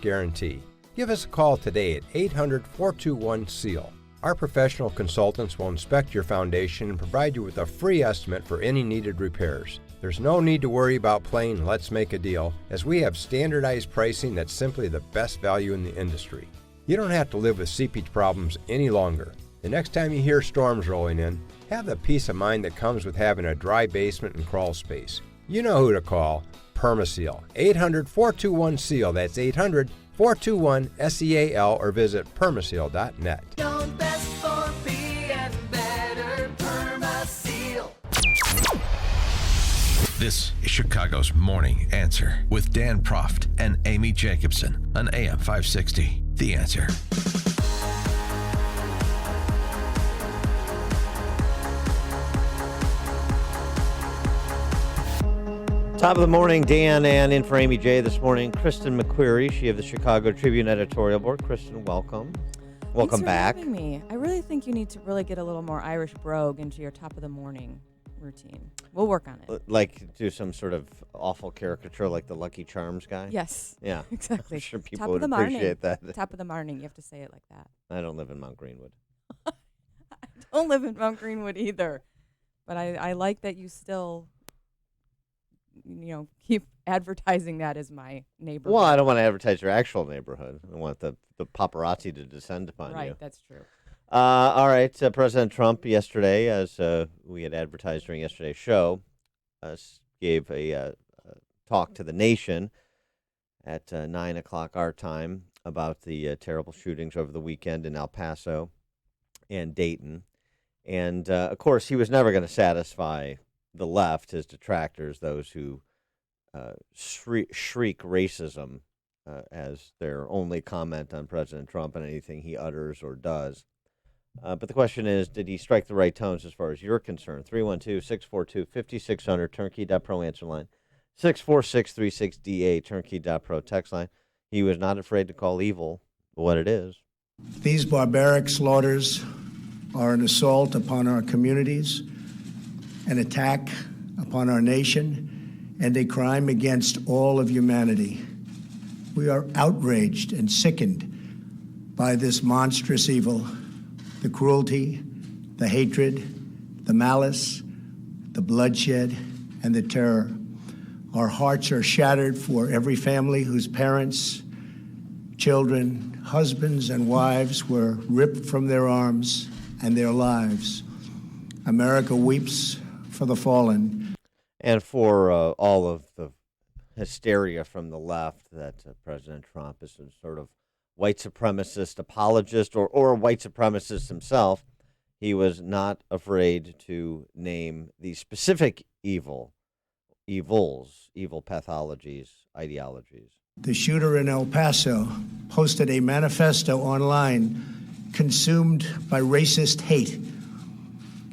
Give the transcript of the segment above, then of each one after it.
guarantee. Give us a call today at 800-421-SEAL. Our professional consultants will inspect your foundation and provide you with a free estimate for any needed repairs. There's no need to worry about playing let's make a deal, as we have standardized pricing that's simply the best value in the industry. You don't have to live with seepage problems any longer. The next time you hear storms rolling in, have the peace of mind that comes with having a dry basement and crawl space. You know who to call. Permaseal. 800-421-SEAL. That's 800-421-SEAL or visit permaseal.net. Known best for being better, Permaseal. This is Chicago's Morning Answer with Dan Proft and Amy Jacobson on AM 560. The Answer. Top of the morning, Dan, and in for Amy J this morning, Kristen McQuarrie, she of the Chicago Tribune editorial board. Kristen, welcome. Welcome back. Thanks for having me. I really think you need to really get a little more Irish brogue into your top of the morning routine. We'll work on it. Like do some sort of awful caricature like the Lucky Charms guy? Yes. Yeah. Exactly. I'm sure people top would of the appreciate morning. that. Top of the morning. You have to say it like that. I don't live in Mount Greenwood. I don't live in Mount Greenwood either. But I like that you still, keep advertising that as my neighborhood. Well, I don't want to advertise your actual neighborhood. I want the paparazzi to descend upon you. Right, that's true. All right. President Trump yesterday, as we had advertised during yesterday's show, gave a talk to the nation at 9 o'clock our time about the terrible shootings over the weekend in El Paso and Dayton. And, of course, he was never going to satisfy the left, his detractors, those who shriek racism as their only comment on President Trump and anything he utters or does. But the question is, did he strike the right tones as far as you're concerned? 312-642-5600, turnkey.pro answer line. 64636DA, turnkey.pro text line. He was not afraid to call evil what it is. These barbaric slaughters are an assault upon our communities, an attack upon our nation, and a crime against all of humanity. We are outraged and sickened by this monstrous evil, the cruelty, the hatred, the malice, the bloodshed, and the terror. Our hearts are shattered for every family whose parents, children, husbands, and wives were ripped from their arms and their lives. America weeps for the fallen. And for all of the hysteria from the left that President Trump is a sort of white supremacist apologist or a white supremacist himself, he was not afraid to name the specific evil pathologies, ideologies. The shooter in El Paso posted a manifesto online consumed by racist hate.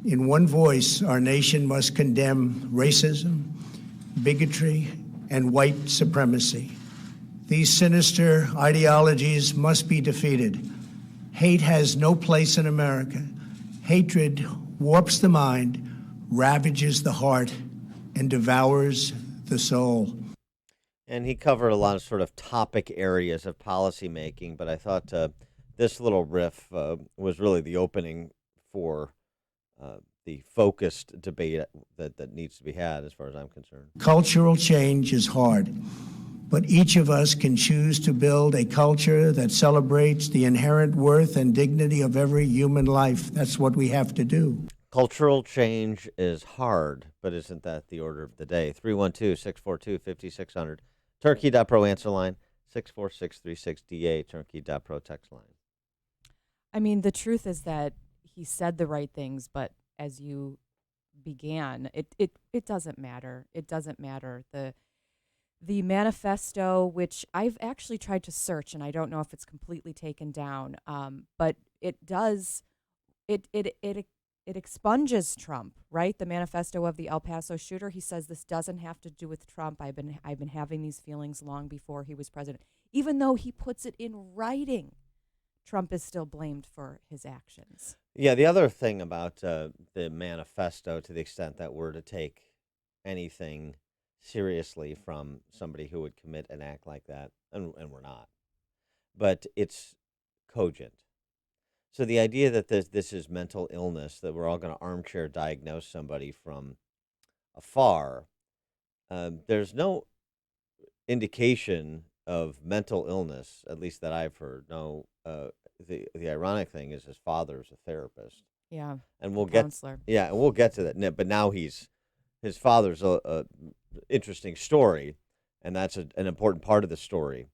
In one voice, our nation must condemn racism, bigotry, and white supremacy. These sinister ideologies must be defeated. Hate has no place in America. Hatred warps the mind, ravages the heart, and devours the soul. And he covered a lot of sort of topic areas of policymaking, but I thought this little riff was really the opening for the focused debate that needs to be had, as far as I'm concerned. Cultural change is hard, but each of us can choose to build a culture that celebrates the inherent worth and dignity of every human life. That's what we have to do. Cultural change is hard, but isn't that the order of the day? 312-642-5600, turnkey.pro answer line, 64636DA, turnkey.pro text line. I mean, the truth is that he said the right things, but as you began, it doesn't matter. It doesn't matter. The manifesto, which I've actually tried to search, and I don't know if it's completely taken down, but it does, it expunges Trump, right? The manifesto of the El Paso shooter. He says this doesn't have to do with Trump. I've been having these feelings long before he was president. Even though he puts it in writing, Trump is still blamed for his actions. Yeah, the other thing about the manifesto, to the extent that we're to take anything seriously from somebody who would commit an act like that, and we're not. but it's cogent. So the idea that this is mental illness, that we're all going to armchair diagnose somebody from afar, there's no indication of mental illness, at least that I've heard. No, the ironic thing is his father's a therapist, Yeah. and Counselor. and we'll get to that. But now his father's a interesting story, and that's an important part of the story.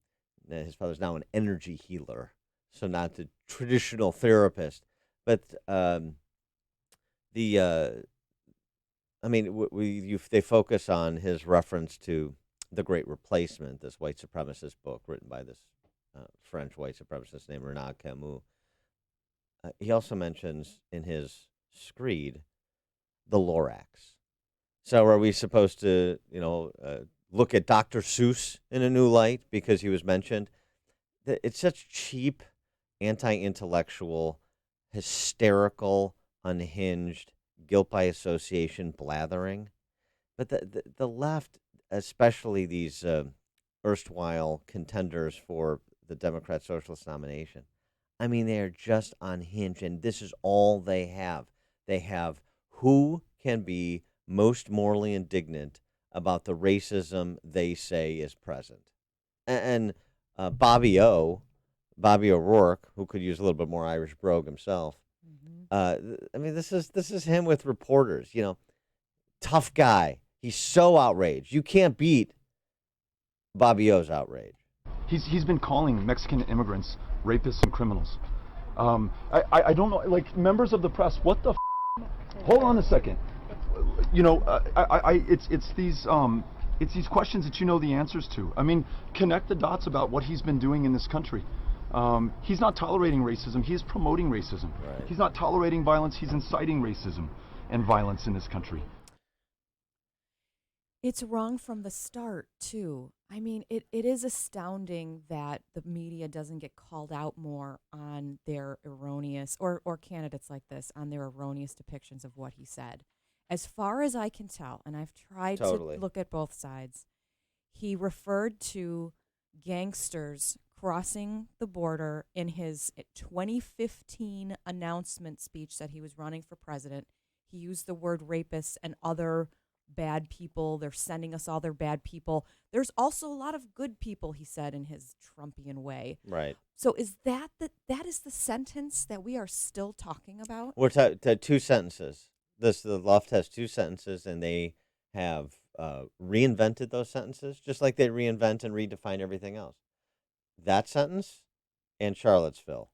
His father's now an energy healer, so not the traditional therapist, but they focus on his reference to The Great Replacement, this white supremacist book written by this French white supremacist named Renan Camus. He also mentions in his screed the Lorax. So are we supposed to, look at Dr. Seuss in a new light because he was mentioned? It's such cheap, anti-intellectual, hysterical, unhinged, guilt by association blathering. But the left, especially these erstwhile contenders for the Democrat Socialist nomination, I mean, they are just unhinged, and this is all they have. They have who can be most morally indignant about the racism they say is present. And Bobby O'Rourke, who could use a little bit more Irish brogue himself. This is him with reporters. Tough guy. He's so outraged. You can't beat Bobby O's outrage. He's been calling Mexican immigrants rapists and criminals. I don't know, like members of the press. What the? Hold on a second. It's these questions that you know the answers to. I mean, connect the dots about what he's been doing in this country. He's not tolerating racism. He's promoting racism. Right. He's not tolerating violence. He's inciting racism and violence in this country. It's wrong from the start, too. I mean, it is astounding that the media doesn't get called out more on their erroneous, or candidates like this, on their erroneous depictions of what he said. As far as I can tell, and I've tried Totally. to look at both sides, he referred to gangsters crossing the border in his 2015 announcement speech that he was running for president. He used the word rapists and other bad people. They're sending us all their bad people. There's also a lot of good people, he said in his Trumpian way. Right. So is that is the sentence that we are still talking about? We're two sentences. The left has two sentences, and they have reinvented those sentences, just like they reinvent and redefine everything else. That sentence and Charlottesville.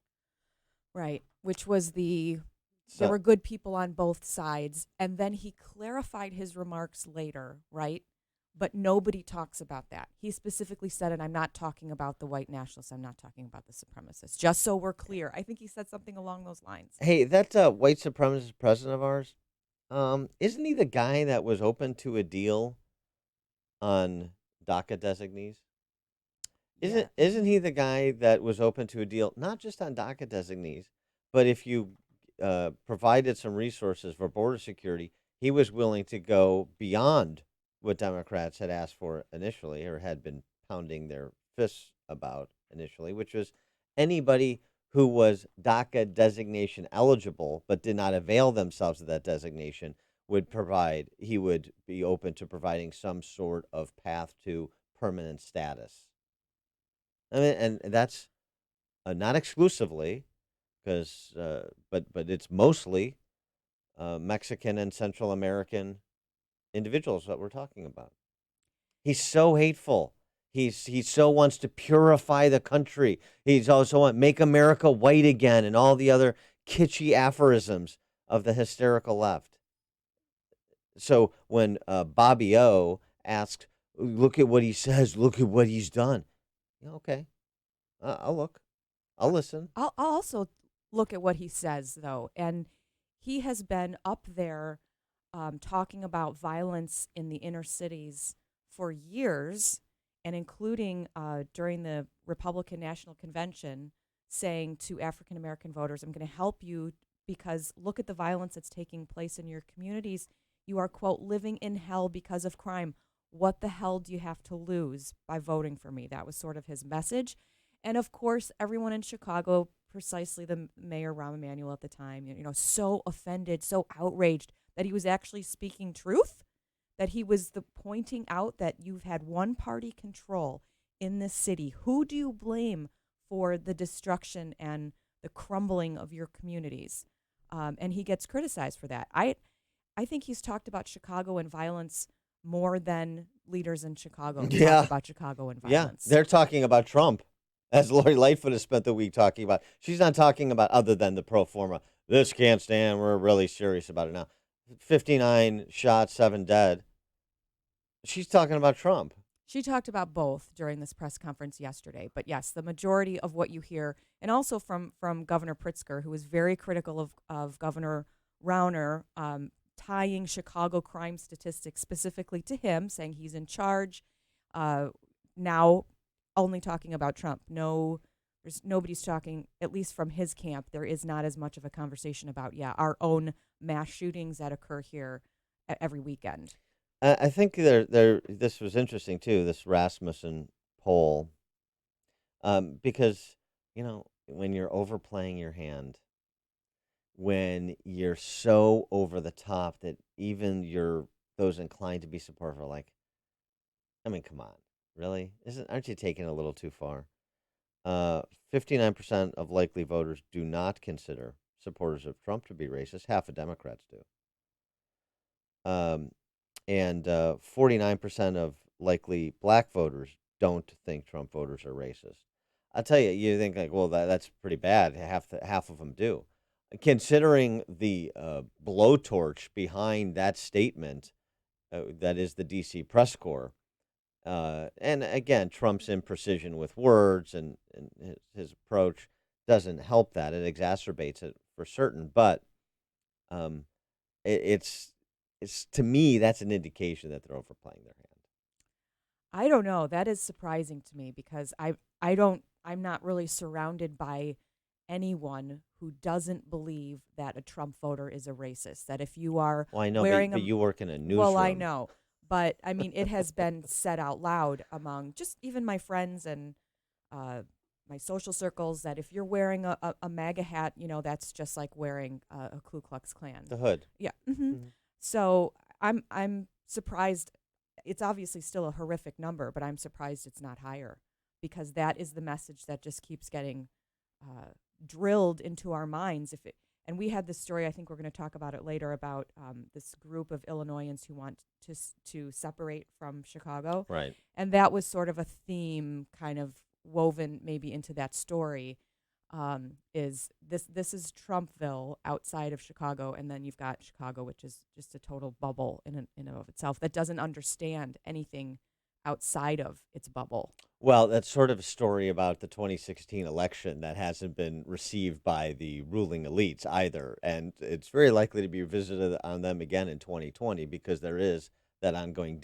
Right, which was there So- were good people on both sides, and then he clarified his remarks later, right? But nobody talks about that. He specifically said, and I'm not talking about the white nationalists, I'm not talking about the supremacists, just so we're clear. I think he said something along those lines. Hey, that white supremacist president of ours, isn't he the guy that was open to a deal on DACA designees? Isn't he the guy that was open to a deal, not just on DACA designees, but if you provided some resources for border security, he was willing to go beyond what Democrats had asked for initially, or had been pounding their fists about initially, which was anybody who was DACA designation eligible but did not avail themselves of that designation he would be open to providing some sort of path to permanent status. I mean, and that's not exclusively, because but it's mostly Mexican and Central American individuals that we're talking about. He's so hateful. He so wants to purify the country. He's also want make America white again, and all the other kitschy aphorisms of the hysterical left. So when Bobby O asked, "Look at what he says. Look at what he's done." Yeah, okay, I'll look. I'll listen. I'll also look at what he says, though. And he has been up there talking about violence in the inner cities for years, and including during the Republican National Convention, saying to African American voters, I'm going to help you because look at the violence that's taking place in your communities. You are, quote, living in hell because of crime. What the hell do you have to lose by voting for me? That was sort of his message. And of course, everyone in Chicago, precisely the mayor, Rahm Emanuel at the time, so offended, so outraged that he was actually speaking truth, that he was pointing out that you've had one party control in this city. Who do you blame for the destruction and the crumbling of your communities? And he gets criticized for that. I think he's talked about Chicago and violence more than leaders in Chicago talk about Chicago and violence. Yeah, they're talking about Trump, as Lori Lightfoot has spent the week talking about. She's not talking about other than the pro forma. This can't stand. We're really serious about it now. 59 shots, 7 dead. She's talking about Trump. She talked about both during this press conference yesterday. But yes, the majority of what you hear, and also from Governor Pritzker, who was very critical of Governor Rauner, tying Chicago crime statistics specifically to him, saying he's in charge. Now only talking about Trump. Nobody's talking, at least from his camp, there is not as much of a conversation about, our own mass shootings that occur here every weekend. I think this was interesting, too, this Rasmussen poll, because, when you're overplaying your hand, when you're so over the top that even those inclined to be supportive are like, come on, really? Aren't you taking it a little too far? 59% of likely voters do not consider supporters of Trump to be racist. Half of Democrats do. And 49% of likely black voters don't think Trump voters are racist. I'll tell you, you think like, well, that's pretty bad. Half of them do. Considering the blowtorch behind that statement, that is the D.C. press corps, and again, Trump's imprecision with words and his approach doesn't help that. It exacerbates it for certain. But it's to me, that's an indication that they're overplaying their hand. I don't know. That is surprising to me because I'm not really surrounded by anyone who doesn't believe that a Trump voter is a racist. That if you are wearing but you work in a newsroom. Well, I know. But, it has been said out loud among just even my friends and my social circles that if you're wearing a MAGA hat, that's just like wearing a Ku Klux Klan. The hood. Yeah. Mm-hmm. So I'm surprised. It's obviously still a horrific number, but I'm surprised it's not higher because that is the message that just keeps getting drilled into our minds. And we had this story, I think we're going to talk about it later, about this group of Illinoisans who want to separate from Chicago. Right. And that was sort of a theme kind of woven maybe into that story. Is this is Trumpville outside of Chicago, and then you've got Chicago, which is just a total bubble in and of itself that doesn't understand anything outside of its bubble. Well, that's sort of a story about the 2016 election that hasn't been received by the ruling elites either, and it's very likely to be visited on them again in 2020 because there is that ongoing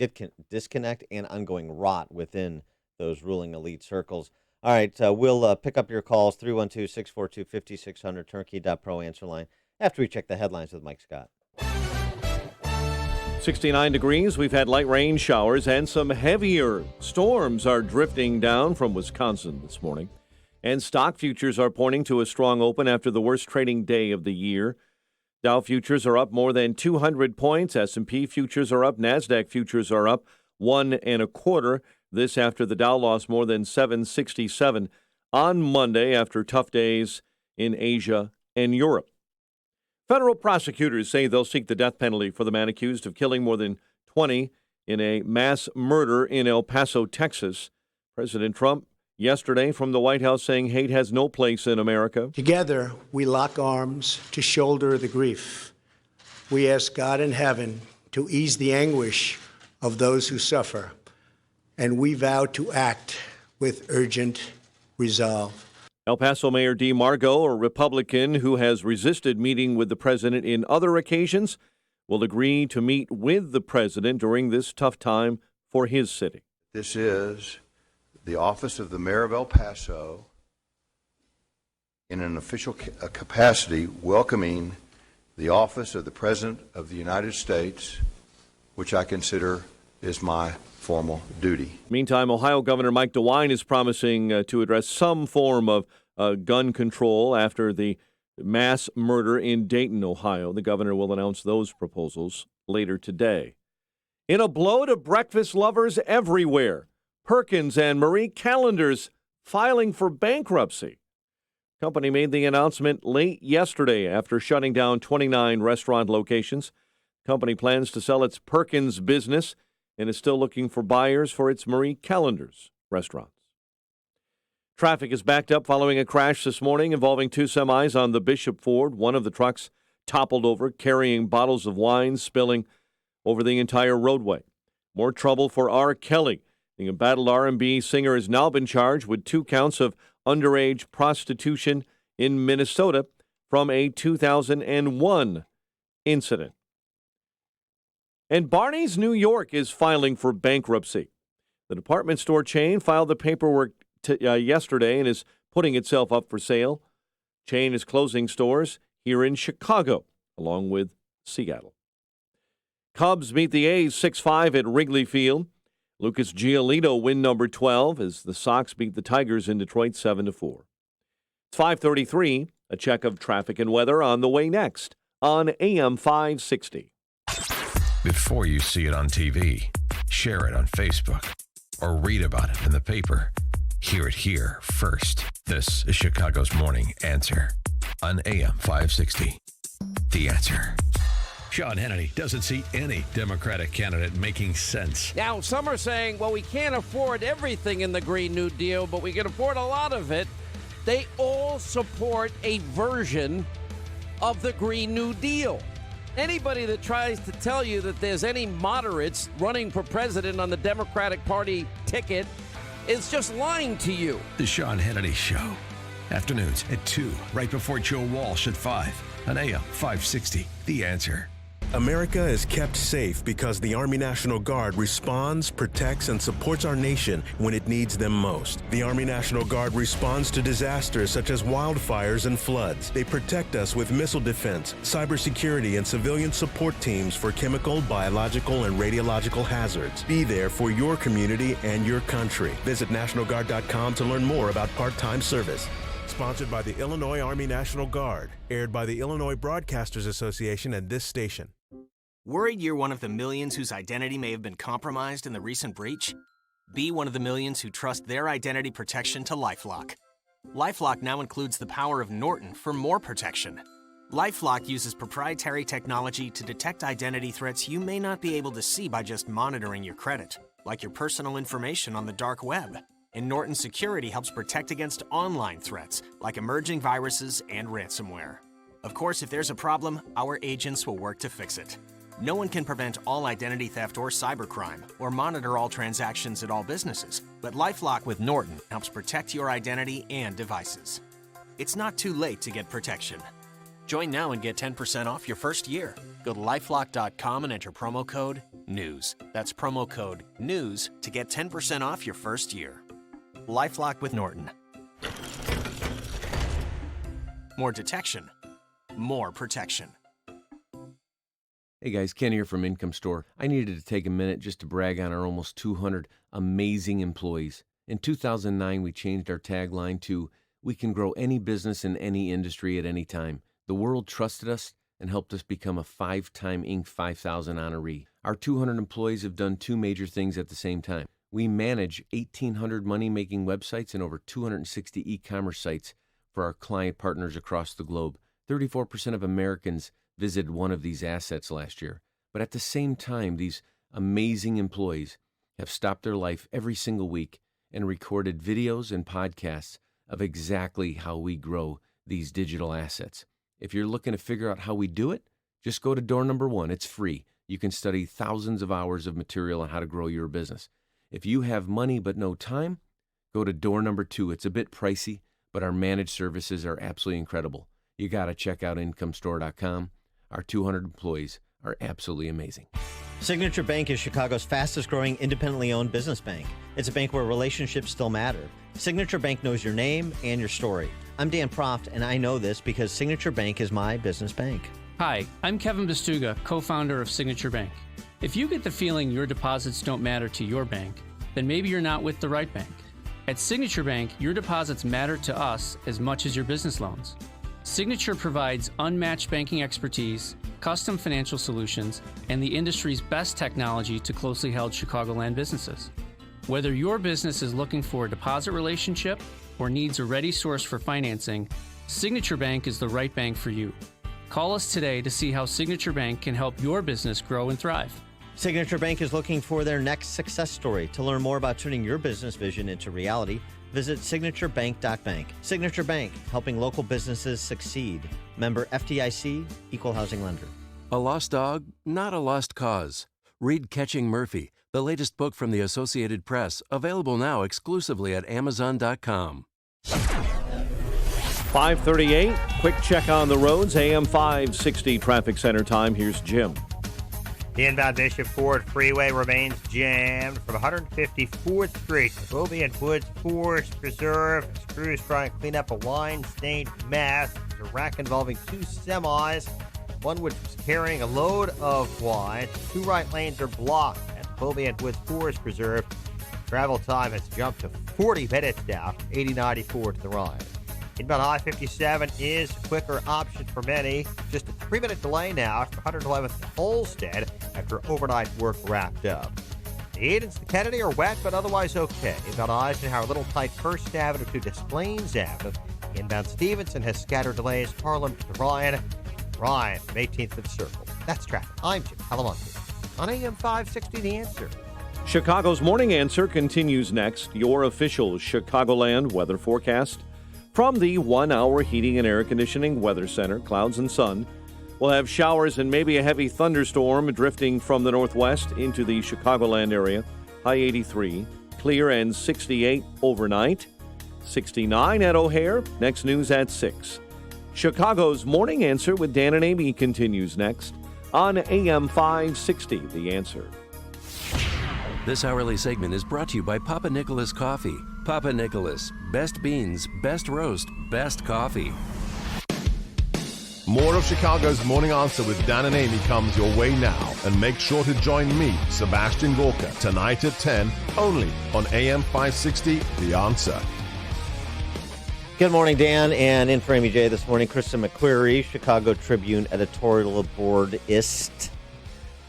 disconnect and ongoing rot within those ruling elite circles. All right, we'll pick up your calls, 312-642-5600, turnkey.pro answer line, after we check the headlines with Mike Scott. 69 degrees. We've had light rain showers and some heavier storms are drifting down from Wisconsin this morning. And stock futures are pointing to a strong open after the worst trading day of the year. Dow futures are up more than 200 points. S&P futures are up. NASDAQ futures are up 1 1/4. This after the Dow lost more than 767 on Monday after tough days in Asia and Europe. Federal prosecutors say they'll seek the death penalty for the man accused of killing more than 20 in a mass murder in El Paso, Texas. President Trump yesterday from the White House saying hate has no place in America. Together, we lock arms to shoulder the grief. We ask God in heaven to ease the anguish of those who suffer, and we vow to act with urgent resolve. El Paso Mayor Dee Margo, a Republican who has resisted meeting with the president in other occasions, will agree to meet with the president during this tough time for his city. This is the office of the mayor of El Paso in an official capacity welcoming the office of the President of the United States, which I consider is my formal duty. Meantime, Ohio Governor Mike DeWine is promising to address some form of gun control after the mass murder in Dayton, Ohio. The governor will announce those proposals later today. In a blow to breakfast lovers everywhere, Perkins and Marie Callender's filing for bankruptcy. Company made the announcement late yesterday after shutting down 29 restaurant locations. Company plans to sell its Perkins business and is still looking for buyers for its Marie Callender's restaurants. Traffic is backed up following a crash this morning involving two semis on the Bishop Ford. One of the trucks toppled over, carrying bottles of wine, spilling over the entire roadway. More trouble for R. Kelly. The embattled R&B singer has now been charged with 2 counts of underage prostitution in Minnesota from a 2001 incident. And Barney's New York is filing for bankruptcy. The department store chain filed the paperwork yesterday and is putting itself up for sale. Chain is closing stores here in Chicago, along with Seattle. Cubs beat the A's 6-5 at Wrigley Field. Lucas Giolito win number 12 as the Sox beat the Tigers in Detroit 7-4. It's 5:33. A check of traffic and weather on the way next on AM 560. Before you see it on TV, share it on Facebook, or read about it in the paper, hear it here first. This is Chicago's Morning Answer on AM 560. The Answer. Sean Hannity doesn't see any Democratic candidate making sense. Now, some are saying, well, we can't afford everything in the Green New Deal, but we can afford a lot of it. They all support a version of the Green New Deal. Anybody that tries to tell you that there's any moderates running for president on the Democratic Party ticket is just lying to you. The Sean Hannity Show. Afternoons at 2, right before Joe Walsh at 5 on AM 560. The Answer. America is kept safe because the Army National Guard responds, protects, and supports our nation when it needs them most. The Army National Guard responds to disasters such as wildfires and floods. They protect us with missile defense, cybersecurity, and civilian support teams for chemical, biological, and radiological hazards. Be there for your community and your country. Visit NationalGuard.com to learn more about part-time service. Sponsored by the Illinois Army National Guard. Aired by the Illinois Broadcasters Association and this station. Worried you're one of the millions whose identity may have been compromised in the recent breach? Be one of the millions who trust their identity protection to LifeLock. LifeLock now includes the power of Norton for more protection. LifeLock uses proprietary technology to detect identity threats you may not be able to see by just monitoring your credit, like your personal information on the dark web. And Norton Security helps protect against online threats, like emerging viruses and ransomware. Of course, if there's a problem, our agents will work to fix it. No one can prevent all identity theft or cybercrime, or monitor all transactions at all businesses, but LifeLock with Norton helps protect your identity and devices. It's not too late to get protection. Join now and get 10% off your first year. Go to LifeLock.com and enter promo code NEWS. That's promo code NEWS to get 10% off your first year. LifeLock with Norton. More detection, more protection. Hey guys, Ken here from Income Store. I needed to take a minute just to brag on our almost 200 amazing employees. In 2009, we changed our tagline to, "We can grow any business in any industry at any time." The world trusted us and helped us become a 5-time Inc. 5000 honoree. Our 200 employees have done 2 major things at the same time. We manage 1,800 money-making websites and over 260 e-commerce sites for our client partners across the globe. 34% of Americans visited one of these assets last year. But at the same time, these amazing employees have stopped their life every single week and recorded videos and podcasts of exactly how we grow these digital assets. If you're looking to figure out how we do it, just go to door number 1. It's free. You can study thousands of hours of material on how to grow your business. If you have money but no time, go to door number 2. It's a bit pricey, but our managed services are absolutely incredible. You got to check out IncomeStore.com. Our 200 employees are absolutely amazing. Signature Bank is Chicago's fastest growing independently owned business bank. It's a bank where relationships still matter. Signature Bank knows your name and your story. I'm Dan Proft, and I know this because Signature Bank is my business bank. Hi, I'm Kevin Bastuga, co-founder of Signature Bank. If you get the feeling your deposits don't matter to your bank, then maybe you're not with the right bank. At Signature Bank, your deposits matter to us as much as your business loans. Signature provides unmatched banking expertise, custom financial solutions, and the industry's best technology to closely held Chicagoland businesses. Whether your business is looking for a deposit relationship or needs a ready source for financing, Signature Bank is the right bank for you. Call us today to see how Signature Bank can help your business grow and thrive. Signature Bank is looking for their next success story. To learn more about turning your business vision into reality, visit signaturebank.bank. Signature Bank, helping local businesses succeed. Member FDIC, Equal Housing Lender. A lost dog, not a lost cause. Read Catching Murphy, the latest book from the Associated Press, available now exclusively at Amazon.com. 5:38, quick check on the roads, AM 560 traffic center time. Here's Jim. The inbound Bishop Ford Freeway remains jammed from 154th Street to Bovey and Woods Forest Preserve. As crews try and clean up a wine-stained mess. There's a wreck involving two semis, one which was carrying a load of wine. Two right lanes are blocked at Bovey and Woods Forest Preserve. Travel time has jumped to 40 minutes now, 80-94 to the right. Inbound I-57 is a quicker option for many. Just a 3-minute delay now from 111th to Olmsted after overnight work wrapped up. The Edens to Kennedy are wet, but otherwise okay. Inbound Eisenhower, a little tight First Avenue to Des Plaines Avenue. Inbound Stevenson has scattered delays. Harlem to Ryan from 18th to the Circle. That's traffic. I'm Jim Talamonte on AM 560 The Answer. Chicago's Morning Answer continues next. Your official Chicagoland weather forecast. From the 1 Hour Heating and Air Conditioning Weather Center, clouds and sun. We'll have showers and maybe a heavy thunderstorm drifting from the northwest into the Chicagoland area. High 83, clear and 68 overnight. 69 at O'Hare. Next news at 6. Chicago's Morning Answer with Dan and Amy continues next on AM 560, The Answer. This hourly segment is brought to you by Papa Nicholas Coffee. Papa Nicholas, best beans, best roast, best coffee. More of Chicago's Morning Answer with Dan and Amy comes your way now. And make sure to join me, Sebastian Gorka, tonight at 10, only on AM 560, The Answer. Good morning, Dan, and in for Amy J this morning, Kristen McQuarrie, Chicago Tribune editorial boardist.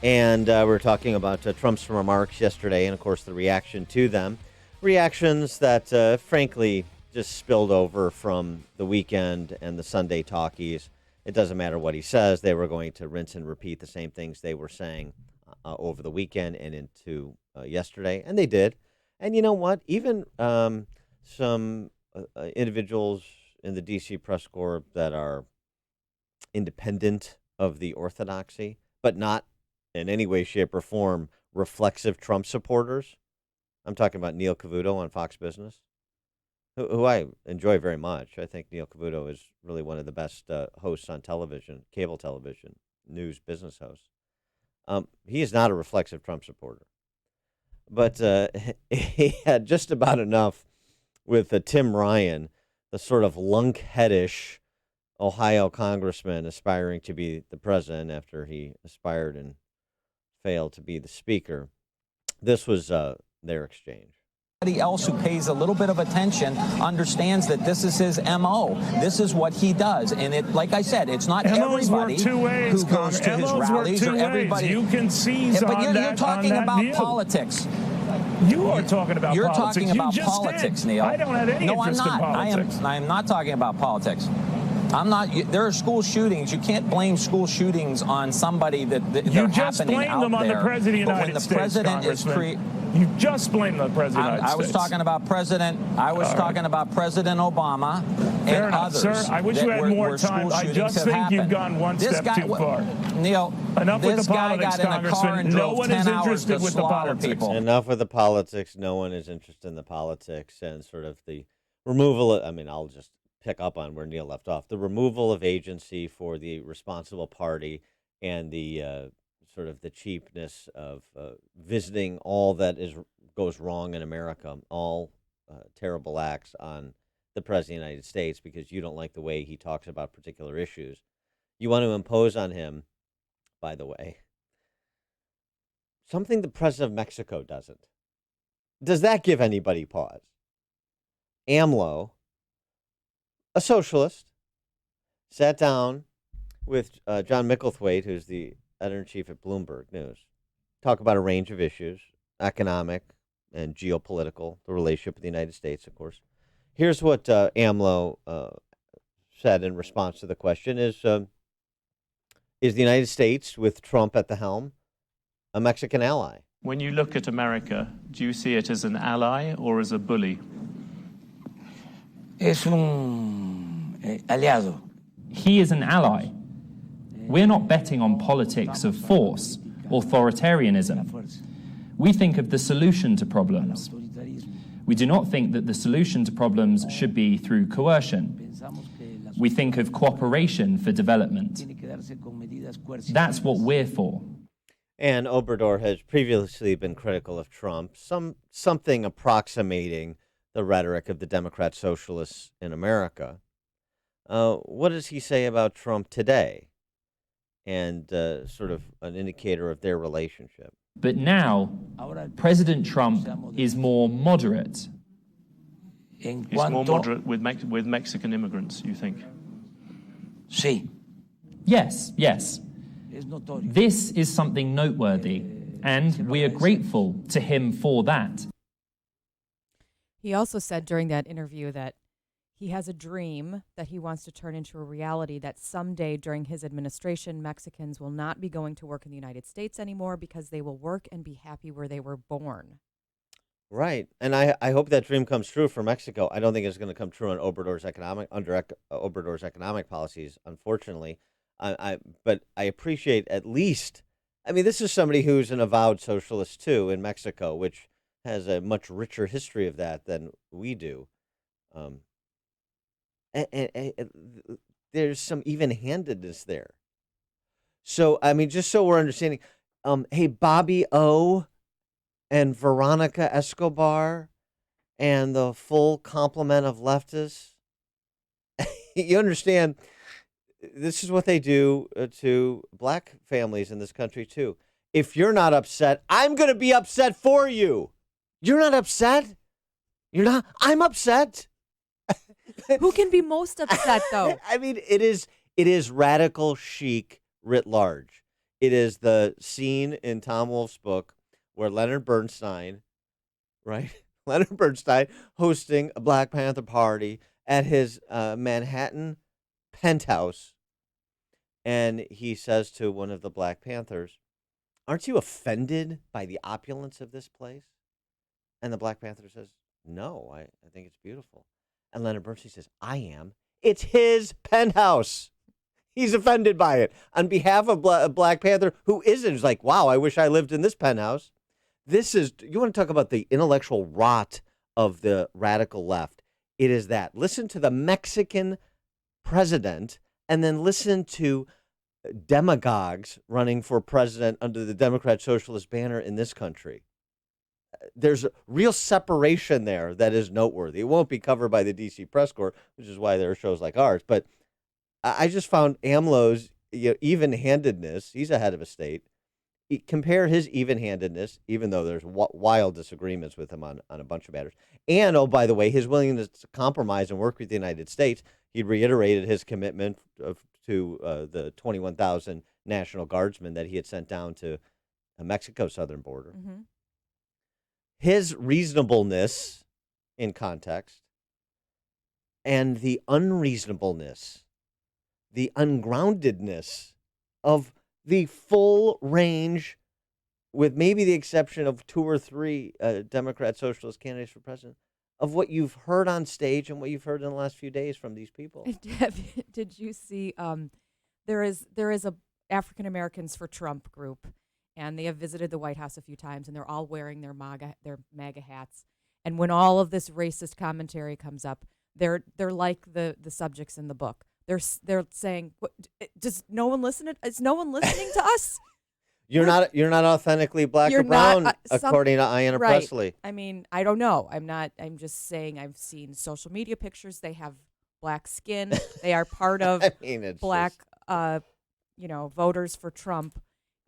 And we're talking about Trump's remarks yesterday and, of course, the reaction to them. Reactions that, frankly, just spilled over from the weekend and the Sunday talkies. It doesn't matter what he says. They were going to rinse and repeat the same things they were saying over the weekend and into yesterday, and they did. And you know what? Even some individuals in the D.C. press corps that are independent of the orthodoxy, but not in any way, shape, or form reflexive Trump supporters. I'm talking about Neil Cavuto on Fox Business, who I enjoy very much. I think Neil Cavuto is really one of the best hosts on television, cable television, news business hosts. He is not a reflexive Trump supporter. But he had just about enough with Tim Ryan, the sort of lunkheadish Ohio congressman aspiring to be the president after he aspired and failed to be the speaker. This was their exchange. Anybody else who pays a little bit of attention understands that this is his MO. This is what he does. And it, like I said, it's not everybody who goes to his rallies or everybody. You can seize but on you're talking on about deal. Politics. You are talking about you're politics. Talking about you just politics, did. Neil. I don't have any interest in politics. I am not talking about politics. I'm not. There are school shootings. You can't blame school shootings on somebody that you just blame them on the president of the United States. But when the president is you just blame the president of the United States. I was talking about President. I was talking about President Obama Fair and enough, others. Sir, I wish you had more time. I just think you've gone one step too far. Neil, enough with the politics, Congressman. No one is interested with the politics. Enough with the politics. No one is interested in the politics and sort of the removal of, I mean, I'll just pick up on where Neil left off. The removal of agency for the responsible party and the sort of the cheapness of visiting all that goes wrong in America, all terrible acts on the President of the United States because you don't like the way he talks about particular issues. You want to impose on him, by the way, something the president of Mexico doesn't. Does that give anybody pause? AMLO, a socialist, sat down with John Micklethwaite, who's the editor-in-chief at Bloomberg News, talk about a range of issues, economic and geopolitical, the relationship with the United States, of course. Here's what AMLO said in response to the question: is the United States, with Trump at the helm, a Mexican ally? When you look at America, do you see it as an ally or as a bully? Es un aliado. He is an ally. We're not betting on politics of force, authoritarianism. We think of the solution to problems. We do not think that the solution to problems should be through coercion. We think of cooperation for development. That's what we're for. And Obrador has previously been critical of Trump, something approximating the rhetoric of the Democrat socialists in America. What does he say about Trump today? And sort of an indicator of their relationship. But now, President Trump is more moderate. He's more moderate with Mexican immigrants, you think? Sí. Yes. This is something noteworthy, and we are grateful to him for that. He also said during that interview that he has a dream that he wants to turn into a reality, that someday during his administration, Mexicans will not be going to work in the United States anymore because they will work and be happy where they were born. Right. And I hope that dream comes true for Mexico. I don't think it's going to come true on Obrador's economic policies, unfortunately. But I appreciate at least, I mean, this is somebody who's an avowed socialist, too, in Mexico, which has a much richer history of that than we do. And there's some even-handedness there. So, I mean, just so we're understanding, hey, Bobby O and Veronica Escobar and the full complement of leftists, you understand, this is what they do to black families in this country, too. If you're not upset, I'm going to be upset for you. You're not upset? You're not? I'm upset. Who can be most upset, though? I mean, it is radical chic writ large. It is the scene in Tom Wolfe's book where Leonard Bernstein, right? Leonard Bernstein hosting a Black Panther party at his Manhattan penthouse. And he says to one of the Black Panthers, "Aren't you offended by the opulence of this place?" And the Black Panther says, "No, I think it's beautiful." And Leonard Bernstein says, "I am. It's his penthouse. He's offended by it." On behalf of Black Panther, who isn't, is like, "Wow, I wish I lived in this penthouse." This is, you want to talk about the intellectual rot of the radical left. It is that. Listen to the Mexican president and then listen to demagogues running for president under the Democrat Socialist banner in this country. There's a real separation there that is noteworthy. It won't be covered by the D.C. Press Corps, which is why there are shows like ours. But I just found AMLO's even-handedness. He's a head of a state. Compare his even-handedness, even though there's wild disagreements with him on a bunch of matters. And, oh, by the way, his willingness to compromise and work with the United States. He reiterated his commitment to the 21,000 National Guardsmen that he had sent down to Mexico's southern border. Mm-hmm. His reasonableness in context and the unreasonableness, the ungroundedness of the full range, with maybe the exception of 2 or 3 Democrat socialist candidates for president, of what you've heard on stage and what you've heard in the last few days from these people. Did you see, there is a African Americans for Trump group, and they have visited the White House a few times, and they're all wearing their MAGA hats. And when all of this racist commentary comes up, they're like the subjects in the book. They're saying, "Does no one listen? Is no one listening to us?" You're not authentically black or brown, according to Ayanna Pressley. I mean, I don't know. I'm just saying. I've seen social media pictures. They have black skin. They are part of I mean, black, voters for Trump.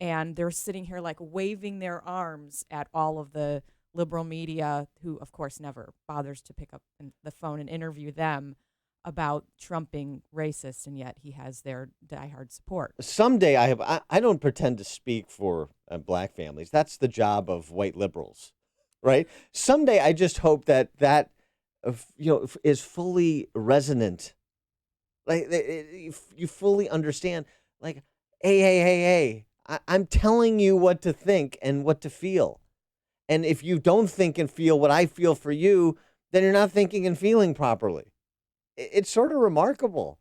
And they're sitting here like waving their arms at all of the liberal media, who, of course, never bothers to pick up the phone and interview them about Trump being racist, and yet he has their diehard support. Someday I don't pretend to speak for black families. That's the job of white liberals, right? Someday I just hope that is fully resonant. Like you fully understand. Like, hey. I'm telling you what to think and what to feel. And if you don't think and feel what I feel for you, then you're not thinking and feeling properly. It's sort of remarkable.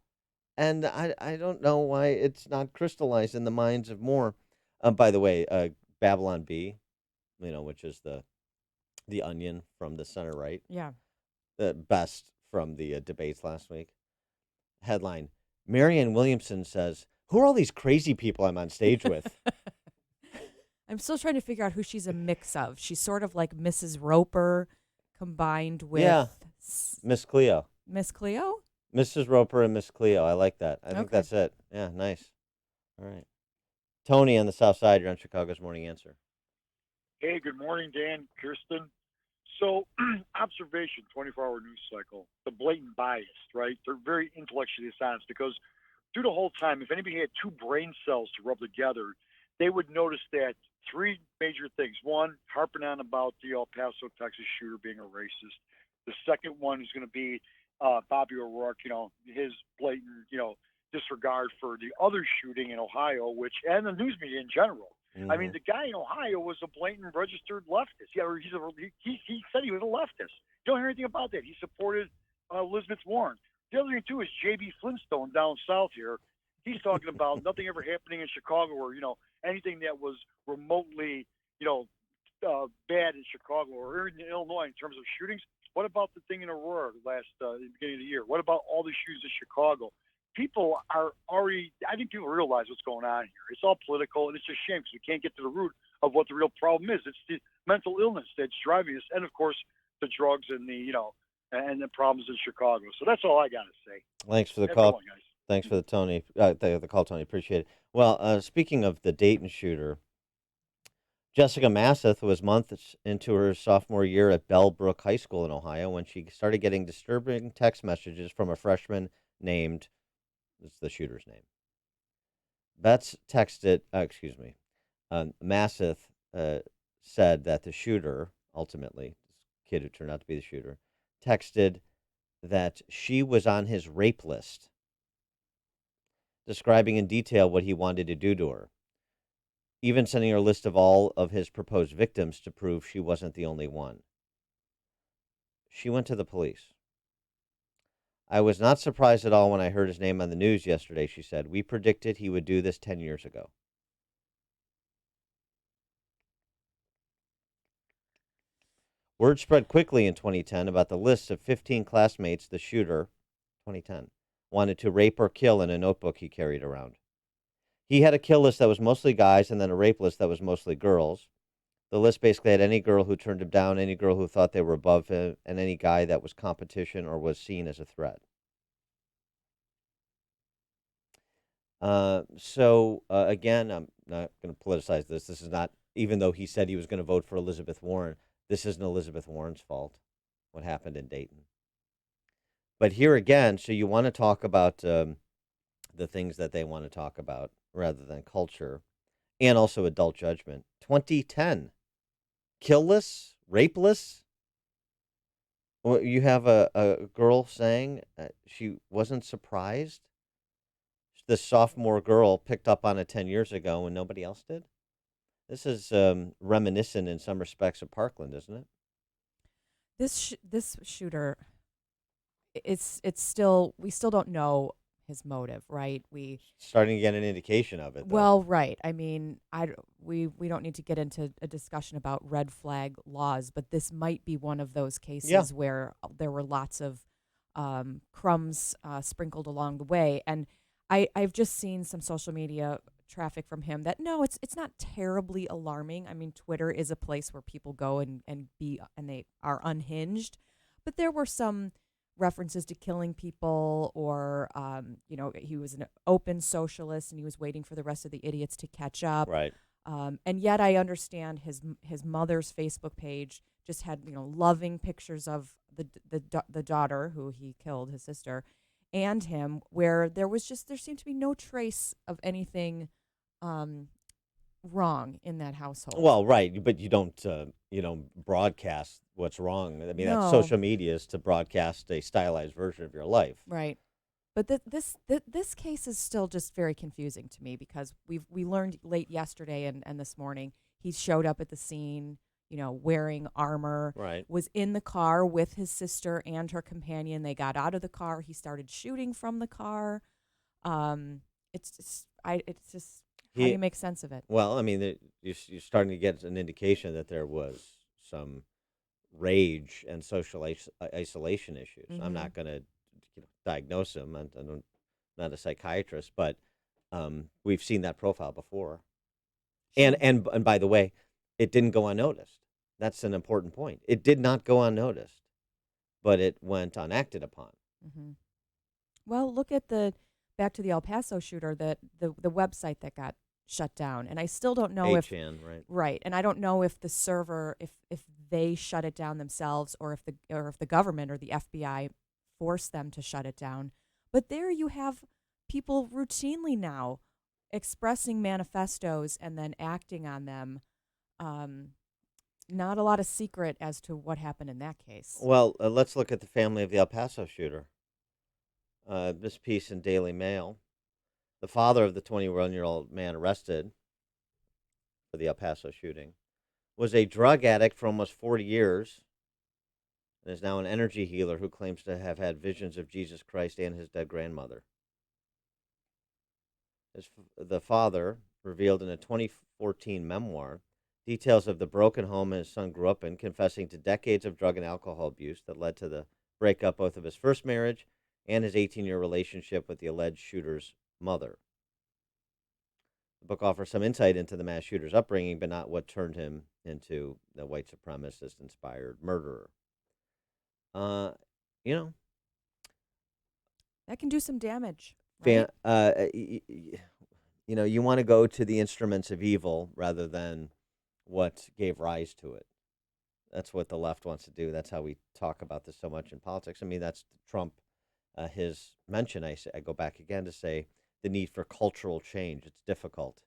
And I don't know why it's not crystallized in the minds of more. By the way, Babylon Bee, which is the Onion from the center right. Yeah. The best from the debates last week. Headline, Marianne Williamson says, who are all these crazy people I'm on stage with? I'm still trying to figure out who she's a mix of. She's sort of like Mrs. Roper combined with Miss Cleo. Miss Cleo? Mrs. Roper and Miss Cleo. I like that. I think that's it. Yeah, nice. All right. Tony on the South Side, you're on Chicago's Morning Answer. Hey, good morning, Dan, Kirsten. So, observation, 24-hour news cycle, the blatant bias, right? They're very intellectually dishonest because through the whole time, if anybody had two brain cells to rub together, they would notice that three major things. One, harping on about the El Paso, Texas shooter being a racist. The second one is going to be Bobby O'Rourke, his blatant, disregard for the other shooting in Ohio, and the news media in general. Mm-hmm. I mean, the guy in Ohio was a blatant registered leftist. He said he was a leftist. You don't hear anything about that. He supported Elizabeth Warren. The other thing, too, is J.B. Flintstone down south here. He's talking about nothing ever happening in Chicago or, anything that was remotely, bad in Chicago or in Illinois in terms of shootings. What about the thing in Aurora at the beginning of the year? What about all the shootings in Chicago? People are already, I think people realize what's going on here. It's all political, and it's a shame because we can't get to the root of what the real problem is. It's the mental illness that's driving us, and, of course, the drugs and and the problems in Chicago. So that's all I got to say. Thanks for the Have a call. good one, guys. Thanks for the call, Tony. Appreciate it. Well, speaking of the Dayton shooter, Jessica Masseth was months into her sophomore year at Bellbrook High School in Ohio when she started getting disturbing text messages from a freshman named, it's the shooter's name. Betts texted, Masseth said that the shooter, ultimately, this kid who turned out to be the shooter, texted that she was on his rape list, describing in detail what he wanted to do to her, even sending her a list of all of his proposed victims to prove she wasn't the only one. She went to the police. I was not surprised at all when I heard his name on the news yesterday, she said. We predicted he would do this 10 years ago. Word spread quickly in 2010 about the list of 15 classmates the shooter, 2010, wanted to rape or kill in a notebook he carried around. He had a kill list that was mostly guys and then a rape list that was mostly girls. The list basically had any girl who turned him down, any girl who thought they were above him, and any guy that was competition or was seen as a threat. Again, I'm not going to politicize this. This is not, even though he said he was going to vote for Elizabeth Warren, this isn't Elizabeth Warren's fault, what happened in Dayton. But here again, so you want to talk about the things that they want to talk about rather than culture and also adult judgment. 2010, killless, rapeless. Well, you have a girl saying she wasn't surprised. This sophomore girl picked up on it 10 years ago and nobody else did. This is reminiscent in some respects of Parkland, isn't it? This shooter, it's still, we still don't know his motive, right? We starting to get an indication of it, though. Well, right. I mean, we don't need to get into a discussion about red flag laws, but this might be one of those cases where there were lots of crumbs sprinkled along the way. And I've just seen some social media traffic from him that it's not terribly alarming. I mean, Twitter is a place where people go and they are unhinged, but there were some references to killing people or he was an open socialist and he was waiting for the rest of the idiots to catch up. Right. And yet I understand his mother's Facebook page just had, loving pictures of the daughter who he killed, his sister, and him, where there seemed to be no trace of anything wrong in that household. Well, right, but you don't broadcast what's wrong. I mean, that's No. social media is to broadcast a stylized version of your life. Right. But this case is still just very confusing to me because we learned late yesterday and this morning he showed up at the scene, wearing armor. Right. Was in the car with his sister and her companion. They got out of the car. He started shooting from the car. It's just how do you make sense of it? Well, I mean, you're starting to get an indication that there was some rage and social isolation issues. I'm Mhm. not going to diagnose him. I'm not a psychiatrist, but we've seen that profile before. And by the way, it didn't go unnoticed. That's an important point. It did not go unnoticed, but it went unacted upon. Mm-hmm. Well, look at back to the El Paso shooter, the website that got shut down, and I still don't know 8chan, right? Right, and I don't know if the server, if they shut it down themselves, or if the government or the FBI forced them to shut it down. But there you have people routinely now expressing manifestos and then acting on them. Not a lot of secret as to what happened in that case. Well, let's look at the family of the El Paso shooter. This piece in Daily Mail. The father of the 21-year-old man arrested for the El Paso shooting was a drug addict for almost 40 years and is now an energy healer who claims to have had visions of Jesus Christ and his dead grandmother. The father revealed in a 2014 memoir details of the broken home his son grew up in, confessing to decades of drug and alcohol abuse that led to the breakup both of his first marriage and his 18-year relationship with the alleged shooter's mother. The book offers some insight into the mass shooter's upbringing, but not what turned him into the white supremacist-inspired murderer. That can do some damage. You Right? You want to go to the instruments of evil rather than what gave rise to it. That's what the left wants to do. That's how we talk about this so much in politics. I mean, that's Trump, his mention. I go back again to say the need for cultural change. It's difficult.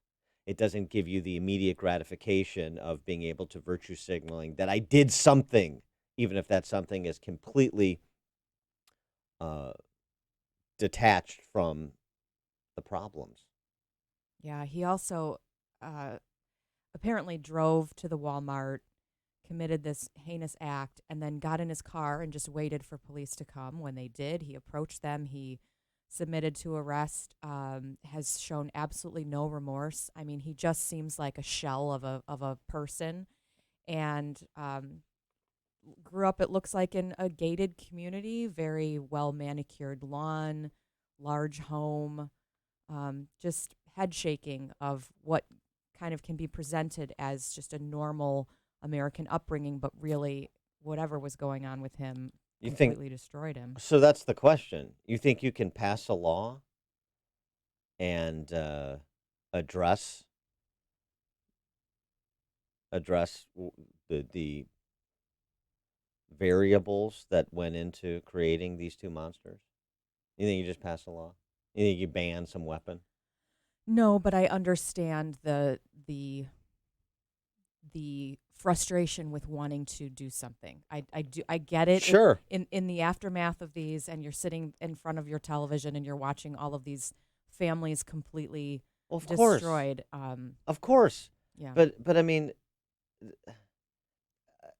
It doesn't give you the immediate gratification of being able to virtue signaling that I did something, even if that something is completely detached from the problems. Yeah, he also apparently drove to the Walmart, committed this heinous act, and then got in his car and just waited for police to come. When they did, he approached them. He submitted to arrest, has shown absolutely no remorse. I mean, he just seems like a shell of a person, and grew up, it looks like, in a gated community, very well manicured lawn, large home, just head shaking of what kind of can be presented as just a normal American upbringing, but really whatever was going on with him completely destroyed him. So that's the question. You think you can pass a law and address the variables that went into creating these two monsters? You think you just pass a law? You think you ban some weapon? No, but I understand the frustration with wanting to do something. I get it. Sure. In the aftermath of these, and you're sitting in front of your television and you're watching all of these families completely destroyed. Of course. Yeah. But I mean,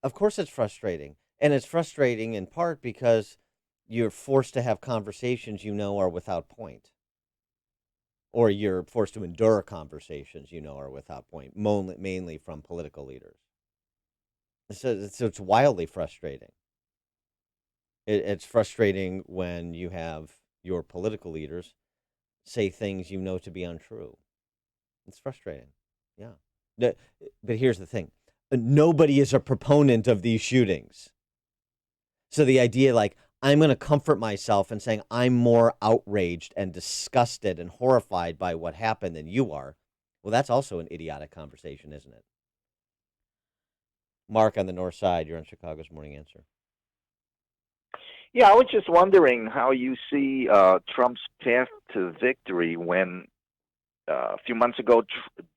of course it's frustrating. And it's frustrating in part because you're forced to have conversations are without point. Or you're forced to endure conversations are without point, mainly from political leaders. So it's wildly frustrating. It's frustrating when you have your political leaders say things to be untrue. It's frustrating, yeah. But here's the thing. Nobody is a proponent of these shootings. So the idea, I'm going to comfort myself in saying I'm more outraged and disgusted and horrified by what happened than you are. Well, that's also an idiotic conversation, isn't it? Mark on the north side, you're on Chicago's Morning Answer. Yeah, I was just wondering how you see Trump's path to victory when a few months ago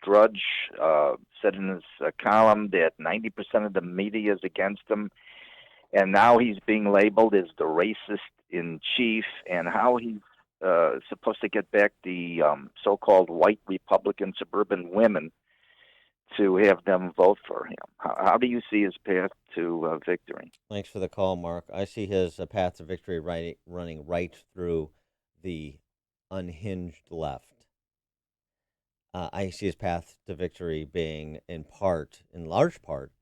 Drudge said in his column that 90% of the media is against him, and now he's being labeled as the racist in chief, and how he's supposed to get back the so-called white Republican suburban women to have them vote for him. How do you see his path to victory? Thanks for the call, Mark. I see his path to victory running right through the unhinged left. I see his path to victory being in large part,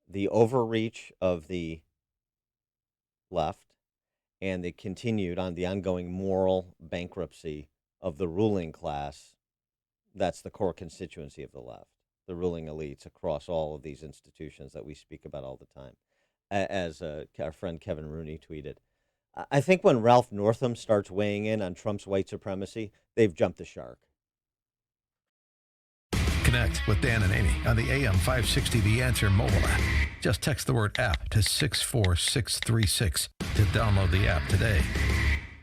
the overreach of the left and the ongoing moral bankruptcy of the ruling class. That's the core constituency of the left, the ruling elites across all of these institutions that we speak about all the time. As our friend Kevin Rooney tweeted, I think when Ralph Northam starts weighing in on Trump's white supremacy, they've jumped the shark. Connect with Dan and Amy on the AM 560 The Answer mobile app. Just text the word app to 64636 to download the app today.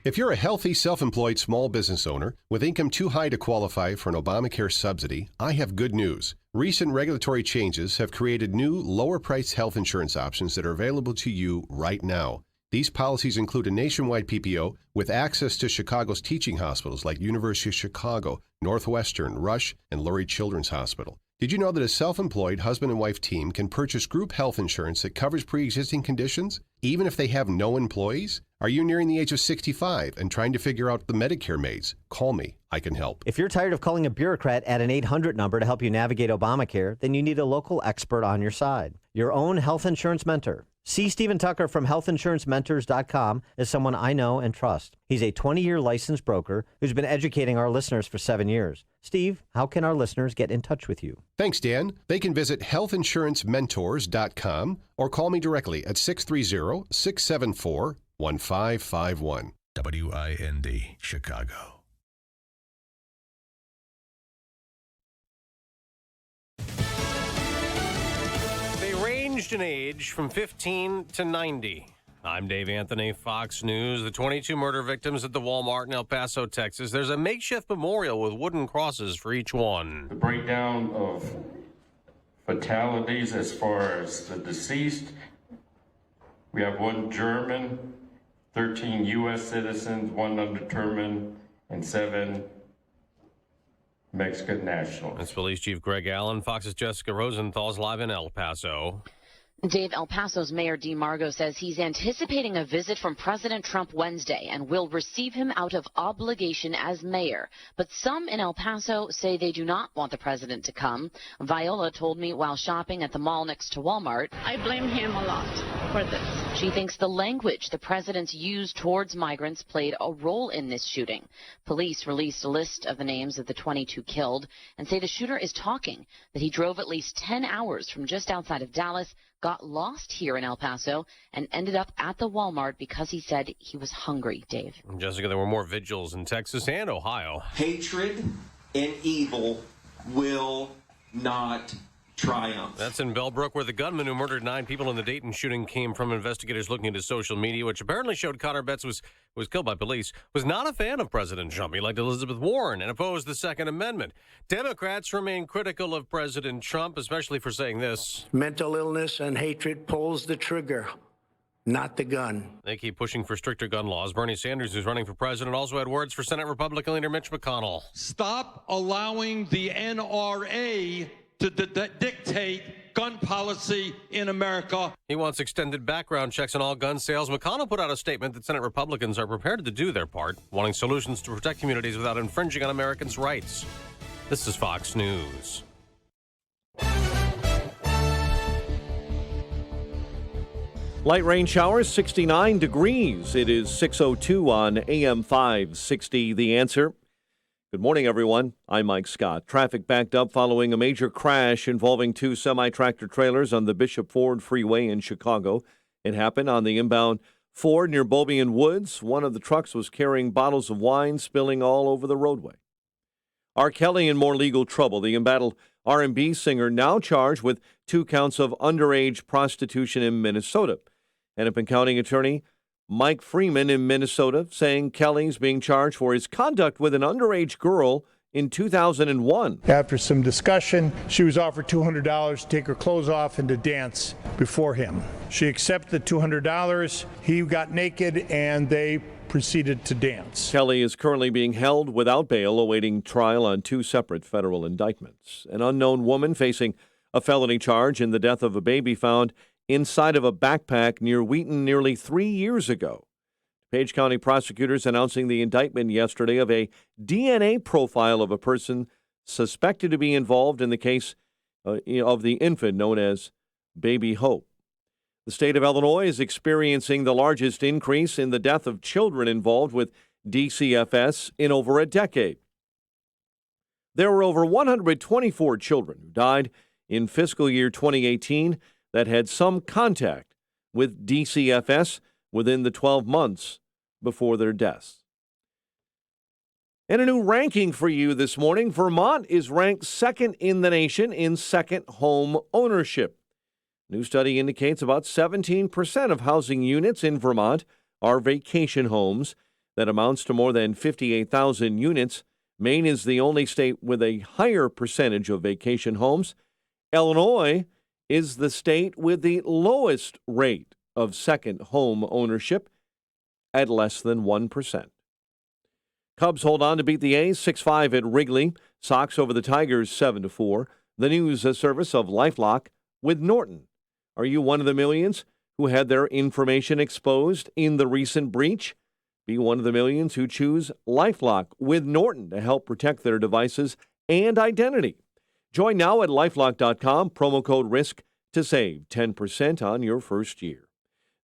If you're a healthy, self-employed small business owner with income too high to qualify for an Obamacare subsidy, I have good news. Recent regulatory changes have created new, lower-priced health insurance options that are available to you right now. These policies include a nationwide PPO with access to Chicago's teaching hospitals like University of Chicago, Northwestern, Rush, and Lurie Children's Hospital. Did you know that a self-employed husband and wife team can purchase group health insurance that covers pre-existing conditions, even if they have no employees? Are you nearing the age of 65 and trying to figure out the Medicare maze? Call me. I can help. If you're tired of calling a bureaucrat at an 800 number to help you navigate Obamacare, then you need a local expert on your side. Your own health insurance mentor. See Stephen Tucker from healthinsurancementors.com as someone I know and trust. He's a 20-year licensed broker who's been educating our listeners for 7 years. Steve, how can our listeners get in touch with you? Thanks, Dan. They can visit healthinsurancementors.com or call me directly at 630-674-1551. WIND, Chicago. Ranged in age from 15 to 90. I'm Dave Anthony, Fox News. The 22 murder victims at the Walmart in El Paso, Texas. There's a makeshift memorial with wooden crosses for each one. The breakdown of fatalities as far as the deceased. We have 1 German, 13 U.S. citizens, 1 undetermined, and 7 Mexican nationals. That's Police Chief Greg Allen. Fox's Jessica Rosenthal's live in El Paso. Dave, El Paso's Mayor DeMargo says he's anticipating a visit from President Trump Wednesday and will receive him out of obligation as mayor. But some in El Paso say they do not want the president to come. Viola told me while shopping at the mall next to Walmart, I blame him a lot for this. She thinks the language the president's used towards migrants played a role in this shooting. Police released a list of the names of the 22 killed and say the shooter is talking, that he drove at least 10 hours from just outside of Dallas, got lost here in El Paso, and ended up at the Walmart because he said he was hungry, Dave. Jessica, there were more vigils in Texas and Ohio. Hatred and evil will not triumph. That's in Bellbrook, where the gunman who murdered 9 people in the Dayton shooting came from. Investigators looking into social media, which apparently showed Connor Betts was killed by police, was not a fan of President Trump. He liked Elizabeth Warren and opposed the Second Amendment. Democrats remain critical of President Trump, especially for saying this. Mental illness and hatred pulls the trigger, not the gun. They keep pushing for stricter gun laws. Bernie Sanders, who's running for president, also had words for Senate Republican leader Mitch McConnell. Stop allowing the NRA to dictate gun policy in America. He wants extended background checks on all gun sales. McConnell put out a statement that Senate Republicans are prepared to do their part, wanting solutions to protect communities without infringing on Americans' rights. This is Fox News. Light rain showers, 69 degrees. It is 6:02 on AM 560. The Answer. Good morning, everyone. I'm Mike Scott. Traffic backed up following a major crash involving 2 semi-tractor trailers on the Bishop Ford Freeway in Chicago. It happened on the inbound Ford near Beaubien Woods. One of the trucks was carrying bottles of wine, spilling all over the roadway. R. Kelly in more legal trouble. The embattled R&B singer now charged with 2 counts of underage prostitution in Minnesota. Hennepin County Attorney Mike Freeman in Minnesota saying Kelly's being charged for his conduct with an underage girl in 2001. After some discussion, she was offered $200 to take her clothes off and to dance before him. She accepted the $200. He got naked and they proceeded to dance. Kelly is currently being held without bail, awaiting trial on 2 separate federal indictments. An unknown woman facing a felony charge in the death of a baby found inside of a backpack near Wheaton nearly 3 years ago. Page County prosecutors announcing the indictment yesterday of a DNA profile of a person suspected to be involved in the case of the infant known as Baby Hope. The state of Illinois is experiencing the largest increase in the death of children involved with DCFS in over a decade. There were over 124 children who died in fiscal year 2018 that had some contact with DCFS within the 12 months before their deaths. And a new ranking for you this morning. Vermont is ranked second in the nation in second home ownership. New study indicates about 17% of housing units in Vermont are vacation homes. That amounts to more than 58,000 units. Maine is the only state with a higher percentage of vacation homes. Illinois is the state with the lowest rate of second home ownership at less than 1%. Cubs hold on to beat the A's 6-5 at Wrigley. Sox over the Tigers 7-4. The news service of LifeLock with Norton. Are you one of the millions who had their information exposed in the recent breach? Be one of the millions who choose LifeLock with Norton to help protect their devices and identity. Join now at LifeLock.com, promo code RISK to save 10% on your first year.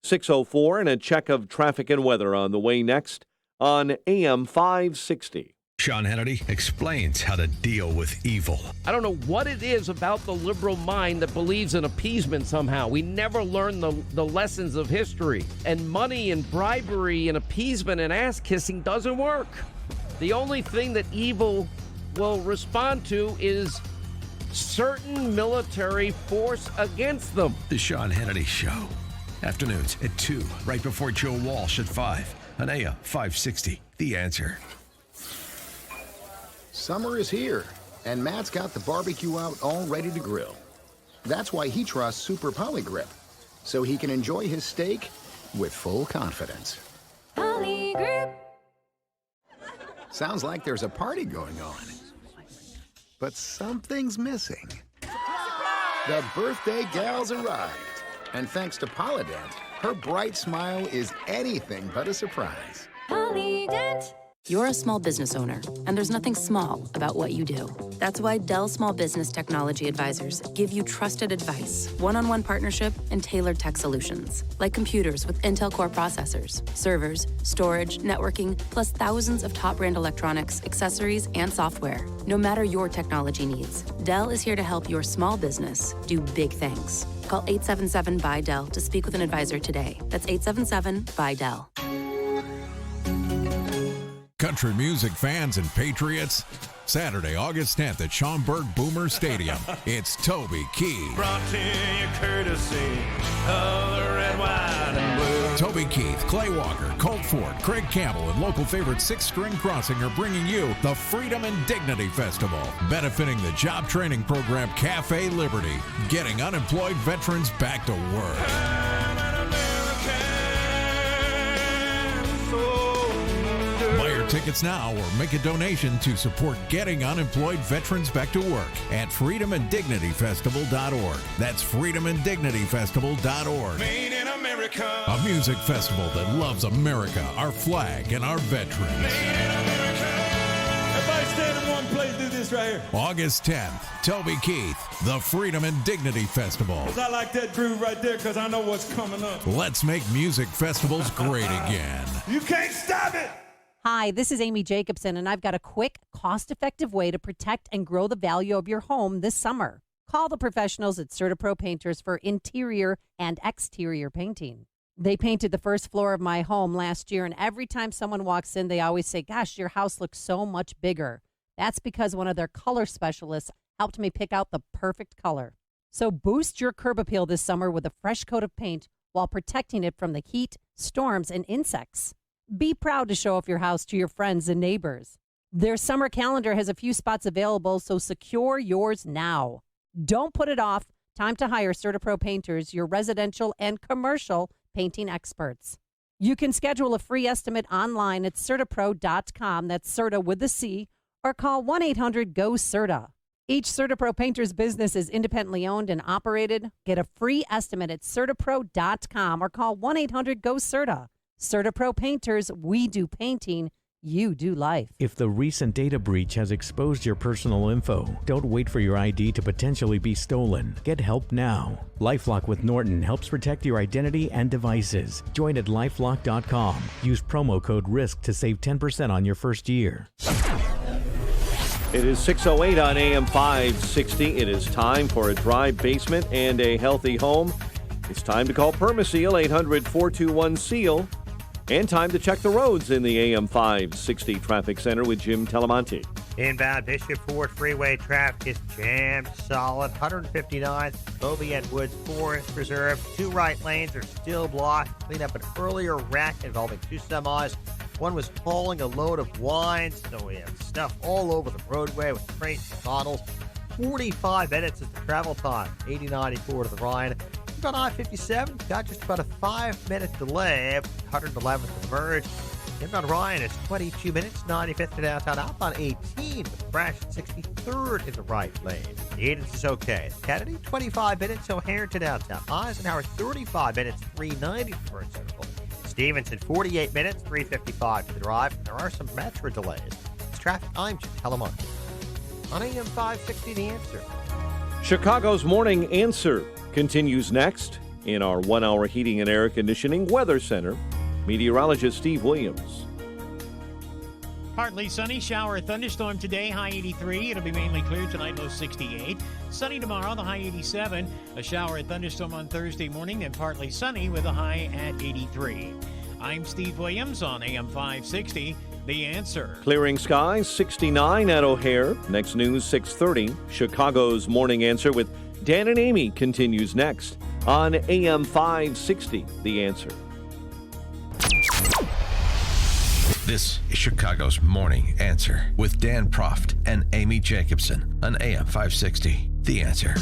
6:04 and a check of traffic and weather on the way next on AM 560. Sean Hannity explains how to deal with evil. I don't know what it is about the liberal mind that believes in appeasement somehow. We never learn the lessons of history. And money and bribery and appeasement and ass-kissing doesn't work. The only thing that evil will respond to is certain military force against them. The Sean Hannity Show. Afternoons at 2, right before Joe Walsh at 5 on AM 560. The Answer. Summer is here, and Matt's got the barbecue out all ready to grill. That's why he trusts Super Polygrip, so he can enjoy his steak with full confidence. Polygrip. Sounds like there's a party going on. But something's missing. The birthday gal's arrived. And thanks to Polydent, her bright smile is anything but a surprise. Polydent. You're a small business owner, and there's nothing small about what you do. That's why Dell Small Business Technology Advisors give you trusted advice, one-on-one partnership, and tailored tech solutions, like computers with Intel Core processors, servers, storage, networking, plus thousands of top-brand electronics, accessories, and software. No matter your technology needs, Dell is here to help your small business do big things. Call 877-BUY-DELL to speak with an advisor today. That's 877-BUY-DELL. Country music fans and patriots, Saturday, August 10th at Schaumburg Boomer Stadium. It's Toby Keith. Brought to you courtesy of the red, white, and blue. Toby Keith, Clay Walker, Colt Ford, Craig Campbell, and local favorite Six String Crossing are bringing you the Freedom and Dignity Festival, benefiting the job training program Cafe Liberty, getting unemployed veterans back to work. Tickets now or make a donation to support Getting Unemployed Veterans Back to Work at freedomanddignityfestival.org. That's freedomanddignityfestival.org. Made in America. A music festival that loves America, our flag, and our veterans. Made in America. Everybody stand in one place, do this right here. August 10th, Toby Keith, the Freedom and Dignity Festival. I like that groove right there because I know what's coming up. Let's make music festivals great again. You can't stop it. Hi, this is Amy Jacobson, and I've got a quick, cost-effective way to protect and grow the value of your home this summer. Call the professionals at CertaPro Painters for interior and exterior painting. They painted the first floor of my home last year, and every time someone walks in, they always say, gosh, your house looks so much bigger. That's because one of their color specialists helped me pick out the perfect color. So boost your curb appeal this summer with a fresh coat of paint while protecting it from the heat, storms, and insects. Be proud to show off your house to your friends and neighbors. Their summer calendar has a few spots available, so secure yours now. Don't put it off. Time to hire CertaPro Painters, your residential and commercial painting experts. You can schedule a free estimate online at CertaPro.com. That's Certa with a C, or call 1-800-GO-CERTA. Each CertaPro Painters business is independently owned and operated. Get a free estimate at CertaPro.com or call 1-800-GO-CERTA. CertaPro Painters, we do painting, you do life. If the recent data breach has exposed your personal info, don't wait for your ID to potentially be stolen. Get help now. LifeLock with Norton helps protect your identity and devices. Join at LifeLock.com. Use promo code RISK to save 10% on your first year. It is 6:08 on AM 560. It is time for a dry basement and a healthy home. It's time to call Permaseal, 800-421-SEAL. And time to check the roads in the AM 560 Traffic Center with Jim Telemonte. Inbound Bishop Ford Freeway traffic is jammed solid. 159th, Bovey and Woods Forest Preserve. 2 right lanes are still blocked. Clean up an earlier wreck involving 2 semis. One was hauling a load of wine, so we have stuff all over the roadway with crates and bottles. 45 minutes is the travel time. 8094 to the Rhine. On I-57, got just about a 5-minute delay. 111th to Verge. Inbound Ryan is 22 minutes. 95th to downtown. Outbound 18 with a crash at 63rd in the right lane. The Edens is okay. Kennedy, 25 minutes. O'Hare to downtown. Eisenhower, 35 minutes. 390 to First Circle. Stevenson, 48 minutes. 355 to the drive. There are some metro delays. It's traffic. I'm Jim Telemonte. On AM 560, The Answer. Chicago's Morning Answer continues next in our 1-hour heating and air conditioning weather center. Meteorologist Steve Williams. Partly sunny, shower or thunderstorm today, high 83. It'll be mainly clear tonight, low 68. Sunny tomorrow, the high 87. A shower or thunderstorm on Thursday morning, and partly sunny with a high at 83. I'm Steve Williams on AM 560. The Answer. Clearing skies, 69 at O'Hare. Next news, 6:30. Chicago's Morning Answer with Dan and Amy continues next on AM 560. The Answer. This is Chicago's Morning Answer with Dan Proft and Amy Jacobson on AM 560. The Answer.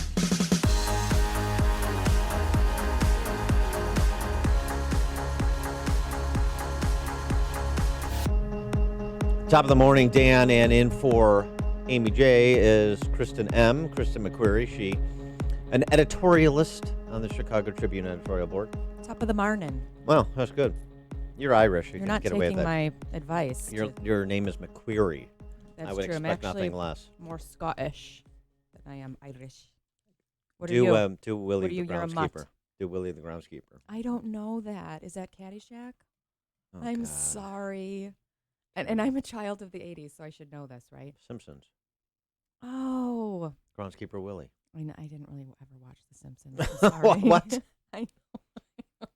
Top of the morning, Dan, and in for Amy J is Kristen M. Kristen McQuarrie. She, an editorialist on the Chicago Tribune editorial board. Top of the morning. Well, that's good. You're Irish. You You're can not get away with taking that. my advice. Your name is McQuarrie. That's I would true. I'm expect actually nothing less. more Scottish than I am Irish. What are Do you? do Willie What are the you? You're a mutt. groundskeeper. Do Willie the groundskeeper. I don't know that. Is that Caddyshack? Oh, I'm God. sorry. And I'm a child of the 80s, so I should know this, right? Simpsons. Oh. Groundskeeper Willie. I didn't really ever watch The Simpsons. I'm sorry. What? I know.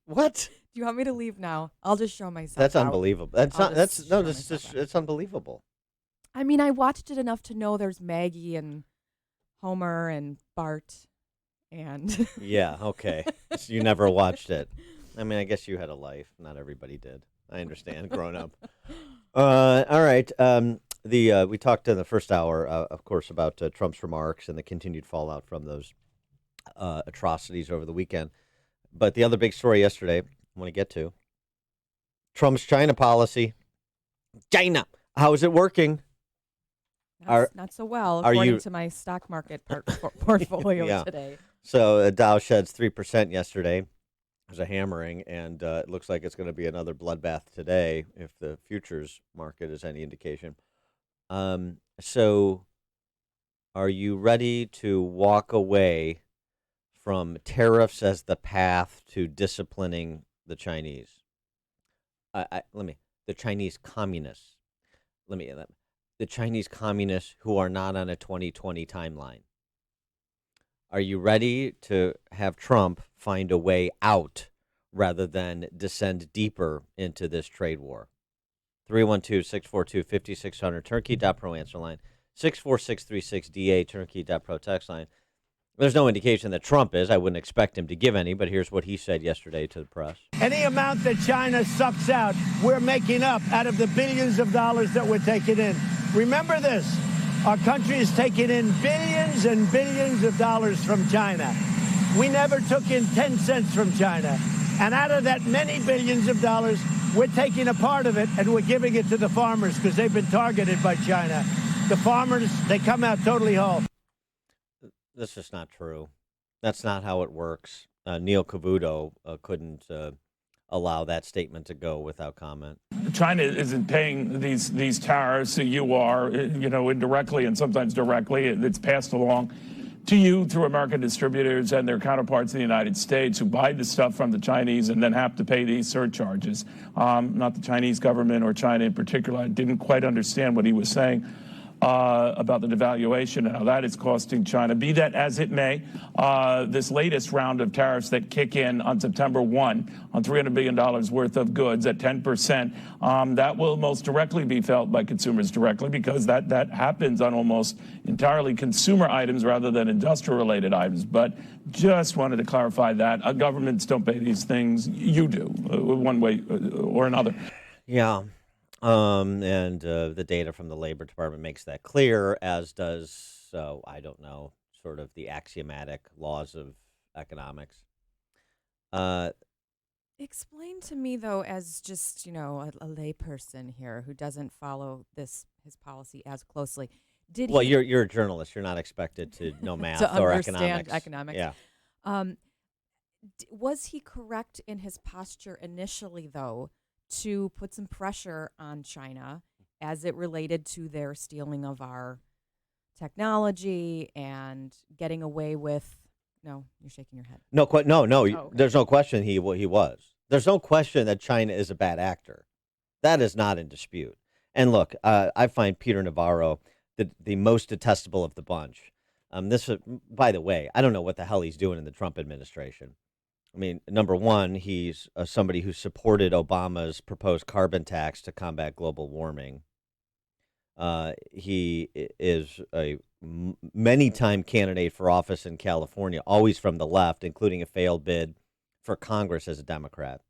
What? Do you want me to leave now? I'll just show myself. That's out. unbelievable. That's I'll not. just That's no. show This myself is. out. It's unbelievable. I mean, I watched it enough to know there's Maggie and Homer and Bart and. Yeah. Okay. So you never watched it. I mean, I guess you had a life. Not everybody did. I understand. Growing up. All right. We talked in the first hour, of course, about Trump's remarks and the continued fallout from those atrocities over the weekend. But the other big story yesterday, I want to get to Trump's China policy. China, how is it working? Not so well, are according you- to my stock market portfolio Yeah. today. So Dow sheds 3% yesterday. It was a hammering, and it looks like it's going to be another bloodbath today if the futures market is any indication. So are you ready to walk away from tariffs as the path to disciplining the Chinese? The Chinese communists. The Chinese communists who are not on a 2020 timeline. Are you ready to have Trump find a way out rather than descend deeper into this trade war? 312-642-5600, turnkey.pro answer line. 64636DA, turnkey.pro text line. There's no indication that Trump is. I wouldn't expect him to give any, but here's what he said yesterday to the press. Any amount that China sucks out, we're making up out of the billions of dollars that we're taking in. Remember this, our country is taking in billions and billions of dollars from China. We never took in 10 cents from China. And out of that many billions of dollars, we're taking a part of it and we're giving it to the farmers because they've been targeted by China. The farmers, they come out totally whole. That's just not true. That's not how it works. Neil Cavuto couldn't allow that statement to go without comment. China isn't paying these tariffs. You are, indirectly and sometimes directly. It's passed along to you through American distributors and their counterparts in the United States who buy the stuff from the Chinese and then have to pay these surcharges. Not the Chinese government or China in particular. I didn't quite understand what he was saying about the devaluation and how that is costing China. Be that as it may, this latest round of tariffs that kick in on September 1 on $300 billion worth of goods at 10%, that will most directly be felt by consumers directly because that happens on almost entirely consumer items rather than industrial-related items. But just wanted to clarify that. Governments don't pay these things. You do, one way or another. Yeah. And the data from the Labor Department makes that clear, as does, I don't know, sort of the axiomatic laws of economics. Explain to me, though, as just, a layperson here who doesn't follow his policy as closely. Well, you're a journalist. You're not expected to know math to or understand economics. Yeah. Was he correct in his posture initially, though, to put some pressure on China as it related to their stealing of our technology and getting away with? No, you're shaking your head. No. Okay. There's no question he was. There's no question that China is a bad actor. That is not in dispute. And look, I find Peter Navarro the most detestable of the bunch. By the way, I don't know what the hell he's doing in the Trump administration. I mean, number one, he's somebody who supported Obama's proposed carbon tax to combat global warming. He is a many-time candidate for office in California, always from the left, including a failed bid for Congress as a Democrat.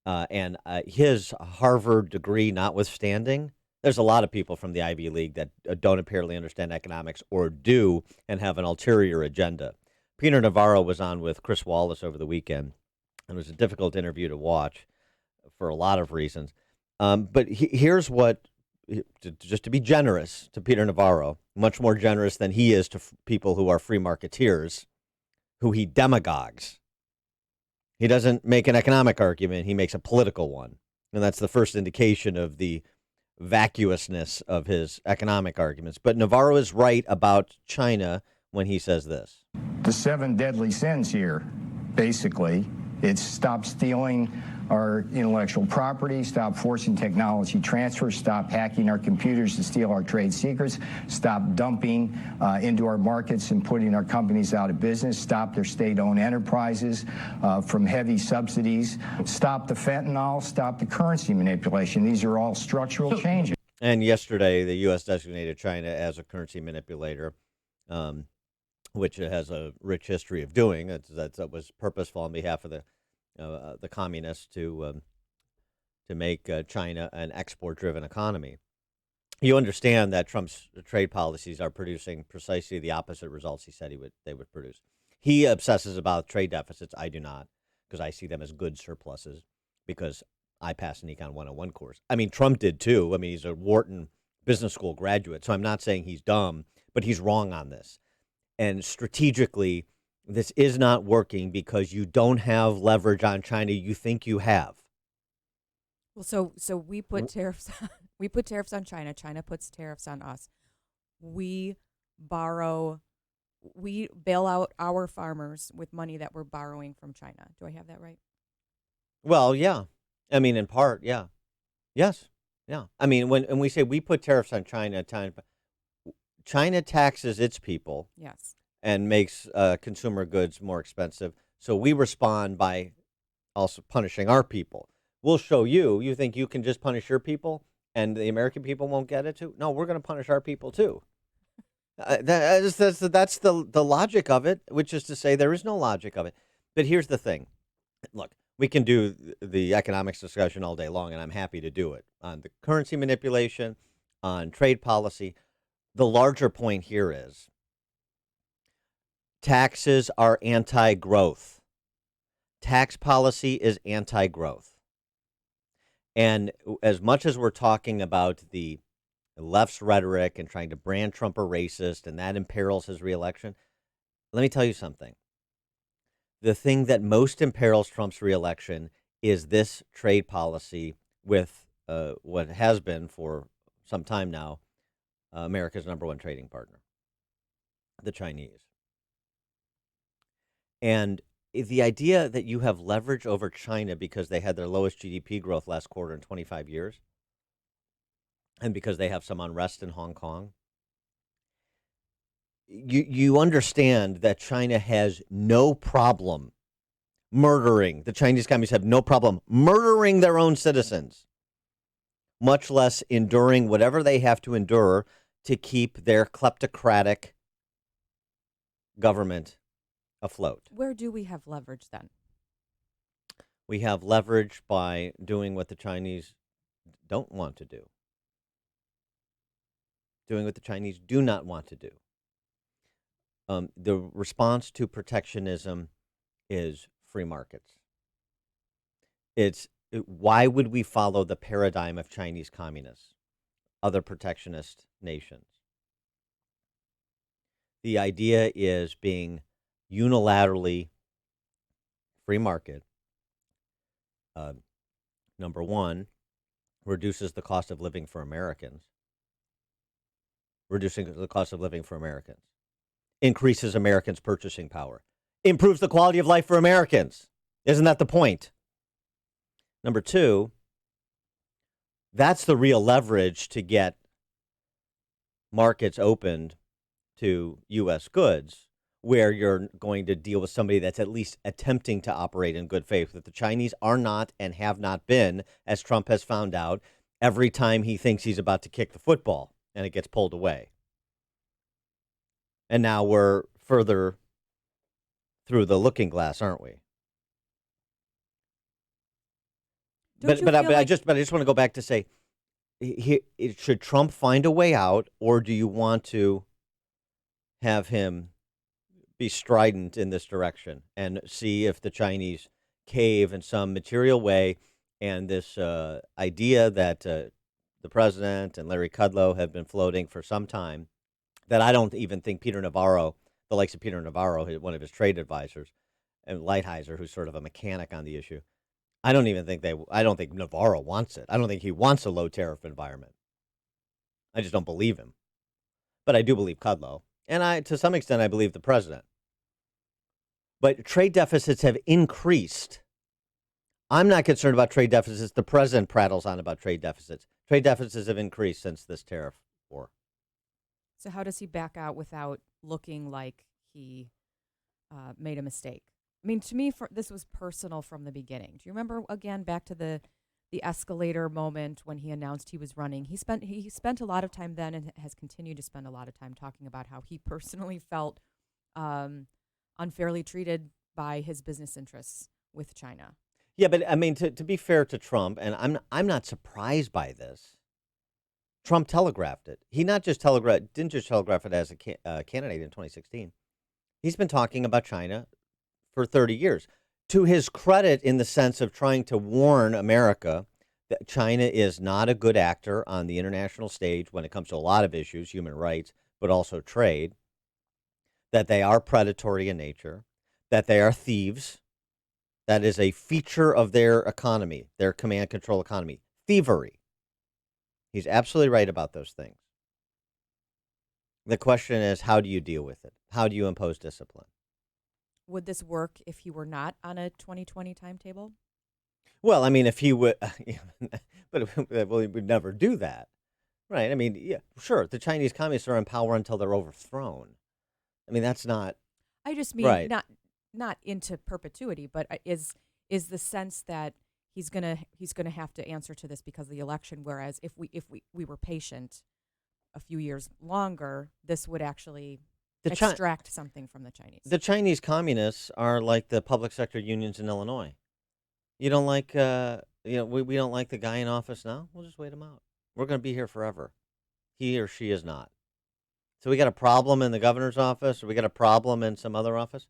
And his Harvard degree notwithstanding, there's a lot of people from the Ivy League that don't apparently understand economics or do and have an ulterior agenda. Peter Navarro was on with Chris Wallace over the weekend, and it was a difficult interview to watch for a lot of reasons. But here's what, just to be generous to Peter Navarro, much more generous than he is to people who are free marketeers, who he demagogues. He doesn't make an economic argument, he makes a political one. And that's the first indication of the vacuousness of his economic arguments. But Navarro is right about China when he says this. The 7 deadly sins here, basically, it's stop stealing our intellectual property, stop forcing technology transfer, stop hacking our computers to steal our trade secrets, stop dumping into our markets and putting our companies out of business, stop their state-owned enterprises from heavy subsidies, stop the fentanyl, stop the currency manipulation. These are all structural changes. And yesterday, the U.S. designated China as a currency manipulator, which it has a rich history of doing. That was purposeful on behalf of the communists to make China an export-driven economy. You understand that Trump's trade policies are producing precisely the opposite results he said they would produce. He obsesses about trade deficits. I do not, because I see them as good surpluses, because I passed an Econ 101 course. I mean, Trump did too. I mean, he's a Wharton Business School graduate, so I'm not saying he's dumb, but he's wrong on this. And strategically, this is not working because you don't have leverage on China you think you have. Well, so we put tariffs on China. China puts tariffs on us. We bail out our farmers with money that we're borrowing from China. Do I have that right? Well, yeah. I mean, in part, yeah. Yes. Yeah. I mean, when we say we put tariffs on China taxes its people. Yes. And makes consumer goods more expensive. So we respond by also punishing our people. We'll show you. You think you can just punish your people? and the American people won't get it too? No, we're going to punish our people too. That's the logic of it, which is to say there is no logic of it. But here's the thing. Look, we can do the economics discussion all day long, and I'm happy to do it on the currency manipulation, on trade policy. The larger point here is taxes are anti-growth. Tax policy is anti-growth. And as much as we're talking about the left's rhetoric and trying to brand Trump a racist, and that imperils his reelection, let me tell you something. The thing that most imperils Trump's reelection is this trade policy with what has been for some time now America's number one trading partner, the Chinese. And the idea that you have leverage over China because they had their lowest GDP growth last quarter in 25 years, and because they have some unrest in Hong Kong, you understand that China has no problem murdering, the Chinese communists have no problem murdering their own citizens, much less enduring whatever they have to endure to keep their kleptocratic government afloat. Where do we have leverage then? We have leverage by doing what the Chinese don't want to do. Doing what the Chinese do not want to do. The response to protectionism is free markets. Why would we follow the paradigm of Chinese communists, other protectionist nations? The idea is being unilaterally free market. Number one, reduces the cost of living for Americans. Reducing the cost of living for Americans. Increases Americans' purchasing power. Improves the quality of life for Americans. Isn't that the point? Number two, that's the real leverage to get markets opened to U.S. goods, where you're going to deal with somebody that's at least attempting to operate in good faith. That the Chinese are not and have not been, as Trump has found out, every time he thinks he's about to kick the football and it gets pulled away. And now we're further through the looking glass, aren't we? But I just want to go back to say, should Trump find a way out, or do you want to have him be strident in this direction and see if the Chinese cave in some material way? And this idea that the president and Larry Kudlow have been floating for some time, that I don't even think Peter Navarro, the likes of Peter Navarro, one of his trade advisors, and Lighthizer, who's sort of a mechanic on the issue, I don't think Navarro wants it. I don't think he wants a low tariff environment. I just don't believe him. But I do believe Kudlow. And to some extent, I believe the president. But trade deficits have increased. I'm not concerned about trade deficits. The president prattles on about trade deficits. Trade deficits have increased since this tariff war. So how does he back out without looking like he made a mistake? I mean, to me, this was personal from the beginning. Do you remember, again, back to the escalator moment when he announced he was running? He spent a lot of time then, and has continued to spend a lot of time talking about how he personally felt unfairly treated by his business interests with China. Yeah, but I mean, to be fair to Trump, and I'm not surprised by this. Trump telegraphed it. He didn't just telegraph it as a candidate in 2016. He's been talking about China for 30 years. To his credit, in the sense of trying to warn America that China is not a good actor on the international stage when it comes to a lot of issues, human rights, but also trade, that they are predatory in nature, that they are thieves. That is a feature of their economy, their command control economy, thievery. He's absolutely right about those things. The question is, how do you deal with it? How do you impose discipline? Would this work if he were not on a 2020 timetable? Well, I mean, if he would, but he would never do that, right? I mean, yeah, sure, the Chinese communists are in power until they're overthrown. I mean, that's not. I just mean right. not into perpetuity, but is the sense that he's gonna have to answer to this because of the election. Whereas if we were patient a few years longer, this would actually extract something from the Chinese. The Chinese communists are like the public sector unions in Illinois. You don't like, we don't like the guy in office now? We'll just wait him out. We're going to be here forever. He or she is not. So we got a problem in the governor's office, or we got a problem in some other office?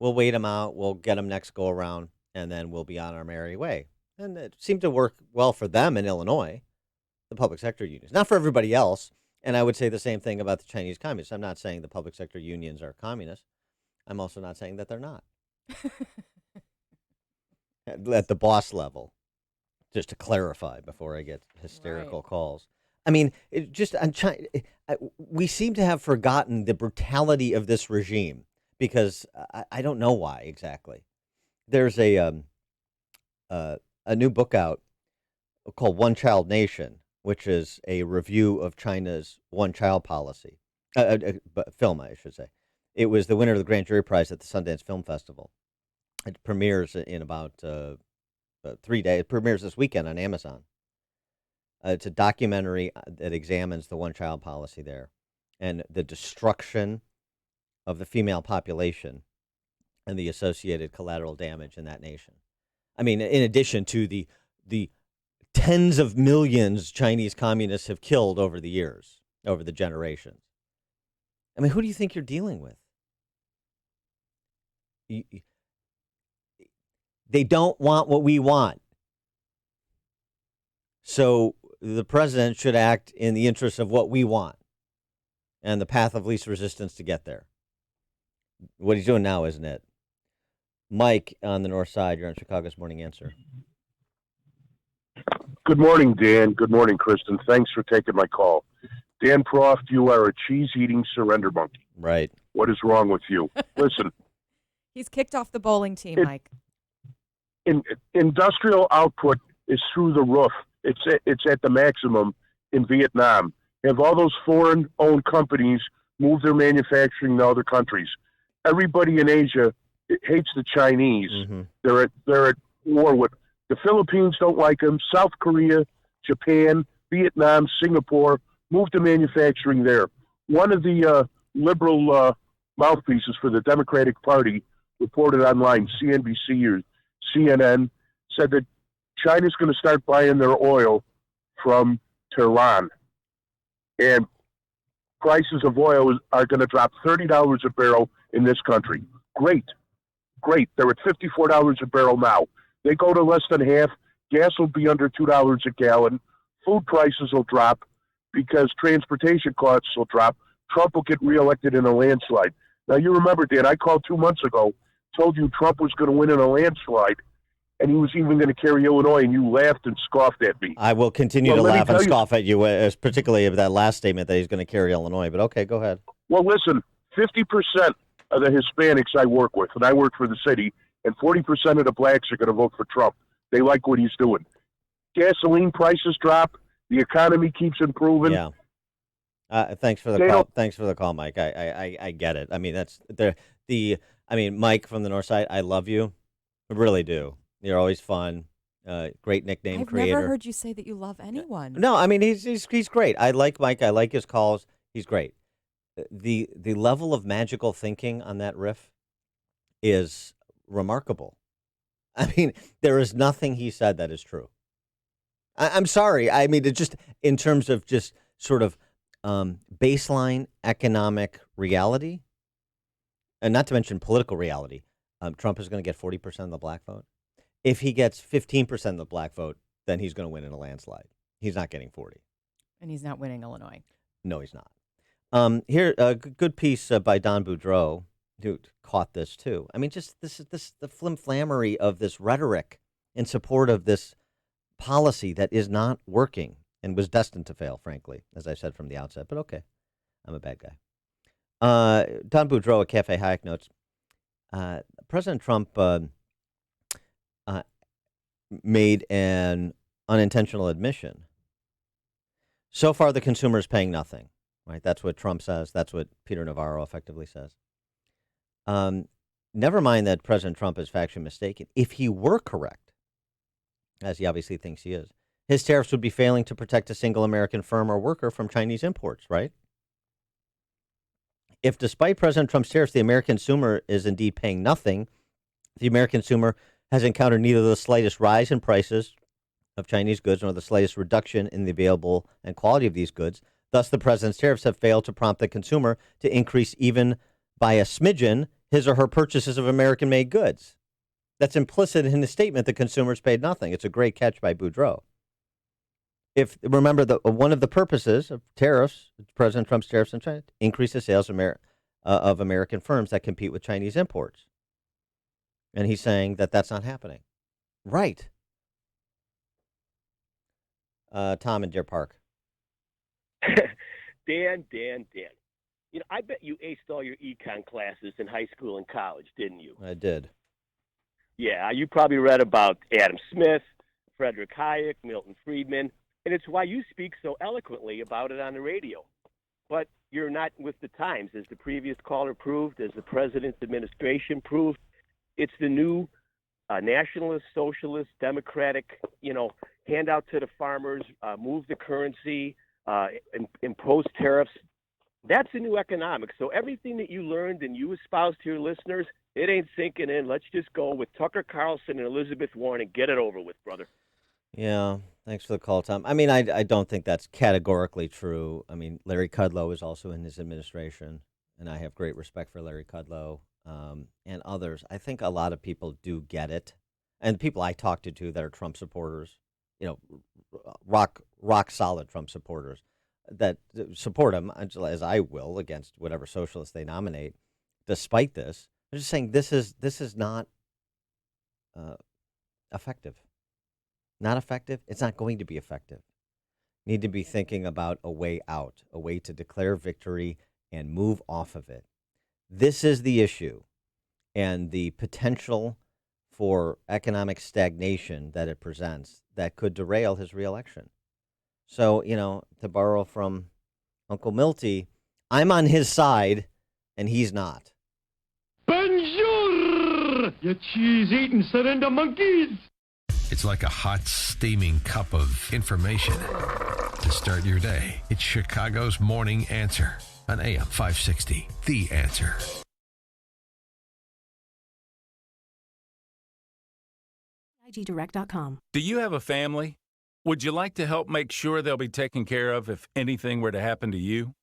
We'll wait him out. We'll get him next go around, and then we'll be on our merry way. And it seemed to work well for them in Illinois, the public sector unions. Not for everybody else. And I would say the same thing about the Chinese communists. I'm not saying the public sector unions are communists. I'm also not saying that they're not. At the boss level, just to clarify before I get hysterical calls. I mean, we seem to have forgotten the brutality of this regime because I don't know why exactly. There's a new book out called One Child Nation, which is a review of China's one-child policy, film, I should say. It was the winner of the Grand Jury Prize at the Sundance Film Festival. It premieres in about 3 days. It premieres this weekend on Amazon. It's a documentary that examines the one-child policy there and the destruction of the female population and the associated collateral damage in that nation. I mean, in addition to the tens of millions Chinese communists have killed over the years, over the generations. I mean, who do you think you're dealing with? They don't want what we want. So the president should act in the interest of what we want and the path of least resistance to get there. What he's doing now, isn't it? Mike on the north side, you're on Chicago's Morning Answer. Good morning, Dan. Good morning, Kristen. Thanks for taking my call. Dan Proft, you are a cheese-eating surrender monkey. Right. What is wrong with you? Listen. He's kicked off the bowling team, Mike. Industrial output is through the roof. It's at the maximum in Vietnam. Have all those foreign-owned companies moved their manufacturing to other countries? Everybody in Asia hates the Chinese. Mm-hmm. They're at war with the Philippines. Don't like them. South Korea, Japan, Vietnam, Singapore moved the manufacturing there. One of the liberal mouthpieces for the Democratic Party reported online, CNBC or CNN, said that China's going to start buying their oil from Tehran. And prices of oil are going to drop $30 a barrel in this country. Great. They're at $54 a barrel now. They go to less than half. Gas will be under $2 a gallon. Food prices will drop because transportation costs will drop. Trump will get reelected in a landslide. Now, you remember, Dan, I called 2 months ago, told you Trump was going to win in a landslide, and he was even going to carry Illinois, and you laughed and scoffed at me. I will continue to laugh and scoff at you, particularly of that last statement that he's going to carry Illinois. But okay, go ahead. Well, listen, 50% of the Hispanics I work with, and I work for the city, and 40% of the blacks are going to vote for Trump. They like what he's doing. Gasoline prices drop. The economy keeps improving. Yeah. Thanks for the call. Thanks for the call, Mike. I get it. I mean, that's I mean, Mike from the north side, I love you. I really do. You're always fun. Great nickname creator. I've never heard you say that you love anyone. No, I mean he's great. I like Mike. I like his calls. He's great. The level of magical thinking on that riff is remarkable. I mean, there is nothing he said that is true. I'm sorry. I mean, it just in terms of just sort of baseline economic reality, and not to mention political reality. Trump is going to get 40% of the black vote. If he gets 15% of the black vote, then he's going to win in a landslide. He's not getting 40. And he's not winning Illinois. No, he's not. Here, a good piece by Don Boudreaux, who caught this too. I mean, just the flim-flammery of this rhetoric in support of this policy that is not working and was destined to fail, frankly, as I said from the outset. But okay, I'm a bad guy. Don Boudreaux at Cafe Hayek notes, President Trump made an unintentional admission. So far, the consumer is paying nothing, right? That's what Trump says. That's what Peter Navarro effectively says. Never mind that President Trump is factually mistaken. If he were correct, as he obviously thinks he is. His tariffs would be failing to protect a single American firm or worker from Chinese imports, right? If despite President Trump's tariffs, the American consumer is indeed paying nothing, the American consumer has encountered neither the slightest rise in prices of Chinese goods nor the slightest reduction in the available and quality of these goods. Thus, the president's tariffs have failed to prompt the consumer to increase even by a smidgen his or her purchases of American-made goods. That's implicit in the statement the consumers paid nothing. It's a great catch by Boudreaux. Remember, one of the purposes of tariffs, President Trump's tariffs in China, increase the sales of American firms that compete with Chinese imports. And he's saying that that's not happening. Right. Tom in Deer Park. Dan. You know, I bet you aced all your econ classes in high school and college, didn't you? I did. Yeah, you probably read about Adam Smith, Frederick Hayek, Milton Friedman, and it's why you speak so eloquently about it on the radio. But you're not with the times, as the previous caller proved, as the president's administration proved. It's the new nationalist, socialist, democratic, handout to the farmers, move the currency, impose tariffs. That's the new economics. So everything that you learned and you espouse to your listeners, it ain't sinking in. Let's just go with Tucker Carlson and Elizabeth Warren and get it over with, brother. Yeah, thanks for the call, Tom. I mean, I don't think that's categorically true. I mean, Larry Kudlow is also in his administration, and I have great respect for Larry Kudlow and others. I think a lot of people do get it, and people I talk to that are Trump supporters, rock solid Trump supporters that support him, as I will, against whatever socialist they nominate. Despite this, I'm just saying this is not effective. Not effective. It's not going to be effective. Need to be thinking about a way out, a way to declare victory and move off of it. This is the issue, and the potential for economic stagnation that it presents that could derail his reelection. So, to borrow from Uncle Milty, I'm on his side, and he's not. Bonjour, you cheese-eating surrender monkeys. It's like a hot, steaming cup of information to start your day. It's Chicago's Morning Answer on AM 560. The Answer. IGDirect.com. Do you have a family? Would you like to help make sure they'll be taken care of if anything were to happen to you?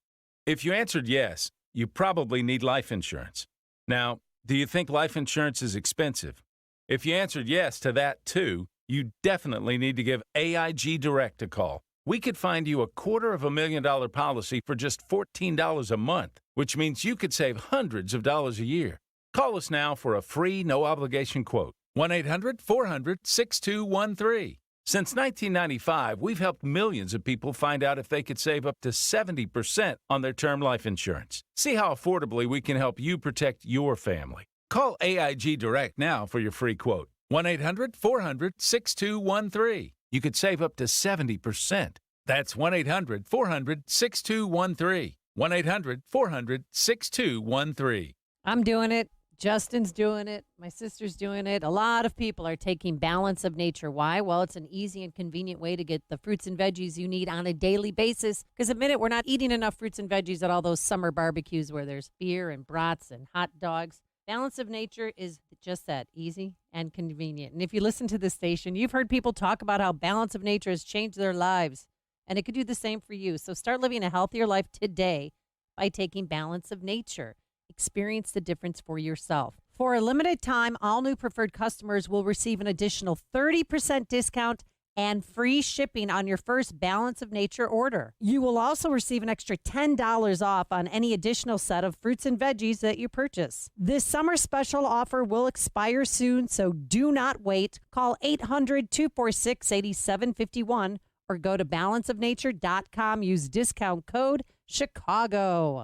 If you answered yes, you probably need life insurance. Now, do you think life insurance is expensive? If you answered yes to that too, you definitely need to give AIG Direct a call. We could find you a $250,000 policy for just $14 a month, which means you could save hundreds of dollars a year. Call us now for a free, no-obligation quote. 1-800-400-6213. Since 1995, we've helped millions of people find out if they could save up to 70% on their term life insurance. See how affordably we can help you protect your family. Call AIG Direct now for your free quote. 1-800-400-6213. You could save up to 70%. That's 1-800-400-6213. 1-800-400-6213. I'm doing it. Justin's doing it. My sister's doing it. A lot of people are taking Balance of Nature. Why? Well, it's an easy and convenient way to get the fruits and veggies you need on a daily basis. Because admit it, we're not eating enough fruits and veggies at all those summer barbecues where there's beer and brats and hot dogs. Balance of Nature is just that, easy and convenient. And if you listen to this station, you've heard people talk about how Balance of Nature has changed their lives. And it could do the same for you. So start living a healthier life today by taking Balance of Nature. Experience the difference for yourself. For a limited time, all new preferred customers will receive an additional 30% discount and free shipping on your first Balance of Nature order. You will also receive an extra $10 off on any additional set of fruits and veggies that you purchase. This summer special offer will expire soon, so do not wait. Call 800-246-8751 or go to balanceofnature.com. Use discount code Chicago.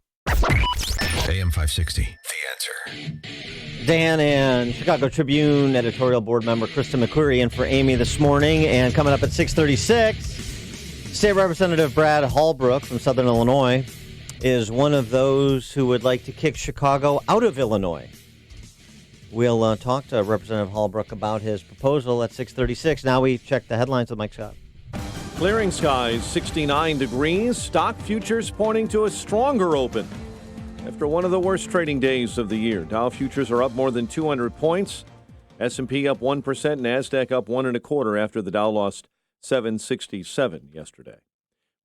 AM 560, The Answer. Dan and Chicago Tribune editorial board member Krista McQuarrie in for Amy this morning. And coming up at 6:36, State Representative Brad Hallbrook from Southern Illinois is one of those who would like to kick Chicago out of Illinois. We'll talk to Representative Holbrook about his proposal at 6:36. Now we check the headlines with Mike Scott. Clearing skies, 69 degrees. Stock futures pointing to a stronger open. After one of the worst trading days of the year, Dow futures are up more than 200 points. S&P up 1%, NASDAQ up 1.25% after the Dow lost 767 yesterday.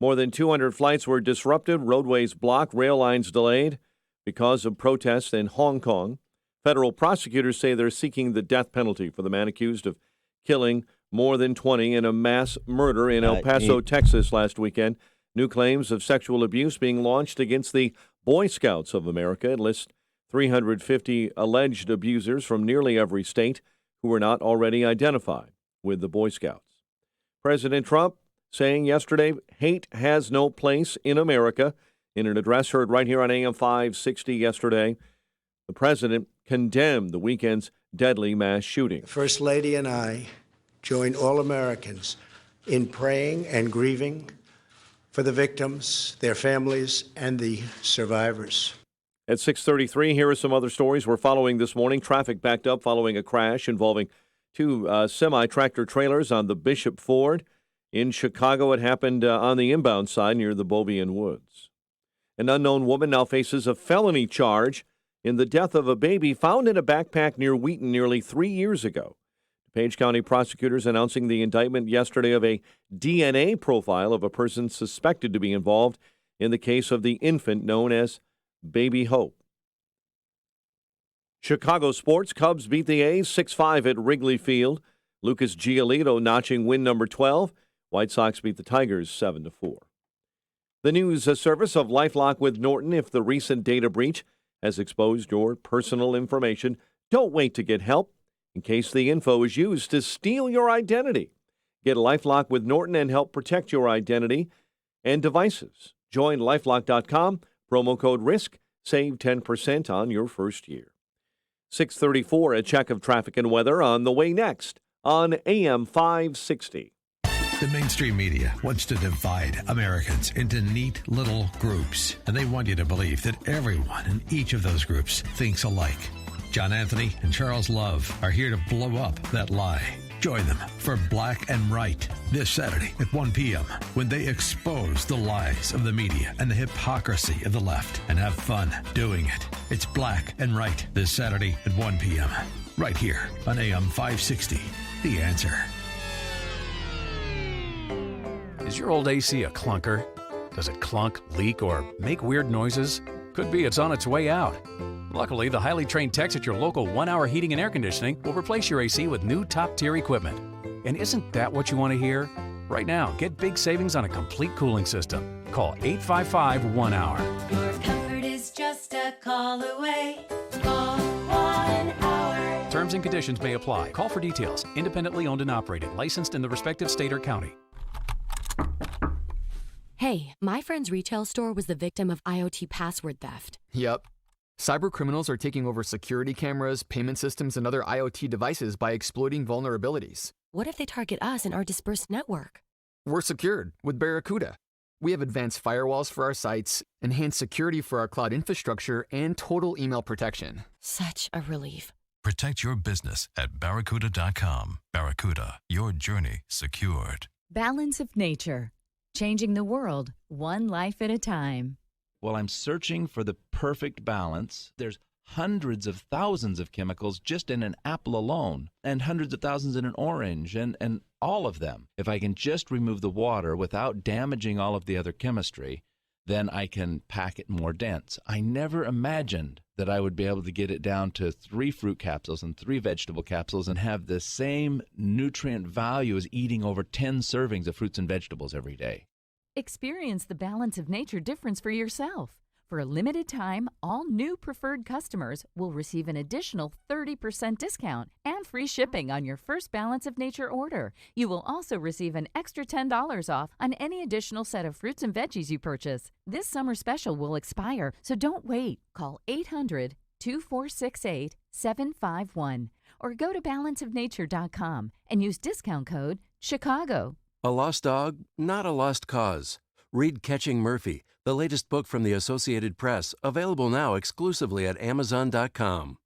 More than 200 flights were disrupted, roadways blocked, rail lines delayed because of protests in Hong Kong. Federal prosecutors say they're seeking the death penalty for the man accused of killing more than 20 in a mass murder in El Paso, Texas last weekend. New claims of sexual abuse being launched against the Boy Scouts of America. It lists 350 alleged abusers from nearly every state who were not already identified with the Boy Scouts. President Trump saying yesterday, hate has no place in America. In an address heard right here on AM 560 yesterday, the president condemned the weekend's deadly mass shooting. First Lady and I join all Americans in praying and grieving for the victims, their families, and the survivors. At 6:33, here are some other stories we're following this morning. Traffic backed up following a crash involving two semi-tractor trailers on the Bishop Ford. In Chicago, it happened on the inbound side near the Beaubien Woods. An unknown woman now faces a felony charge in the death of a baby found in a backpack near Wheaton nearly 3 years ago. DuPage County prosecutors announcing the indictment yesterday of a DNA profile of a person suspected to be involved in the case of the infant known as Baby Hope. Chicago sports, Cubs beat the A's 6-5 at Wrigley Field. Lucas Giolito notching win number 12. White Sox beat the Tigers 7-4. The news service of LifeLock with Norton. If the recent data breach has exposed your personal information, don't wait to get help in case the info is used to steal your identity. Get LifeLock with Norton and help protect your identity and devices. Join LifeLock.com, promo code RISK, save 10% on your first year. 6:34, a check of traffic and weather on the way next on AM 560. The mainstream media wants to divide Americans into neat little groups, and they want you to believe that everyone in each of those groups thinks alike. John Anthony and Charles Love are here to blow up that lie. Join them for Black and Right this Saturday at 1 p.m. when they expose the lies of the media and the hypocrisy of the left and have fun doing it. It's Black and Right this Saturday at 1 p.m. right here on AM 560. The Answer. Is your old AC a clunker? Does it clunk, leak, or make weird noises? Could be it's on its way out. Luckily, the highly trained techs at your local 1 Hour Heating and Air Conditioning will replace your AC with new top-tier equipment. And isn't that what you want to hear? Right now, get big savings on a complete cooling system. Call 855-1-HOUR. Your comfort is just a call away. Call 1 Hour. Terms and conditions may apply. Call for details. Independently owned and operated. Licensed in the respective state or county. Hey, my friend's retail store was the victim of IoT password theft. Yep. Cybercriminals are taking over security cameras, payment systems, and other IoT devices by exploiting vulnerabilities. What if they target us and our dispersed network? We're secured with Barracuda. We have advanced firewalls for our sites, enhanced security for our cloud infrastructure, and total email protection. Such a relief. Protect your business at Barracuda.com. Barracuda, your journey secured. Balance of nature. Changing the world, one life at a time. While I'm searching for the perfect balance, there's hundreds of thousands of chemicals just in an apple alone, and hundreds of thousands in an orange, and all of them. If I can just remove the water without damaging all of the other chemistry, then I can pack it more dense. I never imagined that I would be able to get it down to 3 fruit capsules and 3 vegetable capsules and have the same nutrient value as eating over 10 servings of fruits and vegetables every day. Experience the balance of nature difference for yourself. For a limited time, all new preferred customers will receive an additional 30% discount and free shipping on your first Balance of Nature order. You will also receive an extra $10 off on any additional set of fruits and veggies you purchase. This summer special will expire, so don't wait. Call 800-2468-751 or go to balanceofnature.com and use discount code CHICAGO. A lost dog, not a lost cause. Read Catching Murphy, the latest book from the Associated Press, available now exclusively at Amazon.com.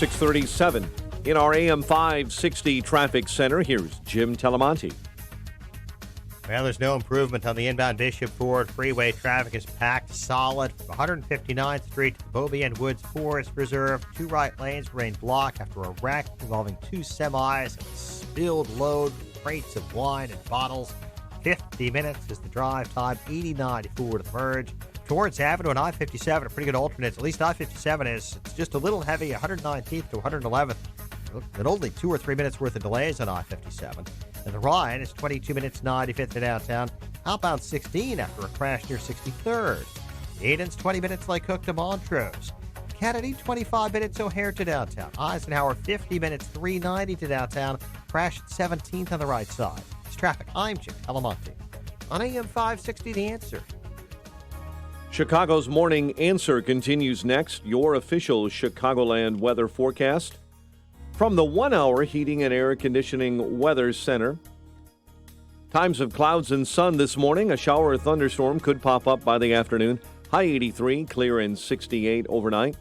637. In our AM 560 traffic center, here's Jim Telemonti. Well, there's no improvement on the inbound Bishop Ford freeway. Traffic is packed solid from 159th Street to the Bobby and Woods Forest Preserve. 2 right lanes remain blocked after a wreck involving 2 semis and a spilled load of crates of wine and bottles. 50 minutes is the drive time. 89.94 to the merge. Torrance Avenue and I-57 are pretty good alternates. At least I-57 is. It's just a little heavy, 119th to 111th. And only 2 or 3 minutes worth of delays on I-57. And the Ryan is 22 minutes 95th to downtown. Outbound 16 after a crash near 63rd. Aiden's 20 minutes like Cook to Montrose. Kennedy 25 minutes O'Hare to downtown. Eisenhower 50 minutes 390 to downtown. Crash at 17th on the right side. It's traffic. I'm Jim Telemonti. On AM 560 The Answer. Chicago's Morning Answer continues next. Your official Chicagoland weather forecast. From the 1 Hour Heating and Air Conditioning Weather Center. Times of clouds and sun this morning. A shower or thunderstorm could pop up by the afternoon. High 83, clear and 68 overnight.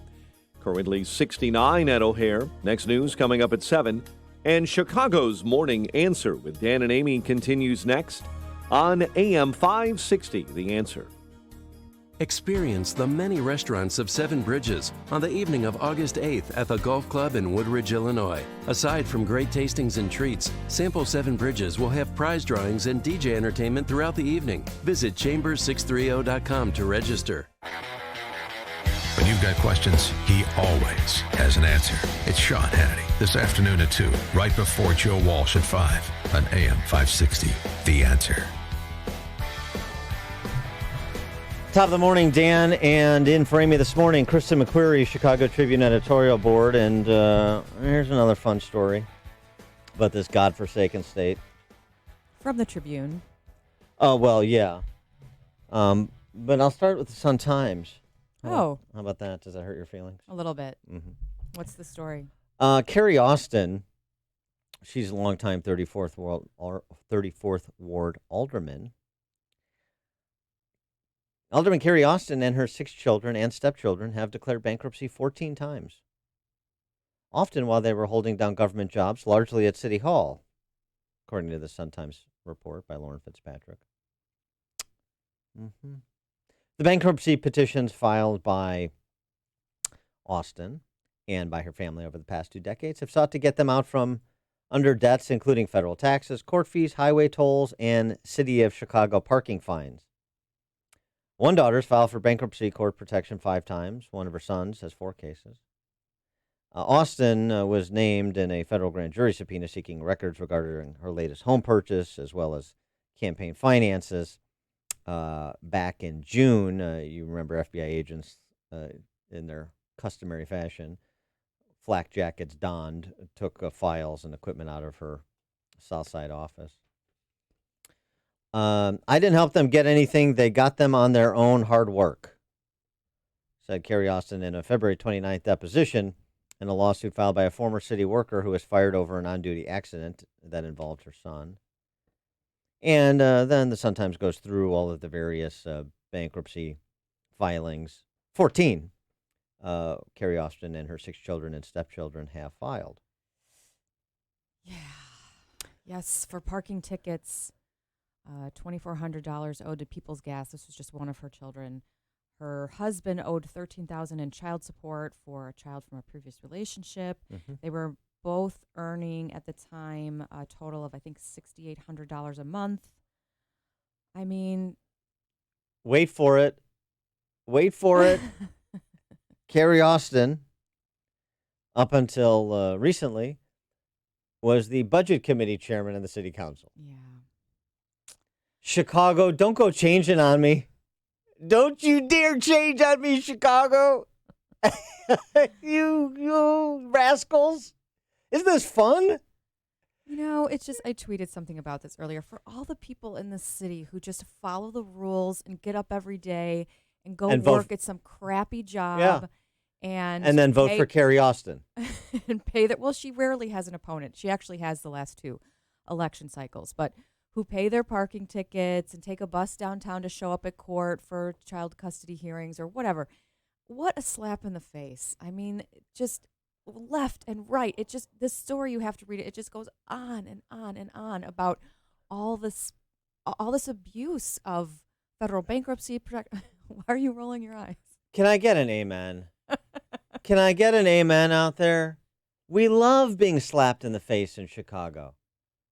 Currently 69 at O'Hare. Next news coming up at 7. And Chicago's Morning Answer with Dan and Amy continues next on AM 560, The Answer. Experience the many restaurants of Seven Bridges on the evening of August 8th at the Golf Club in Woodridge, Illinois. Aside from great tastings and treats, Sample Seven Bridges will have prize drawings and DJ entertainment throughout the evening. Visit chambers630.com to register. When you've got questions, he always has an answer. It's Sean Hannity this afternoon at 2, right before Joe Walsh at 5 on AM 560, The Answer. Top of the morning, Dan, and in for Amy this morning, Kristen McQuarrie, Chicago Tribune editorial board, and here's another fun story about this godforsaken state. From the Tribune. Oh, well, yeah. But I'll start with the Sun-Times. Oh. How about that? Does that hurt your feelings? A little bit. Mm-hmm. What's the story? Carrie Austin, she's a longtime 34th Ward alderman. Alderman Carrie Austin and her 6 children and stepchildren have declared bankruptcy 14 times, often while they were holding down government jobs, largely at City Hall, according to the Sun-Times report by Lauren Fitzpatrick. Mm-hmm. The bankruptcy petitions filed by Austin and by her family over the past 2 decades have sought to get them out from under debts, including federal taxes, court fees, highway tolls, and City of Chicago parking fines. One daughter's filed for bankruptcy court protection 5 times. One of her sons has 4 cases. Austin was named in a federal grand jury subpoena seeking records regarding her latest home purchase as well as campaign finances. Back in June, you remember FBI agents in their customary fashion, flak jackets donned, took files and equipment out of her South Side office. I didn't help them get anything. They got them on their own hard work, said Carrie Austin in a February 29th deposition in a lawsuit filed by a former city worker who was fired over an on-duty accident that involved her son. And then the Sun-Times goes through all of the various bankruptcy filings. 14 Carrie Austin and her 6 children and stepchildren have filed. Yeah. Yes, for parking tickets. $2,400 owed to People's Gas. This was just one of her children. Her husband owed $13,000 in child support for a child from a previous relationship. Mm-hmm. They were both earning at the time a total of, I think, $6,800 a month. I mean, wait for it. Carrie Austin, up until recently, was the budget committee chairman in the city council. Yeah. Chicago, don't go changing on me. Don't you dare change on me, Chicago. you rascals. Isn't this fun? You know, it's just, I tweeted something about this earlier. For all the people in the city who just follow the rules and get up every day and go And work vote. at some crappy job. Yeah. And then vote pay- for Carrie Austin. and pay that. Well, she rarely has an opponent. She actually has the last 2 election cycles, but who pay their parking tickets and take a bus downtown to show up at court for child custody hearings or whatever. What a slap in the face. I mean, just left and right. It just, this story, you have to read it. It just goes on and on and on about all this abuse of federal bankruptcy. Why are you rolling your eyes? Can I get an amen? Can I get an amen out there? We love being slapped in the face in Chicago.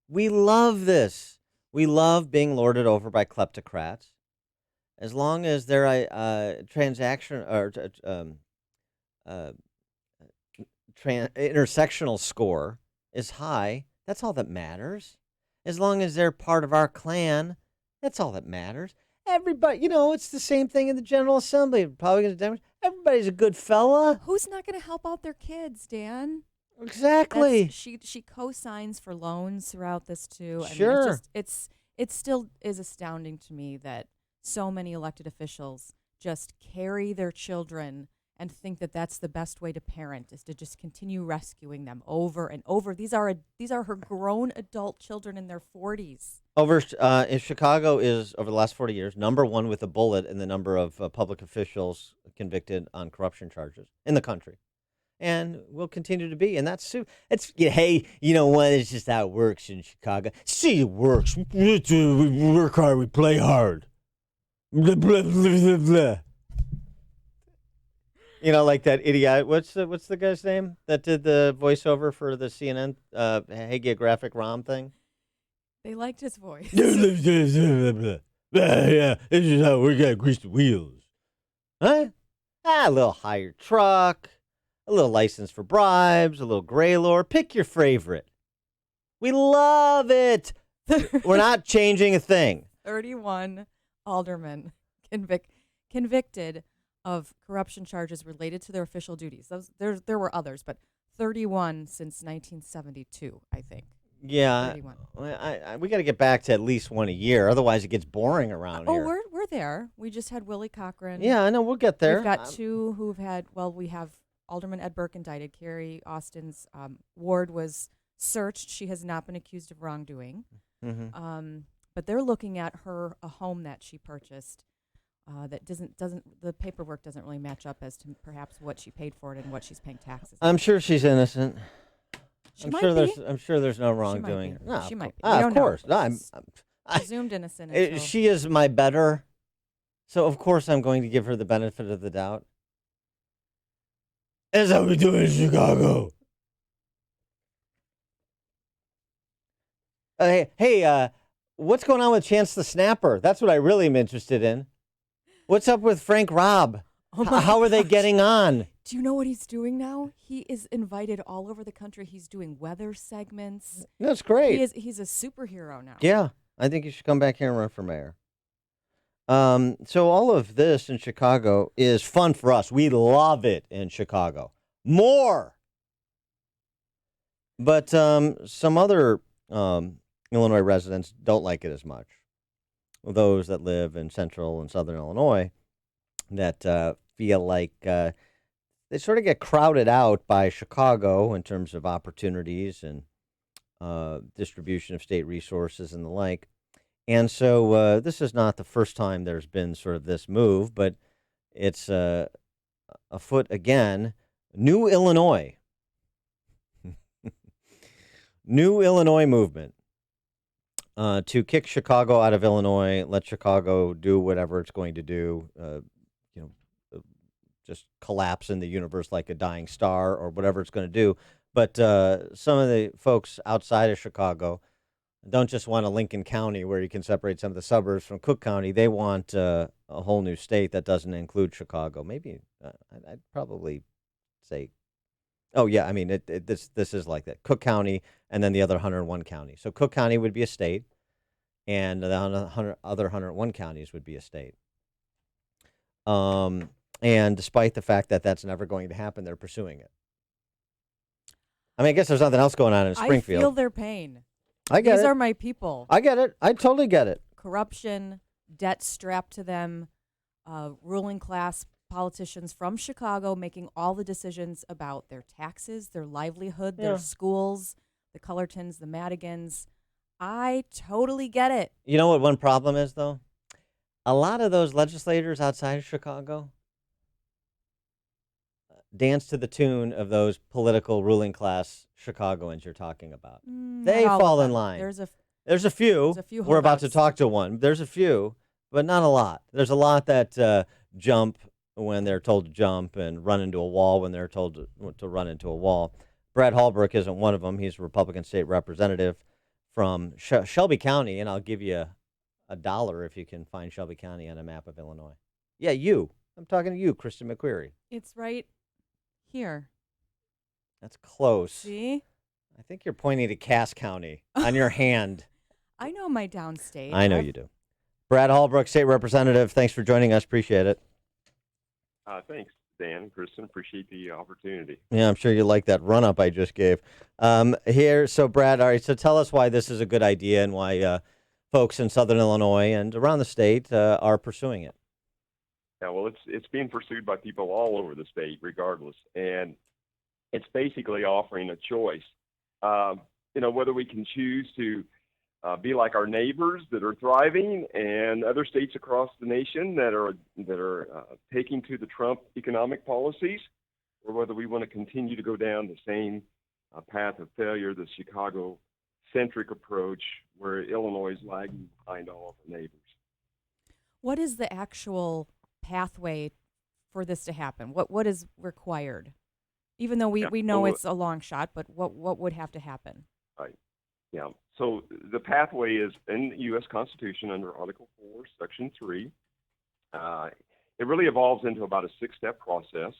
We love this. We love being lorded over by kleptocrats. As long as their transaction or intersectional score is high, that's all that matters. As long as they're part of our clan, that's all that matters. Everybody, it's the same thing in the General Assembly. Republicans, Democrats, everybody's a good fella. Who's not going to help out their kids, Dan? Exactly. She co-signs for loans throughout this too. Sure. I mean, it still is astounding to me that so many elected officials just carry their children and think that that's the best way to parent, is to just continue rescuing them over and over. These are her grown adult children in their 40s. In Chicago is, over the last 40 years, number one with a bullet in the number of public officials convicted on corruption charges in the country. And will continue to be. And hey, you know what? It's just how it works in Chicago. See, it works. We work hard, we play hard. Blah, blah, blah, blah, blah. Like that idiot. What's the guy's name that did the voiceover for the CNN hagiographic ROM thing? They liked his voice. Yeah, this is how we got to grease the wheels. Huh? A little higher truck, a little license for bribes, a little gray lore. Pick your favorite. We love it. We're not changing a thing. 31 aldermen convicted of corruption charges related to their official duties. There were others, but 31 since 1972, I think. Yeah, 31. we got to get back to at least one a year. Otherwise, it gets boring around here. Oh, we're there. We just had Willie Cochran. Yeah, I know. We'll get there. We've got two who've had. Well, we have Alderman Ed Burke indicted. Carrie Austin's ward was searched. She has not been accused of wrongdoing. Mm-hmm. But they're looking at a home that she purchased. That doesn't the paperwork doesn't really match up as to perhaps what she paid for it and what she's paying taxes. I'm sure she's innocent. I'm sure there's no She wrongdoing. might be. No, She might be. of course. No, I'm presumed innocent. Until she is my better, so of course I'm going to give her the benefit of the doubt. That's how we do it in Chicago. Hey, what's going on with Chance the Snapper? That's what I really am interested in. What's up with Frank Robb? How are they getting on? Do you know what he's doing now? He is invited all over the country. He's doing weather segments. That's great. He's a superhero now. Yeah, I think you should come back here and run for mayor. So all of this in Chicago is fun for us. We love it in Chicago. More. But some other Illinois residents don't like it as much. Those that live in central and southern Illinois that feel like they sort of get crowded out by Chicago in terms of opportunities and distribution of state resources and the like. And so this is not the first time there's been sort of this move, but it's afoot again. New Illinois. New Illinois movement to kick Chicago out of Illinois, let Chicago do whatever it's going to do, just collapse in the universe like a dying star or whatever it's going to do. But some of the folks outside of Chicago don't just want a Lincoln County where you can separate some of the suburbs from Cook County. They want a whole new state that doesn't include Chicago. Maybe I'd probably say, oh, yeah, I mean, this is like that. Cook County and then the other 101 counties. So Cook County would be a state, and the other 101 counties would be a state. And despite the fact that that's never going to happen, they're pursuing it. I mean, I guess there's nothing else going on in Springfield. I feel their pain. I get it. These are my people. I get it. I totally get it. Corruption, debt strapped to them, ruling class politicians from Chicago making all the decisions about their taxes, their livelihood, their schools, the Cullertons, the Madigans. I totally get it. You know what one problem is, though? A lot of those legislators outside of Chicago dance to the tune of those political ruling class Chicagoans you're talking about. They Not all fall of in them. line. There's a few. there's a few We're about to holdouts. talk to one. There's a few, but not a lot. There's a lot that jump when they're told to jump and run into a wall when they're told to run into a wall. Brad Hallbrook isn't one of them. He's a Republican state representative from Shelby County, and I'll give you $1 if you can find Shelby County on a map of Illinois. Yeah, you. I'm talking to you, Kristen McQuarrie. It's right here. That's close. See? I think you're pointing to Cass County on your hand. I know my downstate. I know you do. Brad Hallbrook, state representative, thanks for joining us. Appreciate it. Thanks, Dan and Kristen. Appreciate the opportunity. Yeah, I'm sure you like that run-up I just gave. So Brad, all right, so tell us why this is a good idea and why folks in Southern Illinois and around the state are pursuing it. Yeah, well, it's being pursued by people all over the state, regardless, and it's basically offering a choice. Whether we can choose to be like our neighbors that are thriving and other states across the nation that are taking to the Trump economic policies, or whether we want to continue to go down the same path of failure, the Chicago-centric approach, where Illinois is lagging behind all of our neighbors. What is the actual pathway for this to happen? What is required? Even though we know it's a long shot, but what would have to happen? Right. Yeah. So the pathway is in the U.S. Constitution under Article 4, Section 3. It really evolves into about a 6-step process.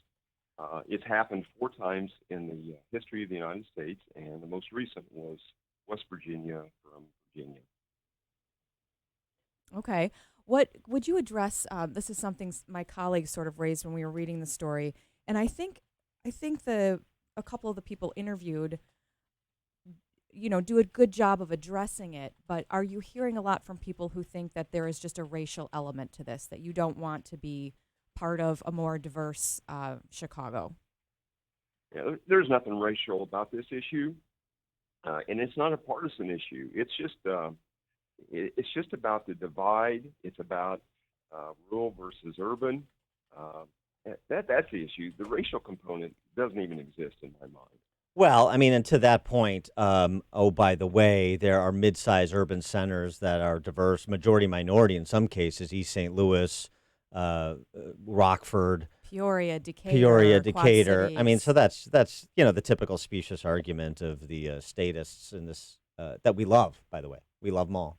It's happened 4 times in the history of the United States, and the most recent was West Virginia from Virginia. Okay. What would you address? This is something my colleagues sort of raised when we were reading the story, and I think a couple of the people interviewed, do a good job of addressing it. But are you hearing a lot from people who think that there is just a racial element to this, that you don't want to be part of a more diverse Chicago? Yeah, there's nothing racial about this issue, and it's not a partisan issue. It's just about the divide. It's about rural versus urban. That's the issue. The racial component doesn't even exist in my mind. Well, I mean, and to that point, by the way, there are mid-sized urban centers that are diverse, majority minority in some cases, East St. Louis, Rockford, Peoria, Decatur. I mean, so that's the typical specious argument of the statists in this that we love, by the way. We love them all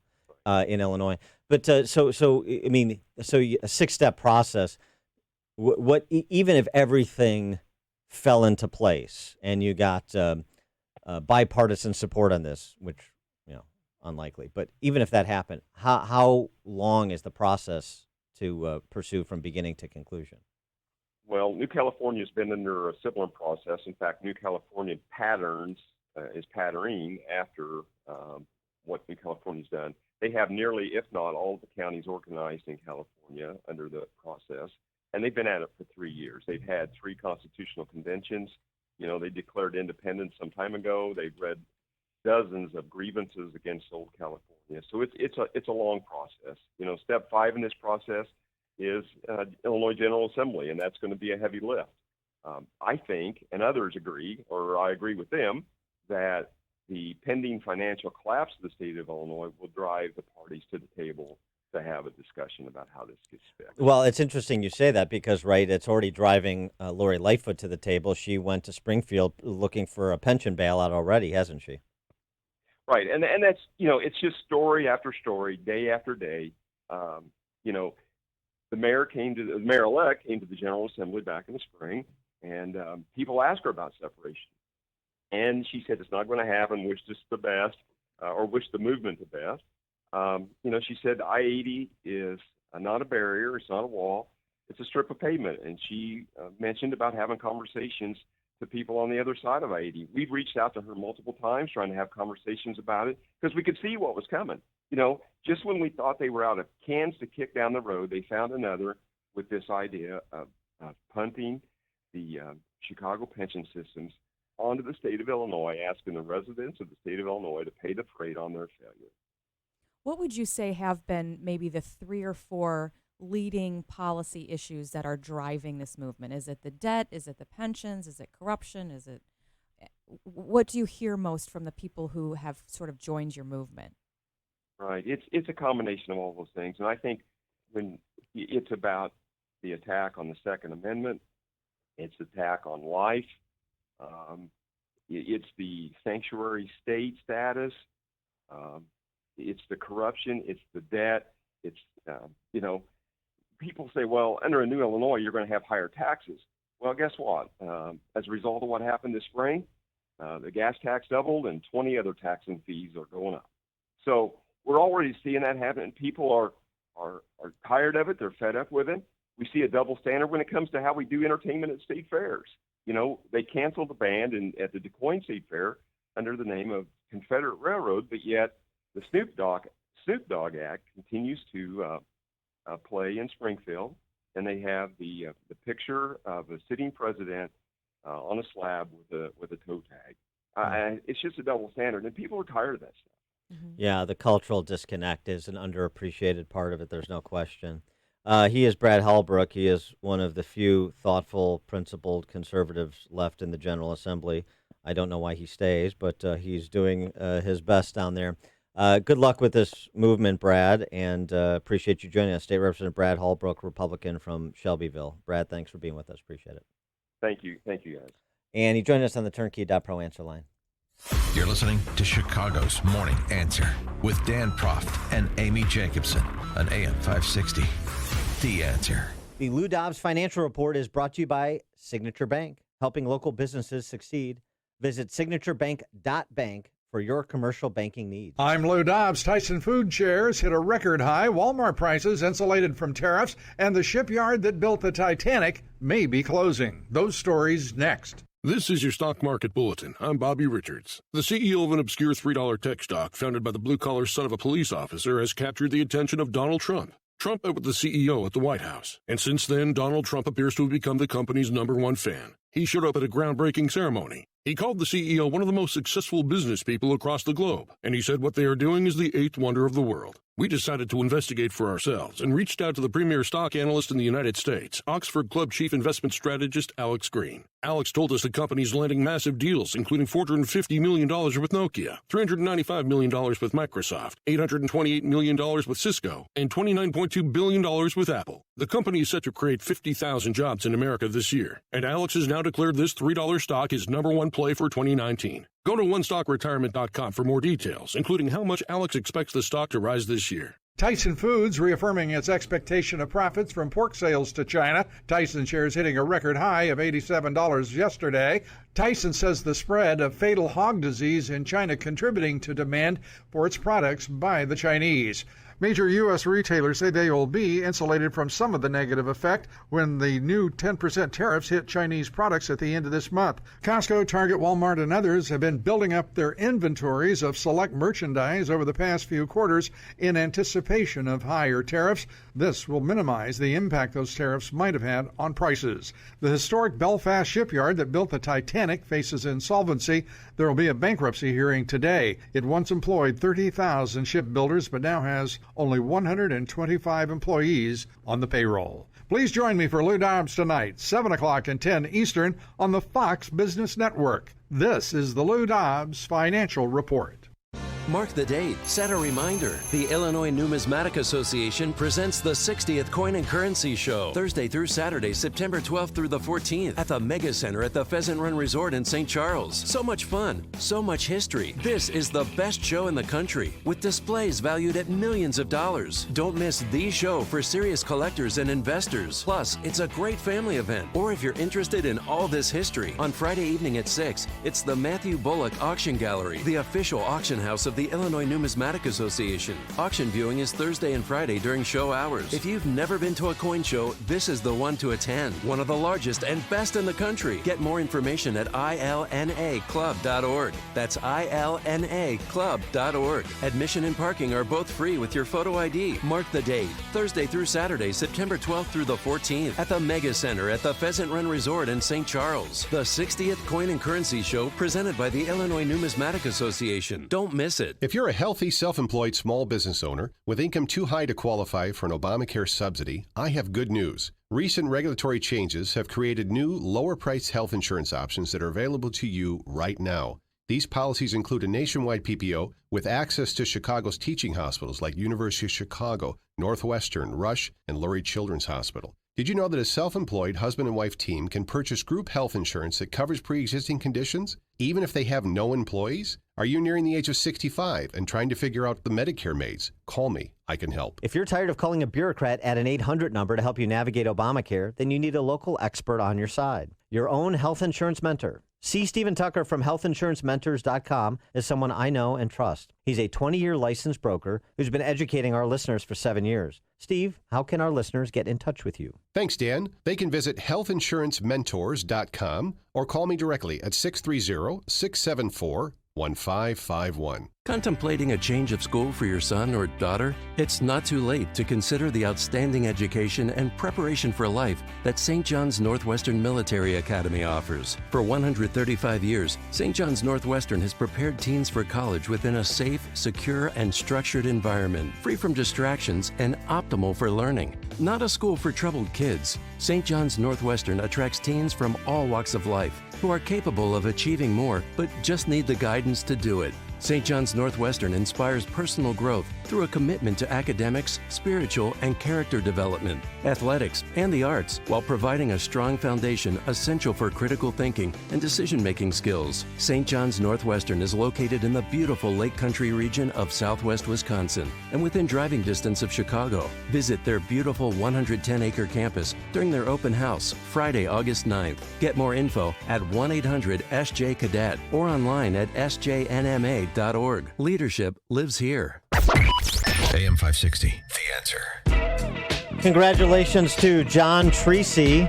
in Illinois. But so a 6-step process. Even if everything fell into place and you got bipartisan support on this, which unlikely, but even if that happened, how long is the process to pursue from beginning to conclusion? Well, New California has been under a similar process. In fact, New California is patterning after what New California's done. They have nearly, if not all, of the counties organized in California under the process. And they've been at it for 3 years. They've had 3 constitutional conventions. They declared independence some time ago. They've read dozens of grievances against old California. So it's a long process. Step 5 in this process is Illinois General Assembly, and that's going to be a heavy lift. I think, and others agree, or I agree with them, that the pending financial collapse of the state of Illinois will drive the parties to the table to have a discussion about how this gets fixed. Well, it's interesting you say that because, right, it's already driving Lori Lightfoot to the table. She went to Springfield looking for a pension bailout already, hasn't she? Right, and that's, it's just story after story, day after day. The mayor-elect came to the General Assembly back in the spring, and people asked her about separation. And she said it's not going to happen, wished us the best, or wished the movement the best. She said I-80 is not a barrier, it's not a wall, it's a strip of pavement. And she mentioned about having conversations to people on the other side of I-80. We've reached out to her multiple times trying to have conversations about it because we could see what was coming. Just when we thought they were out of cans to kick down the road, they found another with this idea of punting the Chicago pension systems onto the state of Illinois, asking the residents of the state of Illinois to pay the freight on their failure. What would you say have been maybe the 3 or 4 leading policy issues that are driving this movement? Is it the debt? Is it the pensions? Is it corruption? Is it what do you hear most from the people who have sort of joined your movement? Right. It's a combination of all those things, and I think when it's about the attack on the Second Amendment, it's attack on life, it's the sanctuary state status, it's the corruption, it's the debt, it's people say, well, under a new Illinois, you're going to have higher taxes. Well, guess what? As a result of what happened this spring, the gas tax doubled, and 20 other tax and fees are going up. So we're already seeing that happen, and people are tired of it. They're fed up with it. We see a double standard when it comes to how we do entertainment at state fairs. They canceled the band at the DuQuoin State Fair under the name of Confederate Railroad, but yet the Snoop Dogg Act continues to play in Springfield, and they have the picture of a sitting president on a slab with a toe tag. It's just a double standard, and people are tired of that stuff. Yeah, the cultural disconnect is an underappreciated part of it. There's no question. He is Brad Hallbrook. He is one of the few thoughtful, principled conservatives left in the General Assembly. I don't know why he stays, but he's doing his best down there. Good luck with this movement, Brad, and appreciate you joining us. State Representative Brad Hallbrook, Republican from Shelbyville. Brad, thanks for being with us. Appreciate it. Thank you, guys. And he joined us on the Turnkey.pro answer line. You're listening to Chicago's Morning Answer with Dan Proft and Amy Jacobson on AM 560. The Answer. The Lou Dobbs Financial Report is brought to you by Signature Bank, helping local businesses succeed. Visit signaturebank.bank for your commercial banking needs. I'm Lou Dobbs. Tyson Food shares hit a record high. Walmart prices insulated from tariffs, and the shipyard that built the Titanic may be closing. Those stories next. This is your Stock Market Bulletin. I'm Bobby Richards. The CEO of an obscure $3 tech stock founded by the blue-collar son of a police officer has captured the attention of Donald Trump. Trump met with the CEO at the White House, and since then, Donald Trump appears to have become the company's #1 fan. He showed up at a groundbreaking ceremony. He called the CEO one of the most successful business people across the globe, and he said what they are doing is the 8th wonder of the world. We decided to investigate for ourselves and reached out to the premier stock analyst in the United States, Oxford Club chief investment strategist Alex Green. Alex told us the company's landing massive deals, including $450 million with Nokia, $395 million with Microsoft, $828 million with Cisco, and $29.2 billion with Apple. The company is set to create 50,000 jobs in America this year, and Alex has now declared this $3 stock his #1 play for 2019. Go to OneStockRetirement.com for more details, including how much Alex expects the stock to rise this year. Tyson Foods reaffirming its expectation of profits from pork sales to China. Tyson shares hitting a record high of $87 yesterday. Tyson says the spread of fatal hog disease in China contributing to demand for its products by the Chinese. Major U.S. retailers say they will be insulated from some of the negative effect when the new 10% tariffs hit Chinese products at the end of this month. Costco, Target, Walmart, and others have been building up their inventories of select merchandise over the past few quarters in anticipation of higher tariffs. This will minimize the impact those tariffs might have had on prices. The historic Belfast shipyard that built the Titanic faces insolvency. There will be a bankruptcy hearing today. It once employed 30,000 shipbuilders, but now has only 125 employees on the payroll. Please join me for Lou Dobbs tonight, 7 o'clock and 10 Eastern on the Fox Business Network. This is the Lou Dobbs Financial Report. Mark the date. Set a reminder. The Illinois Numismatic Association presents the 60th Coin and Currency Show, Thursday through Saturday, September 12th through the 14th, at the Mega Center at the Pheasant Run Resort in St. Charles. So much fun, so much history. This is the best show in the country, with displays valued at millions of dollars. Don't miss the show for serious collectors and investors. Plus, it's a great family event. Or if you're interested in all this history, on Friday evening at 6, it's the Matthew Bullock Auction Gallery, the official auction house of the Illinois Numismatic Association. Auction viewing is Thursday and Friday during show hours. If you've never been to a coin show, this is the one to attend. One of the largest and best in the country. Get more information at ilnaclub.org. That's ilnaclub.org. Admission and parking are both free with your photo ID. Mark the date. Thursday through Saturday, September 12th through the 14th, at the Mega Center at the Pheasant Run Resort in St. Charles. The 60th Coin and Currency Show presented by the Illinois Numismatic Association. Don't miss it. it. If you're a healthy, self-employed small business owner with income too high to qualify for an Obamacare subsidy, I have good news. Recent regulatory changes have created new, lower-priced health insurance options that are available to you right now. These policies include a nationwide PPO with access to Chicago's teaching hospitals like University of Chicago, Northwestern, Rush, and Lurie Children's Hospital. Did you know that a self-employed husband and wife team can purchase group health insurance that covers pre-existing conditions, even if they have no employees? Are you nearing the age of 65 and trying to figure out the Medicare maze? Call me. I can help. If you're tired of calling a bureaucrat at an 800 number to help you navigate Obamacare, then you need a local expert on your side. Your own health insurance mentor. C. Stephen Tucker from healthinsurancementors.com is someone I know and trust. He's a 20-year licensed broker who's been educating our listeners for 7 years. Steve, how can our listeners get in touch with you? Thanks, Dan. They can visit healthinsurancementors.com or call me directly at 630-674-1551. Contemplating a change of school for your son or daughter? It's not too late to consider the outstanding education and preparation for life that St. John's Northwestern Military Academy offers. For 135 years, St. John's Northwestern has prepared teens for college within a safe, secure, and structured environment, free from distractions and optimal for learning. Not a school for troubled kids, St. John's Northwestern attracts teens from all walks of life who are capable of achieving more but just need the guidance to do it. St. John's Northwestern inspires personal growth through a commitment to academics, spiritual, and character development, athletics, and the arts, while providing a strong foundation essential for critical thinking and decision-making skills. St. John's Northwestern is located in the beautiful Lake Country region of southwest Wisconsin and within driving distance of Chicago. Visit their beautiful 110-acre campus during their open house, Friday, August 9th. Get more info at 1-800-SJ-CADET or online at sjnma.org. Leadership lives here. AM 560, The Answer. Congratulations to John Treacy.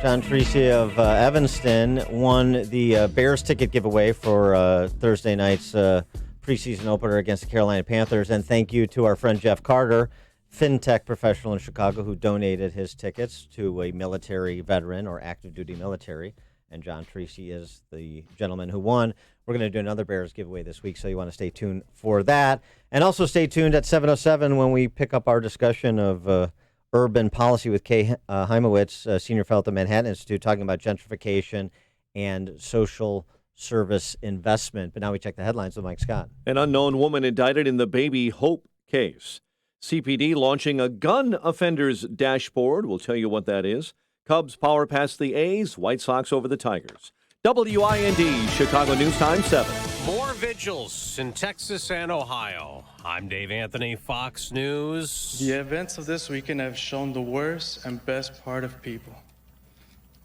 John Treacy of Evanston won the Bears ticket giveaway for Thursday night's preseason opener against the Carolina Panthers. And thank you to our friend Jeff Carter, fintech professional in Chicago, who donated his tickets to a military veteran or active duty military. And John Treacy is the gentleman who won. We're going to do another Bears giveaway this week, so you want to stay tuned for that. And also stay tuned at 7:07 when we pick up our discussion of urban policy with Kay Heimowitz, senior fellow at the Manhattan Institute, talking about gentrification and social service investment. But now we check the headlines with Mike Scott. An unknown woman indicted in the Baby Hope case. CPD launching a gun offenders dashboard. We'll tell you what that is. Cubs power past the A's, White Sox over the Tigers. WIND, Chicago News Time 7. More vigils in Texas and Ohio. I'm Dave Anthony, Fox News. The events of this weekend have shown the worst and best part of people.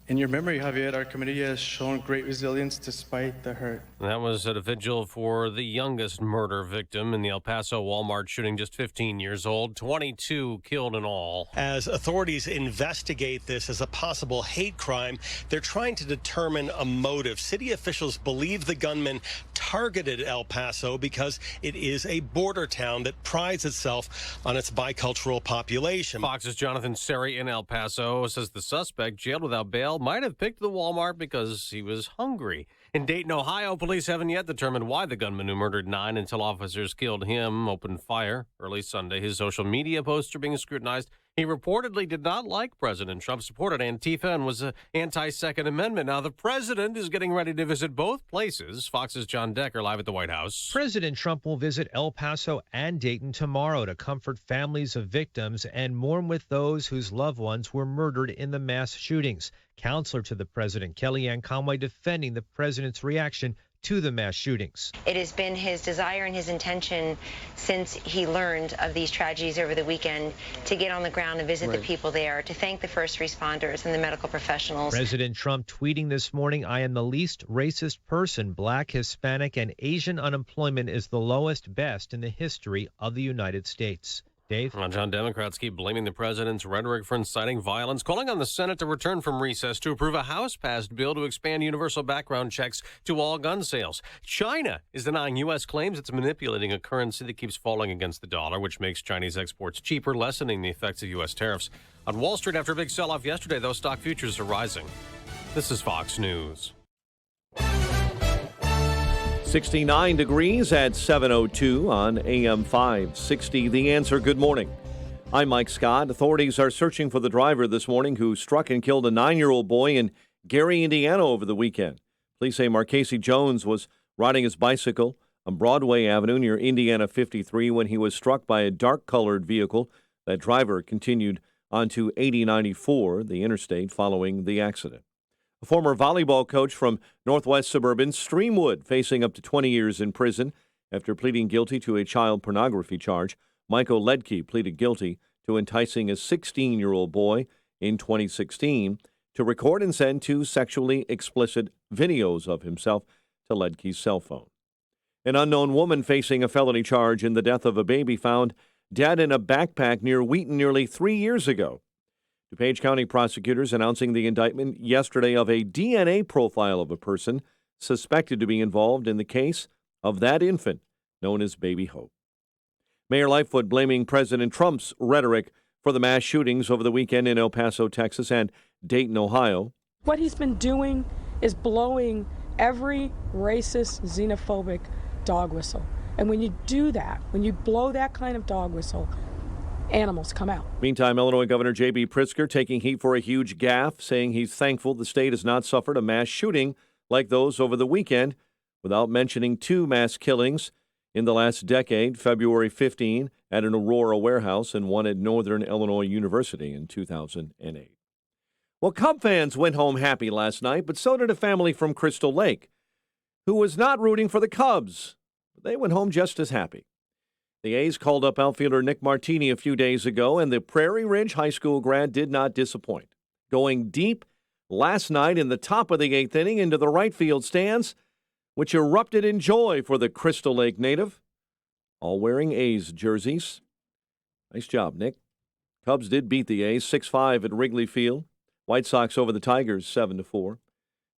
In your memory, Javier, our community has shown great resilience despite the hurt. That was at a vigil for the youngest murder victim in the El Paso Walmart shooting, just 15 years old, 22 killed in all. As authorities investigate this as a possible hate crime, they're trying to determine a motive. City officials believe the gunman targeted El Paso because it is a border town that prides itself on its bicultural population. Fox's Jonathan Seri in El Paso says the suspect, jailed without bail, might have picked the Walmart because he was hungry. In Dayton, Ohio, police haven't yet determined why the gunman who murdered 9 until officers killed him opened fire early Sunday. His social media posts are being scrutinized. He reportedly did not like President Trump, supported Antifa, and was anti-Second Amendment. Now, the president is getting ready to visit both places. Fox's John Decker live at the White House. President Trump will visit El Paso and Dayton tomorrow to comfort families of victims and mourn with those whose loved ones were murdered in the mass shootings. Counselor to the president, Kellyanne Conway, defending the president's reaction to the mass shootings. It has been his desire and his intention since he learned of these tragedies over the weekend to get on the ground and visit the people there, to thank the first responders and the medical professionals. President Trump tweeting this morning, "I am the least racist person. Black, Hispanic, and Asian unemployment is the lowest, best in the history of the United States." Dave? Well, John, Democrats keep blaming the president's rhetoric for inciting violence, calling on the Senate to return from recess to approve a House-passed bill to expand universal background checks to all gun sales. China is denying U.S. claims it's manipulating a currency that keeps falling against the dollar, which makes Chinese exports cheaper, lessening the effects of U.S. tariffs. On Wall Street, after a big sell-off yesterday, those stock futures are rising. This is Fox News. 69 degrees at 7:02 on AM 560. The Answer. Good morning. I'm Mike Scott. Authorities are searching for the driver this morning who struck and killed a 9-year-old boy in Gary, Indiana over the weekend. Police say Marcasey Jones was riding his bicycle on Broadway Avenue near Indiana 53 when he was struck by a dark-colored vehicle. That driver continued onto 8094, the interstate, following the accident. A former volleyball coach from Northwest Suburban Streamwood facing up to 20 years in prison after pleading guilty to a child pornography charge. Michael Ledke pleaded guilty to enticing a 16-year-old boy in 2016 to record and send 2 sexually explicit videos of himself to Ledke's cell phone. An unknown woman facing a felony charge in the death of a baby found dead in a backpack near Wheaton nearly 3 years ago. DuPage County prosecutors announcing the indictment yesterday of a DNA profile of a person suspected to be involved in the case of that infant known as Baby Hope. Mayor Lightfoot blaming President Trump's rhetoric for the mass shootings over the weekend in El Paso, Texas and Dayton, Ohio. What he's been doing is blowing every racist, xenophobic dog whistle. And when you do that, when you blow that kind of dog whistle, animals come out. Meantime, Illinois Governor J.B. Pritzker taking heat for a huge gaffe, saying he's thankful the state has not suffered a mass shooting like those over the weekend, without mentioning 2 mass killings in the last decade, February 15 at an Aurora warehouse and one at Northern Illinois University in 2008. Well, Cub fans went home happy last night, but so did a family from Crystal Lake who was not rooting for the Cubs. They went home just as happy. The A's called up outfielder Nick Martini a few days ago, and the Prairie Ridge High School grad did not disappoint. Going deep last night in the top of the 8th inning into the right field stands, which erupted in joy for the Crystal Lake native, all wearing A's jerseys. Nice job, Nick. Cubs did beat the A's 6-5 at Wrigley Field. White Sox over the Tigers 7-4.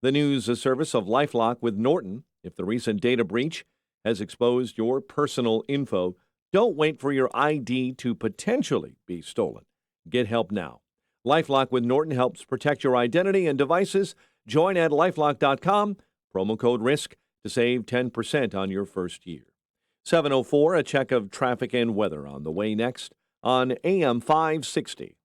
The news service of LifeLock with Norton. If the recent data breach has exposed your personal info, don't wait for your ID to potentially be stolen. Get help now. LifeLock with Norton helps protect your identity and devices. Join at LifeLock.com. Promo code RISK to save 10% on your first year. 7:04, a check of traffic and weather on the way next on AM 560.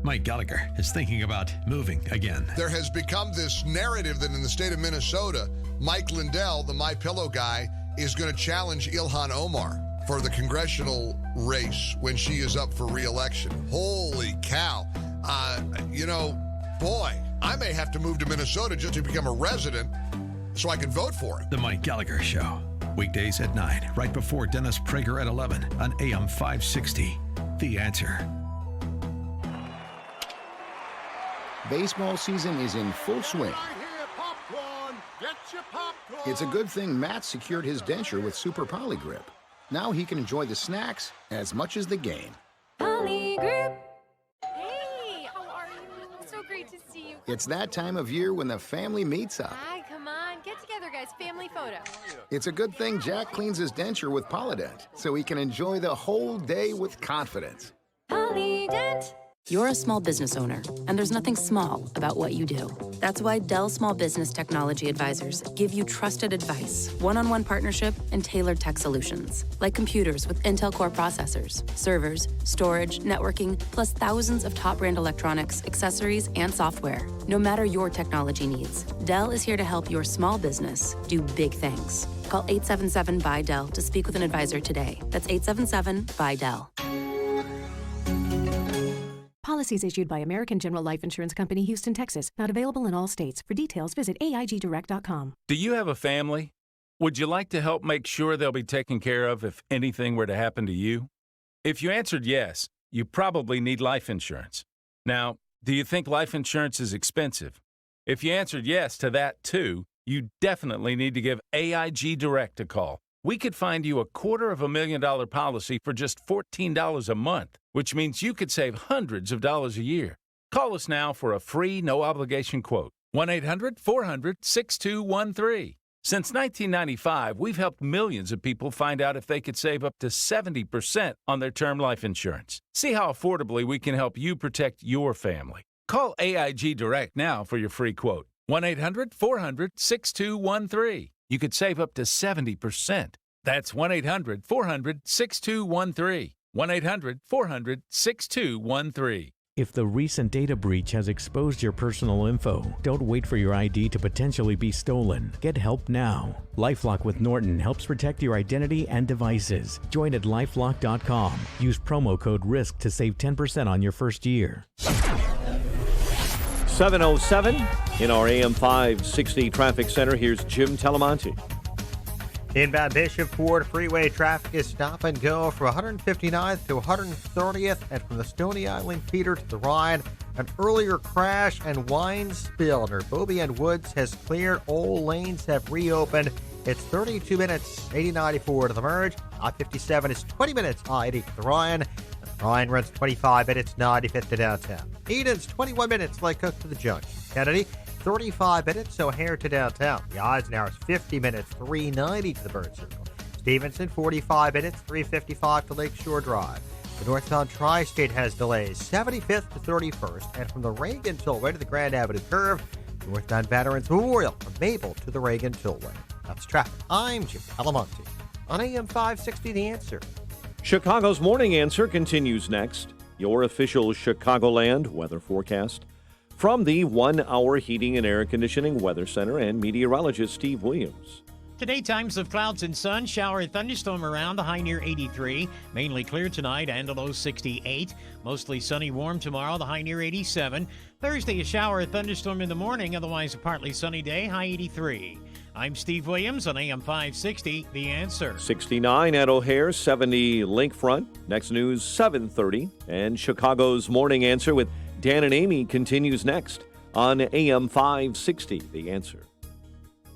Mike Gallagher is thinking about moving again. There has become this narrative that in the state of Minnesota, Mike Lindell, the MyPillow guy, is going to challenge Ilhan Omar for the congressional race when she is up for re-election. Holy cow. Boy, I may have to move to Minnesota just to become a resident so I can vote for it. The Mike Gallagher Show. Weekdays at 9, right before Dennis Prager at 11 on AM 560. The Answer. Baseball season is in full swing. It's a good thing Matt secured his denture with Super Polygrip. Now he can enjoy the snacks as much as the game. Polygrip. Hey, how are you? So great to see you. It's that time of year when the family meets up. Hi, come on. Get together, guys. Family photo. It's a good thing Jack cleans his denture with Polydent so he can enjoy the whole day with confidence. Polydent. You're a small business owner, and there's nothing small about what you do. That's why Dell Small Business Technology Advisors give you trusted advice, one-on-one partnership, and tailored tech solutions, like computers with Intel Core processors, servers, storage, networking, plus thousands of top-brand electronics, accessories, and software. No matter your technology needs, Dell is here to help your small business do big things. Call 877-BUY-DELL to speak with an advisor today. That's 877-BUY-DELL. Policies issued by American General Life Insurance Company, Houston, Texas. Not available in all states. For details, visit AIGdirect.com. Do you have a family? Would you like to help make sure they'll be taken care of if anything were to happen to you? If you answered yes, you probably need life insurance. Now, do you think life insurance is expensive? If you answered yes to that too, you definitely need to give AIG Direct a call. We could find you a $250,000 policy for just $14 a month, which means you could save hundreds of dollars a year. Call us now for a free, no-obligation quote. 1-800-400-6213. Since 1995, we've helped millions of people find out if they could save up to 70% on their term life insurance. See how affordably we can help you protect your family. Call AIG Direct now for your free quote. 1-800-400-6213. You could save up to 70%. That's 1-800-400-6213. 1-800-400-6213. If the recent data breach has exposed your personal info, don't wait for your ID to potentially be stolen. Get help now. LifeLock with Norton helps protect your identity and devices. Join at LifeLock.com. Use promo code RISK to save 10% on your first year. 7:07 in our AM 560 traffic center. Here's Jim Telemonte. Inbound Bishop Ford Freeway traffic is stop and go from 159th to 130th, and from the Stony Island feeder to the Rhine. An earlier crash and wine spill near Bobby and Woods has cleared. All lanes have reopened. It's 32 minutes, 80-94 to the merge. I-57 is 20 minutes, I-80 to the Rhine. The Rhine runs 25 minutes, 95th to downtown. Eden's 21 minutes, Lake Cook to the Junction. Kennedy, 35 minutes, O'Hare to downtown. The Eisenhower is 50 minutes, 390 to the Bird Circle. Stevenson, 45 minutes, 355 to Lakeshore Drive. The northbound Tri-State has delays, 75th to 31st, and from the Reagan Tollway to the Grand Avenue Curve, northbound Veterans Memorial from Maple to the Reagan Tollway. That's traffic. I'm Jim Alamonte on AM 560, The Answer. Chicago's Morning Answer continues next. Your official Chicagoland weather forecast from the 1 Hour Heating and Air Conditioning Weather Center and meteorologist Steve Williams. Today, times of clouds and sun, shower and thunderstorm around, the high near 83. Mainly clear tonight and a low 68. Mostly sunny, warm tomorrow, the high near 87. Thursday, a shower or thunderstorm in the morning, otherwise a partly sunny day, high 83. I'm Steve Williams on AM 560, The Answer. 69 at O'Hare, 70 Lakefront. Next news, 7:30. And Chicago's Morning Answer with Dan and Amy continues next on AM 560, The Answer.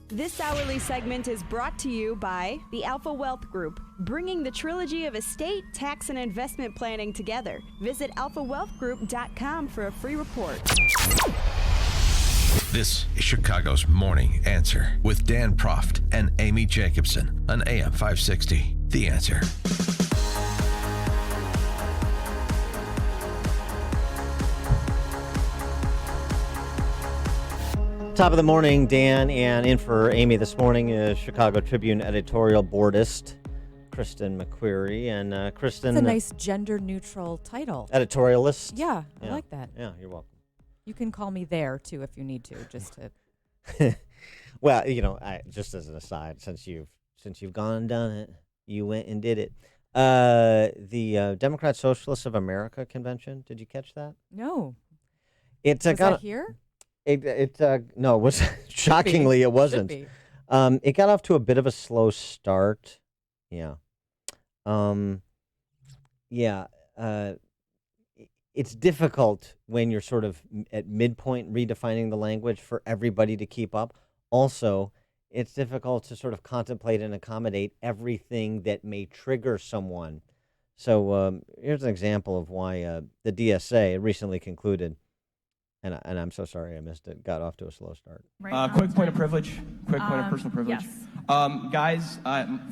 This hourly segment is brought to you by the Alpha Wealth Group, bringing the trilogy of estate, tax, and investment planning together. Visit alphawealthgroup.com for a free report. This is Chicago's Morning Answer with Dan Proft and Amy Jacobson on AM 560, The Answer. Top of the morning, Dan, and in for Amy this morning is Chicago Tribune editorial boardist Kristen McQuarrie. And Kristen, it's a nice gender-neutral title. Editorialist. Yeah, I like that. Yeah, you're welcome. You can call me there too if you need to, just to. Well, you know, just as an aside, since you've gone and done it, you went and did it. The Democrat Socialists of America convention. Did you catch that? No. It's Was that here? No, it was shockingly it wasn't. It got off to a bit of a slow start. Yeah. It's difficult when you're sort of at midpoint redefining the language for everybody to keep up. Also, it's difficult to sort of contemplate and accommodate everything that may trigger someone. So here's an example of why the DSA recently concluded. And I'm so sorry I missed it. Got off to a slow start. Quick point of privilege. Quick point of personal privilege. Yes. Guys,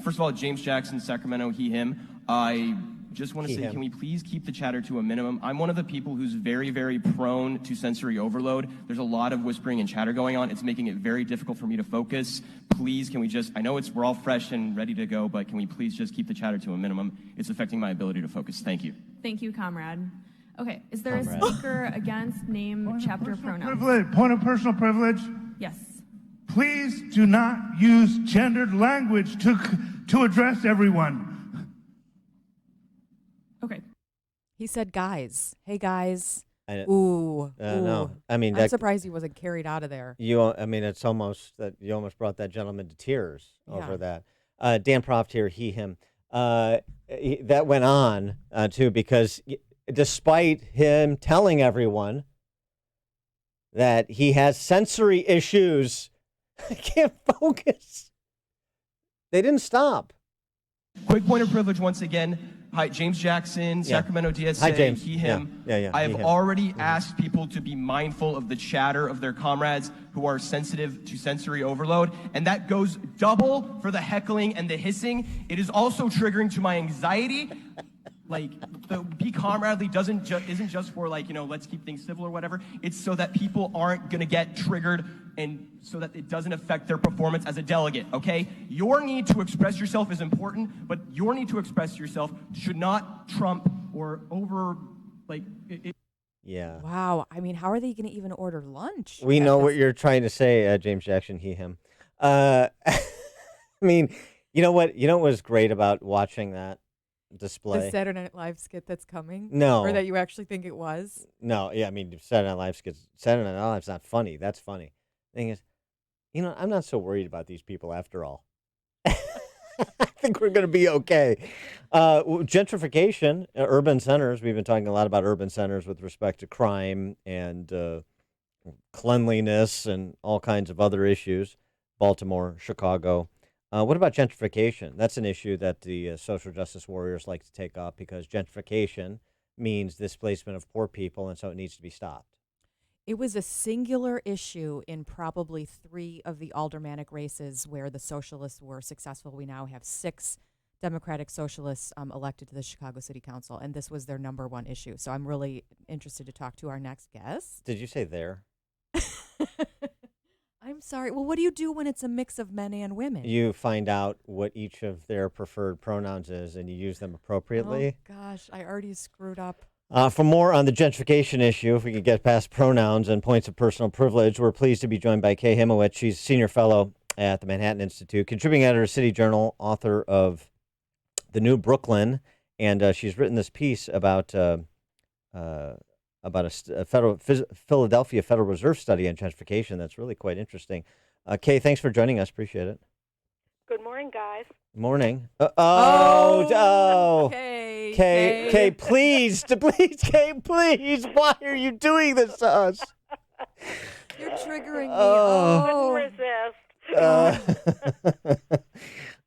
first of all, James Jackson, Sacramento, he, him. I just want to say, can we please keep the chatter to a minimum? I'm one of the people who's very, very prone to sensory overload. There's a lot of whispering and chatter going on. It's making it very difficult for me to focus. Please, can we just, I know we're all fresh and ready to go, but can we please just keep the chatter to a minimum? It's affecting my ability to focus. Thank you. Thank you, comrade. Okay, is there a speaker against name, chapter, pronoun? Point of personal privilege. Yes. Please do not use gendered language to address everyone. Okay. He said, guys. Hey, guys. No, I mean, I'm surprised he wasn't carried out of there. It's almost that you almost brought that gentleman to tears over that. Dan Proft here, he, him. That went on too, because despite him telling everyone that he has sensory issues, I can't focus. They didn't stop. Quick point of privilege once again. Hi, James Jackson, Sacramento DSA, Hi, James. he, him. Yeah, I have already asked people to be mindful of the chatter of their comrades who are sensitive to sensory overload, and that goes double for the heckling and the hissing. It is also triggering to my anxiety. Like, the be comradely isn't just for, like, let's keep things civil or whatever. It's so that people aren't going to get triggered and so that it doesn't affect their performance as a delegate, okay? Your need to express yourself is important, but your need to express yourself should not trump or Yeah. Wow. I mean, how are they going to even order lunch? We know what you're trying to say, James Jackson, he, him. I mean, you know what was great about watching that display? The Saturday Night Live skit that's coming? No. Or that you actually think it was? No, yeah, I mean, Saturday Night Live's not funny. That's funny. Thing is, I'm not so worried about these people after all. I think we're going to be okay. Gentrification, urban centers. We've been talking a lot about urban centers with respect to crime and cleanliness and all kinds of other issues. Baltimore, Chicago. What about gentrification? That's an issue that the social justice warriors like to take up because gentrification means displacement of poor people, and so it needs to be stopped. It was a singular issue in probably 3 of the aldermanic races where the socialists were successful. We now have 6 Democratic socialists elected to the Chicago City Council, and this was their number 1 issue. So I'm really interested to talk to our next guest. Did you say there? I'm sorry. Well, what do you do when it's a mix of men and women? You find out what each of their preferred pronouns is, and you use them appropriately. Oh, gosh, I already screwed up. For more on the gentrification issue, if we could get past pronouns and points of personal privilege, we're pleased to be joined by Kay Hymowitz. She's senior fellow at the Manhattan Institute, contributing editor of City Journal, author of The New Brooklyn, and she's written this piece about a Philadelphia Federal Reserve study on gentrification that's really quite interesting. Kay, thanks for joining us. Appreciate it. Good morning, guys. Morning. Kay, please, Kay, please. Why are you doing this to us? You're triggering me. Couldn't resist.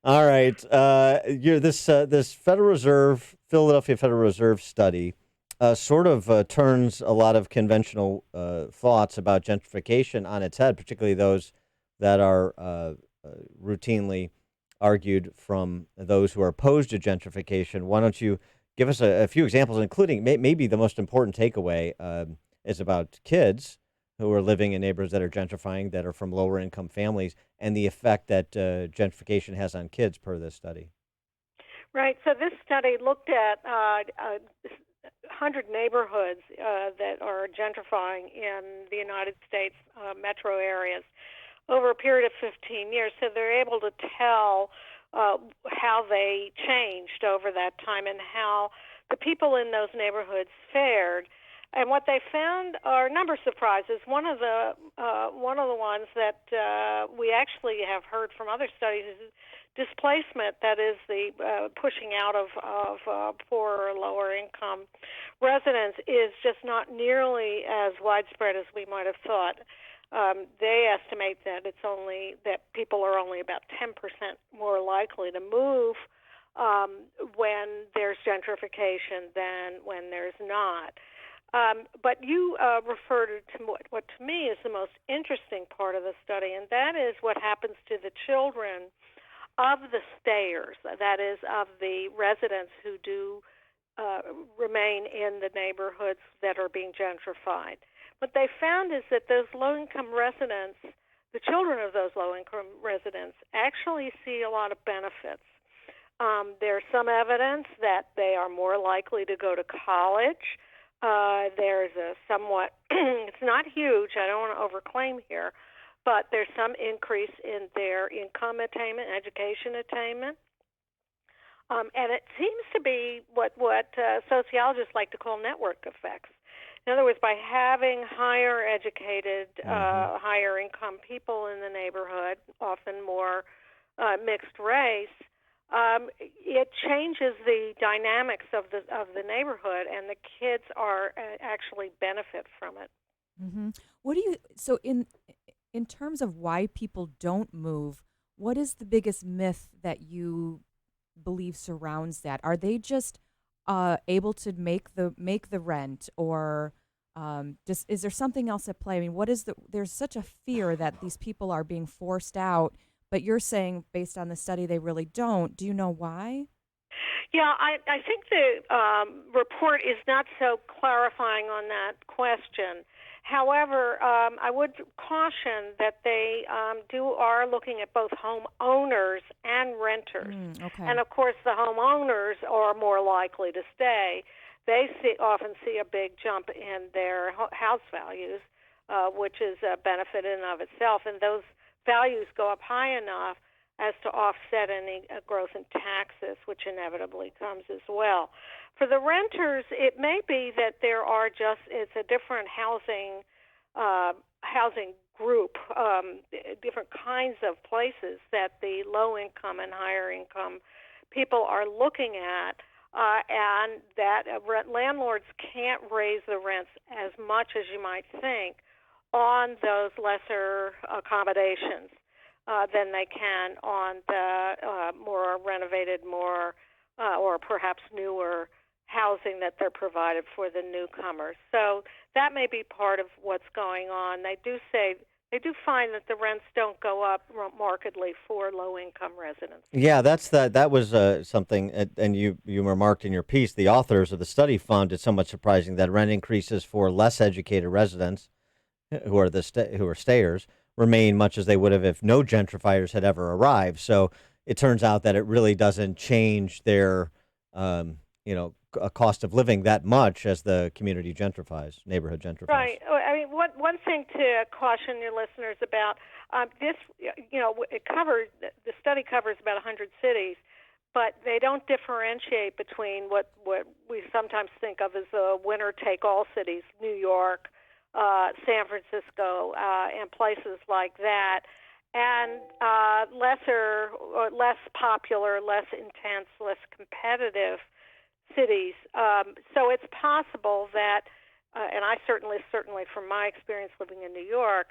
All right. This Philadelphia Federal Reserve study sort of turns a lot of conventional thoughts about gentrification on its head, particularly those that are routinely argued from those who are opposed to gentrification. Why don't you give us a few examples, including maybe the most important takeaway is about kids who are living in neighborhoods that are gentrifying, that are from lower income families, and the effect that gentrification has on kids per this study. Right. So this study looked at 100 neighborhoods that are gentrifying in the United States metro areas over a period of 15 years. So they're able to tell how they changed over that time and how the people in those neighborhoods fared. And what they found are a number of surprises. One of the ones that we actually have heard from other studies is displacement. That is the pushing out of poorer, lower income residents is just not nearly as widespread as we might have thought. They estimate that people are only about 10% more likely to move when there's gentrification than when there's not. But you referred to what to me is the most interesting part of the study, and that is what happens to the children of the stayers, that is, of the residents who do remain in the neighborhoods that are being gentrified. What they found is that those low-income residents, the children of those low-income residents, actually see a lot of benefits. There's some evidence that they are more likely to go to college. There's a somewhat, it's not huge, I don't want to overclaim here, but there's some increase in their income attainment, education attainment. And it seems to be what sociologists like to call network effects. In other words, by having higher educated, higher income people in the neighborhood, often more mixed race, it changes the dynamics of the neighborhood, and the kids are actually benefit from it. Mm-hmm. So in terms of why people don't move, what is the biggest myth that you believe surrounds that? Are they just able to make the rent, or just is there something else at play? I mean, there's such a fear that these people are being forced out, but you're saying based on the study they really don't. Do you know why? Yeah, I think the report is not so clarifying on that question. However, I would caution that they are looking at both homeowners and renters. Okay. And, of course, the homeowners are more likely to stay. They often see a big jump in their house values, which is a benefit in and of itself. And those values go up high enough as to offset any growth in taxes, which inevitably comes as well. For the renters, it may be that it's a different housing group, different kinds of places that the low-income and higher-income people are looking at, and that landlords can't raise the rents as much as you might think on those lesser accommodations than they can on the more renovated, or perhaps newer housing that they're provided for the newcomers. So that may be part of what's going on. They do find that the rents don't go up markedly for low-income residents. Yeah, that was something, and you remarked in your piece, the authors of the study found it somewhat surprising that rent increases for less educated residents, who are stayers, remain much as they would have if no gentrifiers had ever arrived. So it turns out that it really doesn't change their, cost of living that much as the community gentrifies, neighborhood gentrifies. Right. I mean, one thing to caution your listeners about this, the study covers about 100 cities, but they don't differentiate between what we sometimes think of as the winner-take-all cities, New York, San Francisco, and places like that, and less popular, less intense, less competitive cities. So it's possible that, and I certainly from my experience living in New York,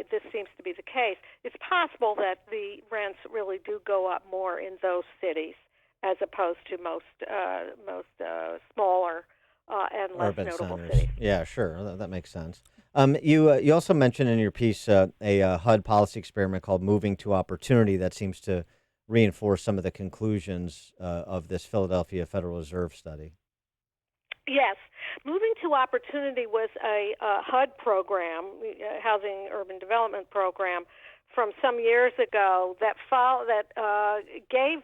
this seems to be the case. It's possible that the rents really do go up more in those cities as opposed to most smaller and less urban notable centers. cities. Yeah, sure, that makes sense. You also mentioned in your piece a HUD policy experiment called Moving to Opportunity that seems to reinforce some of the conclusions of this Philadelphia Federal Reserve study. Yes. Moving to Opportunity was a HUD program, Housing Urban Development Program, from some years ago that gave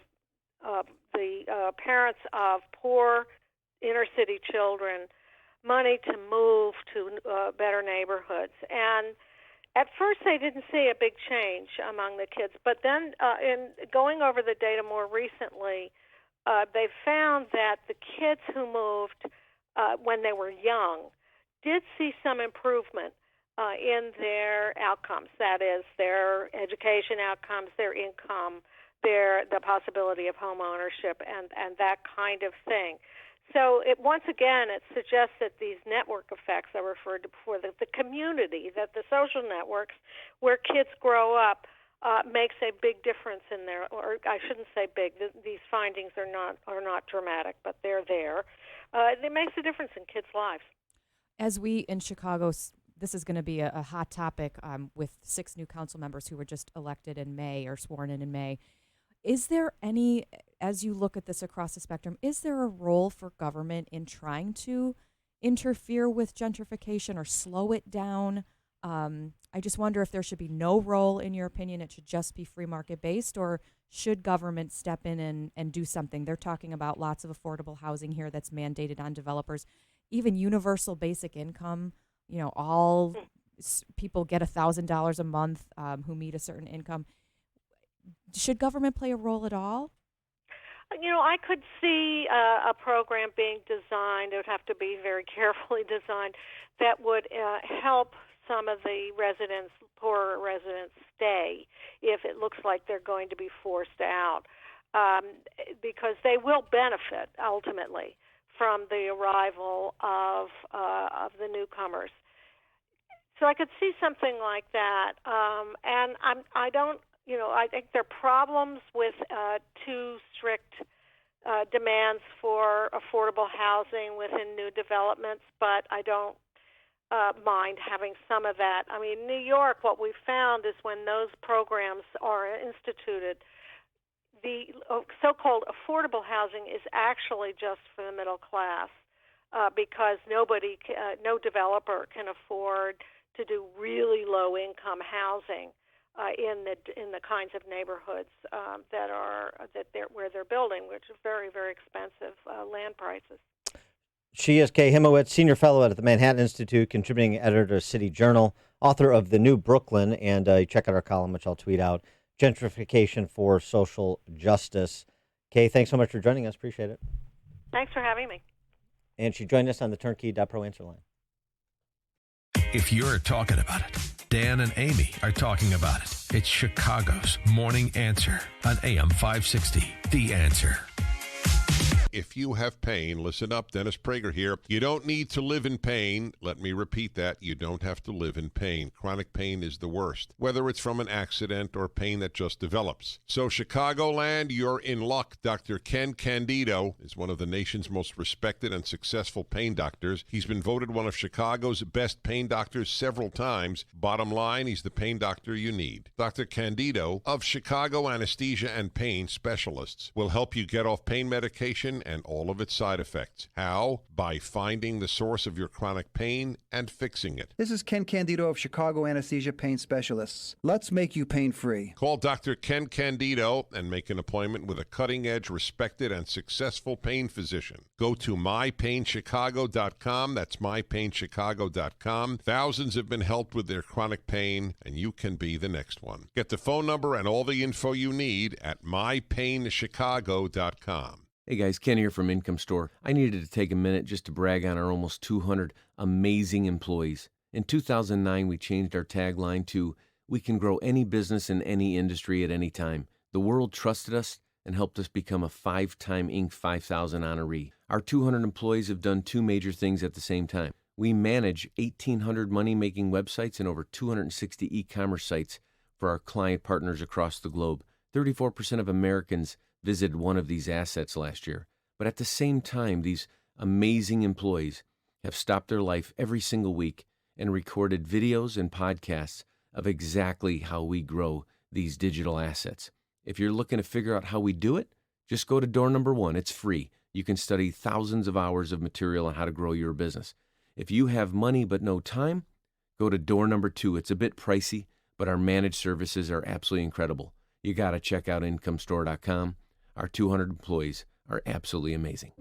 the parents of poor inner-city children money to move to better neighborhoods. And at first they didn't see a big change among the kids, but then in going over the data more recently, they found that the kids who moved when they were young did see some improvement in their outcomes. That is, their education outcomes, their income, the possibility of home ownership, and that kind of thing. So once again, it suggests that these network effects I referred to before, the community, that the social networks where kids grow up makes a big difference in their, or I shouldn't say big, these findings are not dramatic, but they're there. It makes a difference in kids' lives. As we in Chicago, this is going to be a hot topic with 6 new council members who were just elected in May or sworn in May. Is there any, as you look at this across the spectrum, is there a role for government in trying to interfere with gentrification or slow it down? I just wonder if there should be no role, in your opinion, it should just be free market based, or should government step in and do something? They're talking about lots of affordable housing here that's mandated on developers, even universal basic income, all people get $1,000 a month who meet a certain income. Should government play a role at all? I could see a program being designed. It would have to be very carefully designed that would help some of the poorer residents stay if it looks like they're going to be forced out, because they will benefit ultimately from the arrival of the newcomers. So I could see something like that, and I think there are problems with too strict demands for affordable housing within new developments, but I don't mind having some of that. I mean, New York, what we found is when those programs are instituted, the so-called affordable housing is actually just for the middle class because no developer can afford to do really low-income housing in the kinds of neighborhoods where they're building, which are very, very expensive land prices. She is Kay Hymowitz, Senior Fellow at the Manhattan Institute, contributing editor to City Journal, author of The New Brooklyn, and check out our column, which I'll tweet out, Gentrification for Social Justice. Kay, thanks so much for joining us. Appreciate it. Thanks for having me. And she joined us on the Turnkey.pro answer line. If you're talking about it, Dan and Amy are talking about it. It's Chicago's Morning Answer on AM 560. The Answer. If you have pain, listen up. Dennis Prager here. You don't need to live in pain. Let me repeat that. You don't have to live in pain. Chronic pain is the worst, whether it's from an accident or pain that just develops. So Chicagoland, you're in luck. Dr. Ken Candido is one of the nation's most respected and successful pain doctors. He's been voted one of Chicago's best pain doctors several times. Bottom line, he's the pain doctor you need. Dr. Candido of Chicago Anesthesia and Pain Specialists will help you get off pain medication and all of its side effects. How? By finding the source of your chronic pain and fixing it. This is Ken Candido of Chicago Anesthesia Pain Specialists. Let's make you pain-free. Call Dr. Ken Candido and make an appointment with a cutting-edge, respected, and successful pain physician. Go to mypainchicago.com. That's mypainchicago.com. Thousands have been helped with their chronic pain, and you can be the next one. Get the phone number and all the info you need at mypainchicago.com. Hey guys, Ken here from Income Store. I needed to take a minute just to brag on our almost 200 amazing employees. In 2009, we changed our tagline to, "We can grow any business in any industry at any time." The world trusted us and helped us become a 5-time Inc. 5000 honoree. Our 200 employees have done two major things at the same time. We manage 1,800 money-making websites and over 260 e-commerce sites for our client partners across the globe. 34% of Americans visited one of these assets last year. But at the same time, these amazing employees have stopped their life every single week and recorded videos and podcasts of exactly how we grow these digital assets. If you're looking to figure out how we do it, just go to door number 1. It's free. You can study thousands of hours of material on how to grow your business. If you have money but no time, go to door number 2. It's a bit pricey, but our managed services are absolutely incredible. You got to check out incomestore.com. Our 200 employees are absolutely amazing.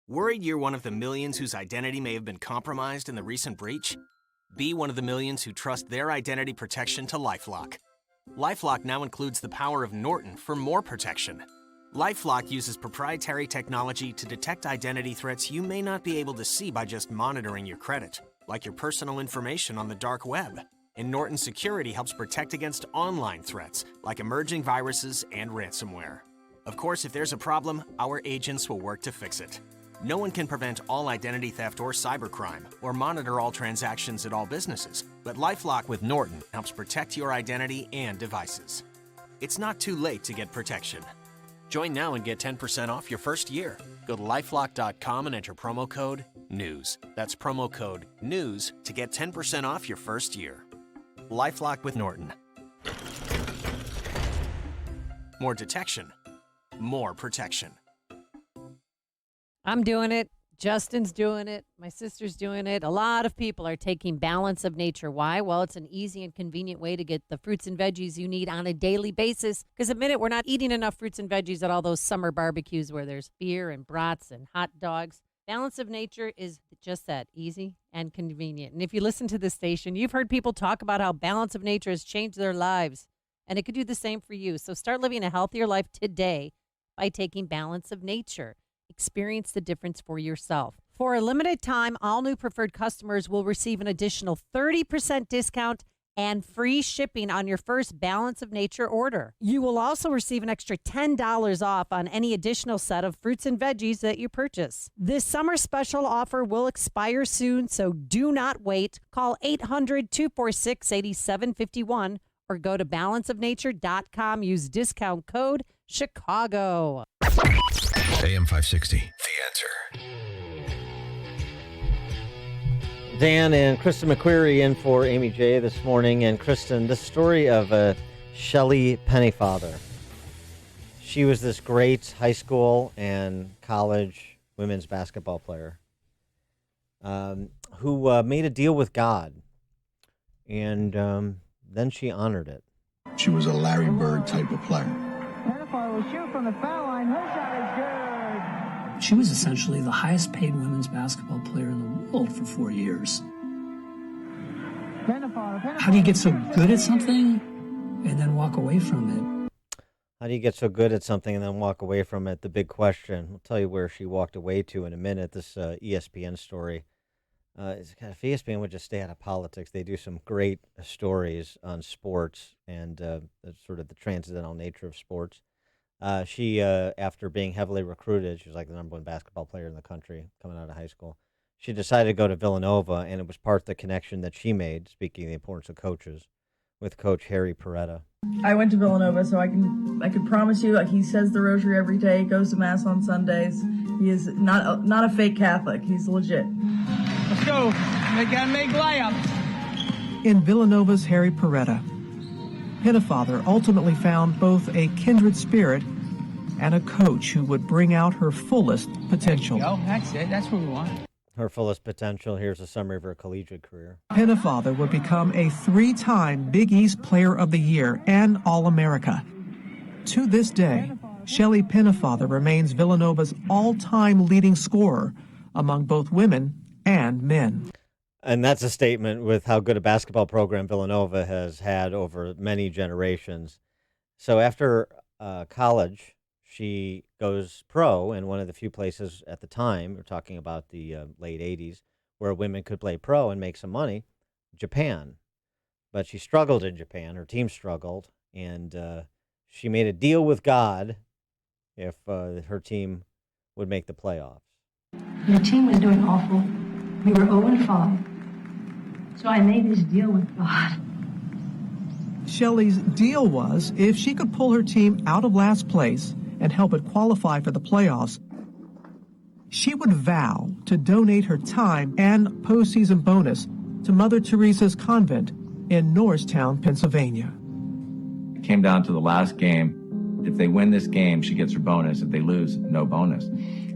Worried you're one of the millions whose identity may have been compromised in the recent breach? Be one of the millions who trust their identity protection to LifeLock. LifeLock now includes the power of Norton for more protection. LifeLock uses proprietary technology to detect identity threats you may not be able to see by just monitoring your credit, like your personal information on the dark web. And Norton Security helps protect against online threats, like emerging viruses and ransomware. Of course, if there's a problem, our agents will work to fix it. No one can prevent all identity theft or cybercrime, or monitor all transactions at all businesses, but LifeLock with Norton helps protect your identity and devices. It's not too late to get protection. Join now and get 10% off your first year. Go to LifeLock.com and enter promo code NEWS. That's promo code NEWS to get 10% off your first year. LifeLock with Norton. More detection. More protection. I'm doing it. Justin's doing it. My sister's doing it. A lot of people are taking Balance of Nature. Why? Well, it's an easy and convenient way to get the fruits and veggies you need on a daily basis. Because admit it, we're not eating enough fruits and veggies at all those summer barbecues where there's beer and brats and hot dogs. Balance of Nature is just that, easy and convenient. And if you listen to this station, you've heard people talk about how Balance of Nature has changed their lives. And it could do the same for you. So start living a healthier life today by taking Balance of Nature. Experience the difference for yourself. For a limited time, all new preferred customers will receive an additional 30% discount and free shipping on your first Balance of Nature order. You will also receive an extra $10 off on any additional set of fruits and veggies that you purchase. This summer special offer will expire soon, so do not wait. Call 800-246-8751 or go to balanceofnature.com. Use discount code Chicago. AM 560, The Answer. Dan and Kristen McQuarrie in for Amy J this morning. And Kristen, the story of Shelley Pennyfather. She was this great high school and college women's basketball player who made a deal with God, and then she honored it. She was a Larry Bird type of player. Pettifar will shoot from the foul line. Her shot is good. She was essentially the highest paid women's basketball player in the world for 4 years. How do you get so good at something and then walk away from it? How do you get so good at something and then walk away from it? The big question. I'll tell you where she walked away to in a minute. This ESPN story. If ESPN would just stay out of politics, they do some great stories on sports and sort of the transcendental nature of sports. She, after being heavily recruited, she was like the #1 basketball player in the country coming out of high school. She decided to go to Villanova, and it was part of the connection that she made, speaking of the importance of coaches, with Coach Harry Perretta. I went to Villanova, so I can promise you, like, he says the rosary every day, goes to mass on Sundays. He is not a fake Catholic. He's legit. Let's go. They gotta make layups. In Villanova's Harry Perretta, Pettifar ultimately found both a kindred spirit and a coach who would bring out her fullest potential. Go. That's it. That's what we want. Her fullest potential. Here's a summary of her collegiate career. Pettifar would become a 3-time Big East Player of the Year and All-America. To this day, Shelly Pettifar remains Villanova's all-time leading scorer among both women and men. And that's a statement with how good a basketball program Villanova has had over many generations. So after college, she goes pro in one of the few places at the time, we're talking about the late 80s, where women could play pro and make some money, Japan. But she struggled in Japan. Her team struggled, and she made a deal with God if her team would make the playoffs. Your team was doing awful. We were 0-5. So I made this deal with God. Shelly's deal was if she could pull her team out of last place and help it qualify for the playoffs, she would vow to donate her time and postseason bonus to Mother Teresa's convent in Norristown, Pennsylvania. It came down to the last game. If they win this game, she gets her bonus. If they lose, no bonus.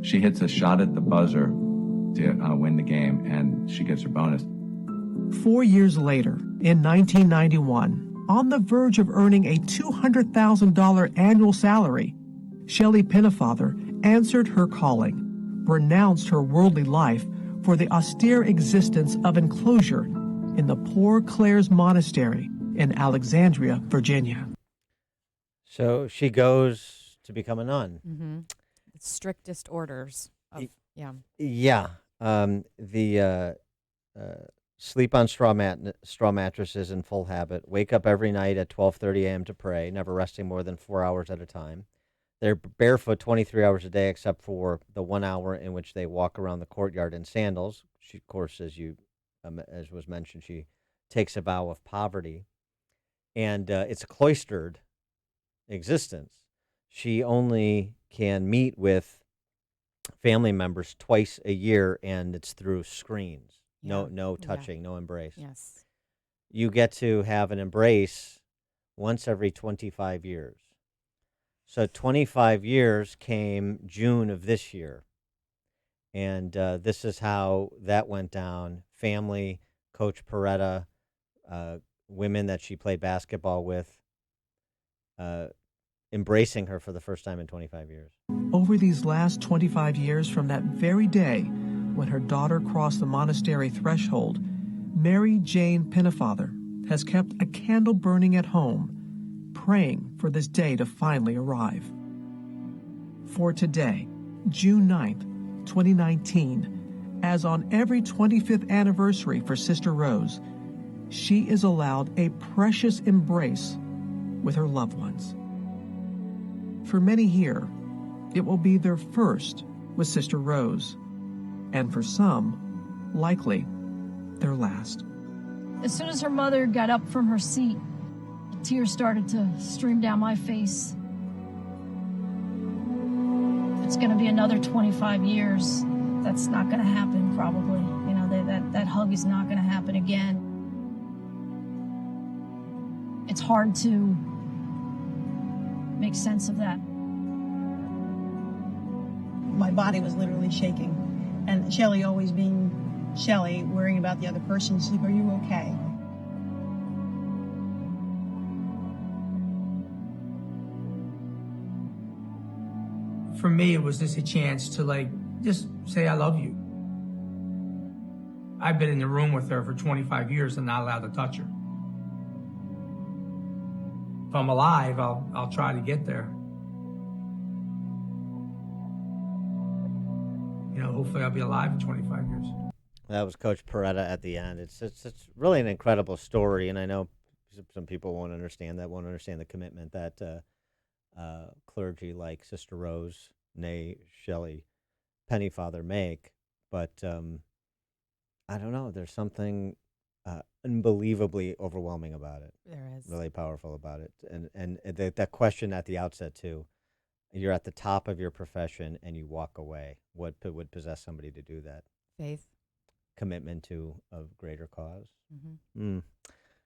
She hits a shot at the buzzer to win the game, and she gets her bonus. 4 years later, in 1991, on the verge of earning a $200,000 annual salary, Shelly Pettifar answered her calling, renounced her worldly life for the austere existence of enclosure in the Poor Clares Monastery in Alexandria, Virginia. So she goes to become a nun. Mm-hmm. Strictest orders. Yeah. Sleep on straw mattresses in full habit. Wake up every night at 12:30 a.m. to pray, never resting more than 4 hours at a time. They're barefoot 23 hours a day, except for the 1 hour in which they walk around the courtyard in sandals. She, of course, as was mentioned, she takes a vow of poverty, and it's a cloistered existence. She only can meet with family members twice a year, and it's through screens. Yeah. No touching, no embrace. Yes. You get to have an embrace once every 25 years. So 25 years came June of this year. And this is how that went down. Family, Coach Perretta, women that she played basketball with, embracing her for the first time in 25 years. Over these last 25 years, from that very day when her daughter crossed the monastery threshold, Mary Jane Pettifar has kept a candle burning at home, praying for this day to finally arrive. For today, June 9th, 2019, as on every 25th anniversary for Sister Rose, she is allowed a precious embrace with her loved ones. For many here, it will be their first with Sister Rose, and for some, likely their last. As soon as her mother got up from her seat, tears started to stream down my face. It's going to be another 25 years. That's not going to happen, probably. You know, that hug is not going to happen again. It's hard to make sense of that. my body was literally shaking. And Shelly always being Shelly, worrying about the other person. She's like, are you okay? For me, it was just a chance to just say, I love you. I've been in the room with her for 25 years and not allowed to touch her. If I'm alive, I'll try to get there. Hopefully I'll be alive in 25 years. That was Coach Perretta at the end. It's really an incredible story, and I know some people won't understand the commitment that clergy like Sister Rose, nay Shelley Pennyfather make. But I don't know. There's something unbelievably overwhelming about it. There is. Really powerful about it. And that question at the outset, too. You're at the top of your profession and you walk away. What would possess somebody to do that? Faith. Commitment to a greater cause. Mm-hmm.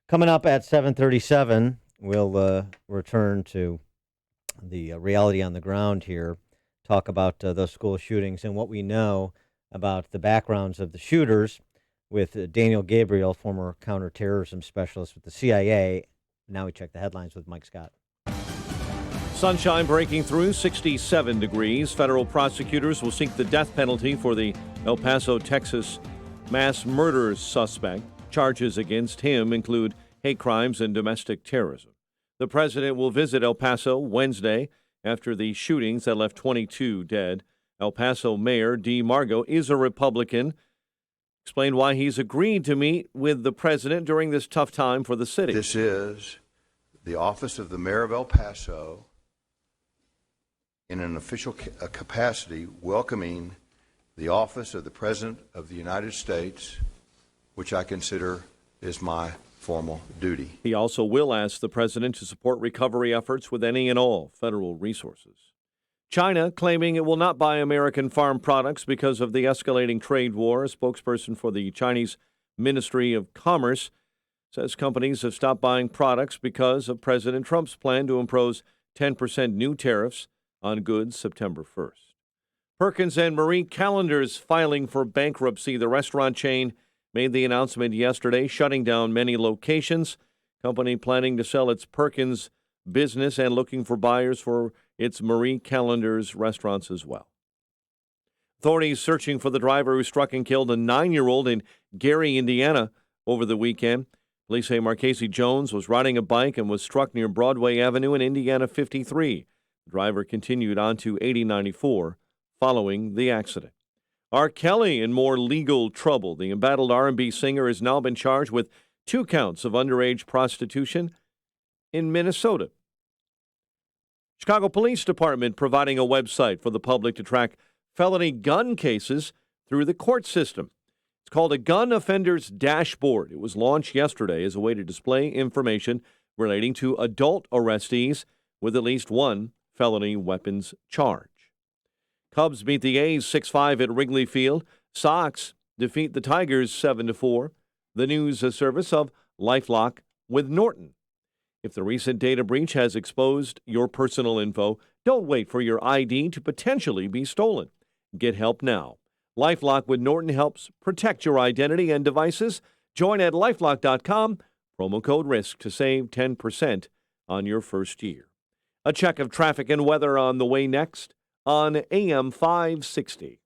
Coming up at 7:37, we'll return to the reality on the ground here, talk about those school shootings and what we know about the backgrounds of the shooters with Daniel Gabriel, former counterterrorism specialist with the CIA. Now we check the headlines with Mike Scott. Sunshine breaking through, 67 degrees. Federal prosecutors will seek the death penalty for the El Paso, Texas mass murder suspect. Charges against him include hate crimes and domestic terrorism. The president will visit El Paso Wednesday after the shootings that left 22 dead. El Paso Mayor Dee Margo is a Republican. Explained why he's agreed to meet with the president during this tough time for the city. This is the office of the mayor of El Paso in an official capacity welcoming the office of the President of the United States, which I consider is my formal duty. He also will ask the president to support recovery efforts with any and all federal resources. China claiming it will not buy American farm products because of the escalating trade war. A spokesperson for the Chinese Ministry of Commerce says companies have stopped buying products because of President Trump's plan to impose 10% new tariffs on goods September 1st. Perkins and Marie Callender's filing for bankruptcy. The restaurant chain made the announcement yesterday, shutting down many locations. Company planning to sell its Perkins business and looking for buyers for its Marie Callender's restaurants as well. Authorities searching for the driver who struck and killed a 9-year-old in Gary, Indiana over the weekend. Police say Marquesi Jones was riding a bike and was struck near Broadway Avenue in Indiana 53. The driver continued on to 8094 following the accident. R. Kelly in more legal trouble. The embattled R&B singer has now been charged with 2 counts of underage prostitution in Minnesota. Chicago Police Department providing a website for the public to track felony gun cases through the court system. It's called a Gun Offenders Dashboard. It was launched yesterday as a way to display information relating to adult arrestees with at least one felony weapons charge. Cubs beat the A's 6-5 at Wrigley Field. Sox defeat the Tigers 7-4. The news service of LifeLock with Norton. If the recent data breach has exposed your personal info, don't wait for your ID to potentially be stolen. Get help now. LifeLock with Norton helps protect your identity and devices. Join at LifeLock.com. Promo code RISK to save 10% on your first year. A check of traffic and weather on the way next on AM 560.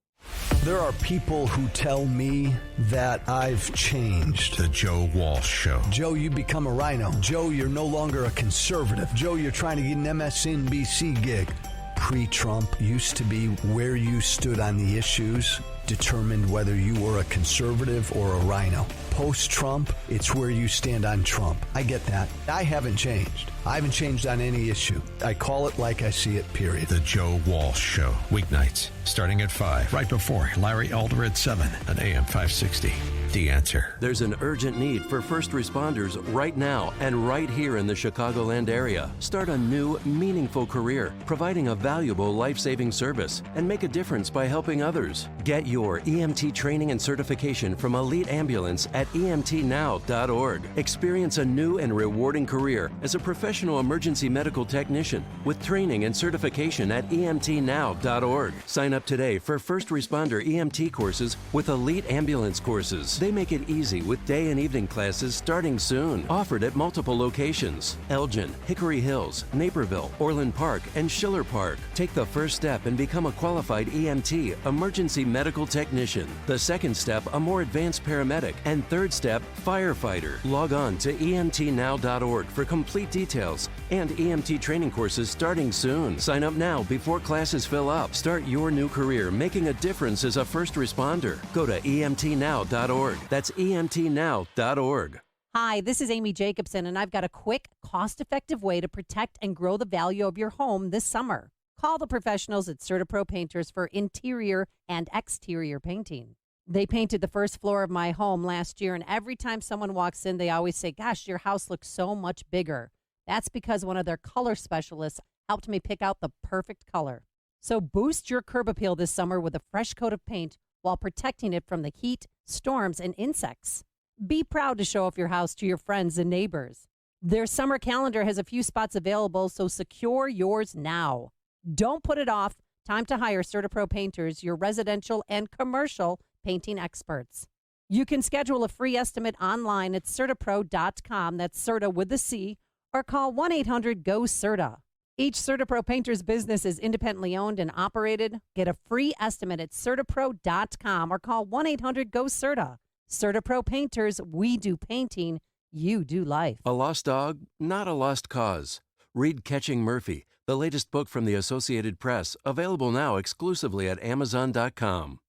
There are people who tell me that I've changed. The Joe Walsh Show. Joe, you become a rhino. Joe, you're no longer a conservative. Joe, you're trying to get an MSNBC gig. Pre-Trump used to be where you stood on the issues determined whether you were a conservative or a rhino. Post-Trump, it's where you stand on Trump. I get that. I haven't changed. I haven't changed on any issue. I call it like I see it, period. The Joe Walsh Show. Weeknights, starting at 5, right before Larry Elder at 7 on AM 560. The Answer. There's an urgent need for first responders right now and right here in the Chicagoland area. Start a new, meaningful career, providing a valuable life-saving service, and make a difference by helping others. Get your EMT training and certification from Elite Ambulance at emtnow.org. Experience a new and rewarding career as a professional emergency medical technician with training and certification at emtnow.org. Sign up today for first responder EMT courses with Elite Ambulance courses. They make it easy with day and evening classes starting soon. Offered at multiple locations: Elgin, Hickory Hills, Naperville, Orland Park, and Schiller Park. Take the first step and become a qualified EMT, emergency medical technician. The second step, a more advanced paramedic. And third step, firefighter. Log on to emtnow.org for complete details and EMT training courses starting soon. Sign up now before classes fill up. Start your new career making a difference as a first responder. Go to emtnow.org. That's emtnow.org. Hi, this is Amy Jacobson, and I've got a quick, cost-effective way to protect and grow the value of your home this summer. Call the professionals at CertaPro Painters for interior and exterior painting. They painted the first floor of my home last year, and every time someone walks in, they always say, "Gosh, your house looks so much bigger." That's because one of their color specialists helped me pick out the perfect color. So boost your curb appeal this summer with a fresh coat of paint while protecting it from the heat, storms, and insects. Be proud to show off your house to your friends and neighbors. Their summer calendar has a few spots available, so secure yours now. Don't put it off. Time to hire CertaPro Painters, your residential and commercial painting experts. You can schedule a free estimate online at CertaPro.com, that's Certa with a C, or call 1-800-GO-CERTA. Each CertaPro Painters business is independently owned and operated. Get a free estimate at CertaPro.com or call 1-800-GO-CERTA. CertaPro Painters, we do painting, you do life. A lost dog, not a lost cause. Read Catching Murphy, the latest book from the Associated Press, available now exclusively at Amazon.com.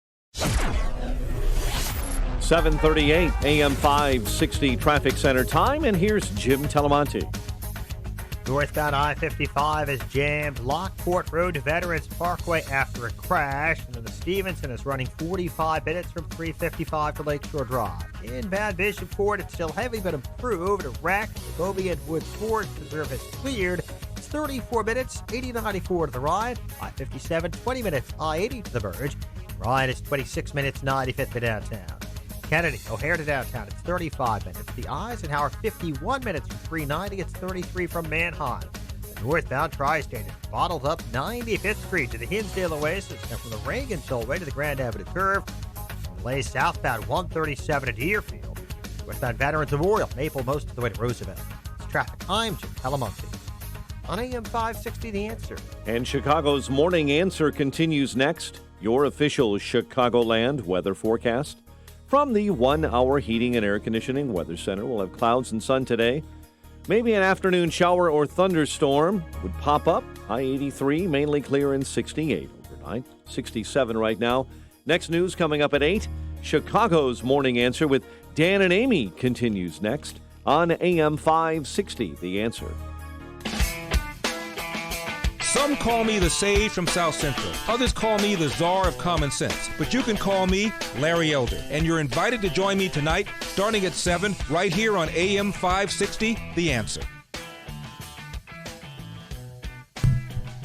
7:38 AM 560 Traffic Center time, and here's Jim Telemonte. Northbound I-55 is jammed Lockport Road to Veterans Parkway after a crash. And then the Stevenson is running 45 minutes from 355 to Lakeshore Drive. Inbound Bishopport, it's still heavy but improved. A wreck, Bobby and Wood Sports Reserve is cleared. It's 34 minutes, 80-94 to the Ryan. I-57, 20 minutes, I-80 to the Verge. Ryan is 26 minutes, 95th to downtown. Kennedy, O'Hare to downtown, it's 35 minutes. The Eisenhower, 51 minutes from 390. It's 33 from Manheim. The northbound Tri-State is bottled up 95th Street to the Hinsdale Oasis, and from the Reagan Tollway to the Grand Avenue Curve. Delays southbound 137 at Deerfield. Westbound Veterans Memorial, Maple most of the way to Roosevelt. It's traffic. I'm Jim Telemonte. On AM 560, The Answer. And Chicago's Morning Answer continues next. Your official Chicagoland weather forecast. From the 1-hour heating and air conditioning weather center, we'll have clouds and sun today. Maybe an afternoon shower or thunderstorm would pop up. High 83, mainly clear and 68 overnight. 67 right now. Next news coming up at 8. Chicago's Morning Answer with Dan and Amy continues next on AM 560, The Answer. Some call me the sage from South Central. Others call me the czar of common sense. But you can call me Larry Elder. And you're invited to join me tonight, starting at 7, right here on AM 560, The Answer.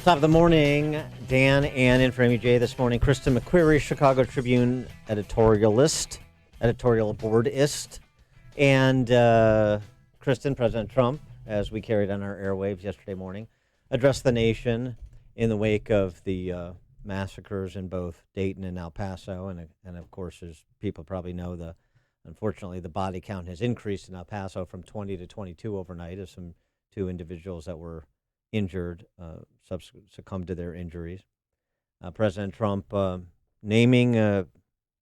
Top of the morning, Dan and in for Amy J this morning. Kristen McQuarrie, Chicago Tribune editorial boardist. And Kristen, President Trump, as we carried on our airwaves yesterday morning, addressed the nation in the wake of the massacres in both Dayton and El Paso. And of course, as people probably know, unfortunately, the body count has increased in El Paso from 20 to 22 overnight as some two individuals that were injured succumbed to their injuries. President Trump naming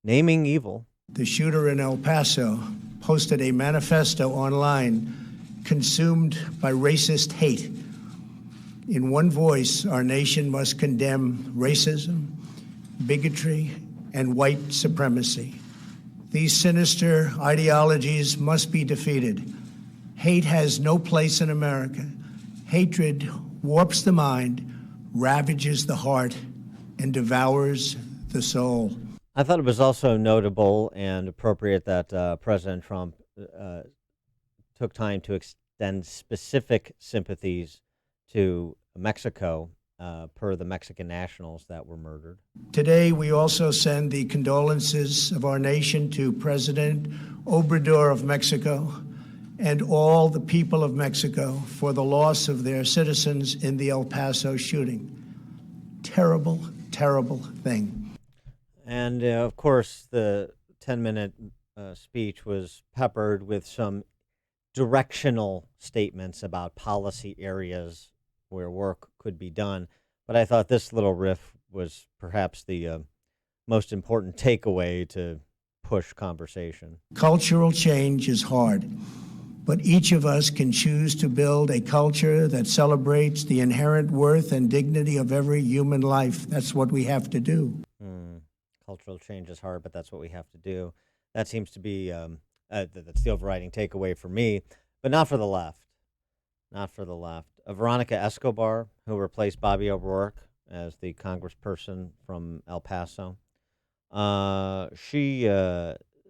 evil. The shooter in El Paso posted a manifesto online consumed by racist hate. In one voice, our nation must condemn racism, bigotry, and white supremacy. These sinister ideologies must be defeated. Hate has no place in America. Hatred warps the mind, ravages the heart, and devours the soul. I thought it was also notable and appropriate that President Trump took time to extend specific sympathies to Mexico per the Mexican nationals that were murdered. Today, we also send the condolences of our nation to President Obrador of Mexico and all the people of Mexico for the loss of their citizens in the El Paso shooting. Terrible, terrible thing. And, of course, the 10-minute speech was peppered with some directional statements about policy areas where work could be done. But I thought this little riff was perhaps the most important takeaway to push conversation. Cultural change is hard, but each of us can choose to build a culture that celebrates the inherent worth and dignity of every human life. That's what we have to do. Cultural change is hard, but that's what we have to do. That seems to be that's the overriding takeaway for me, but not for the left. Not for the left. Veronica Escobar, who replaced Bobby O'Rourke as the congressperson from El Paso, she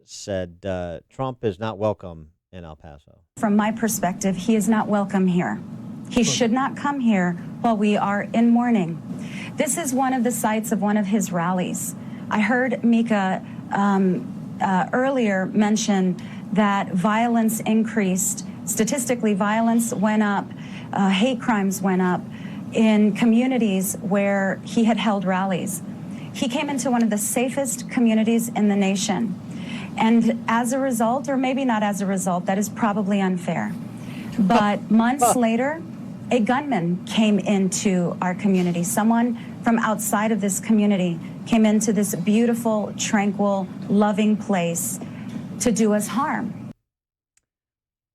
said Trump is not welcome in El Paso. From my perspective, he is not welcome here. He should not come here while we are in mourning. This is one of the sites of one of his rallies. I heard Mika earlier mention that violence increased. Statistically, violence went up, hate crimes went up in communities where he had held rallies. He came into one of the safest communities in the nation. And as a result, or maybe not as a result, that is probably unfair. But months later, a gunman came into our community. Someone from outside of this community came into this beautiful, tranquil, loving place to do us harm.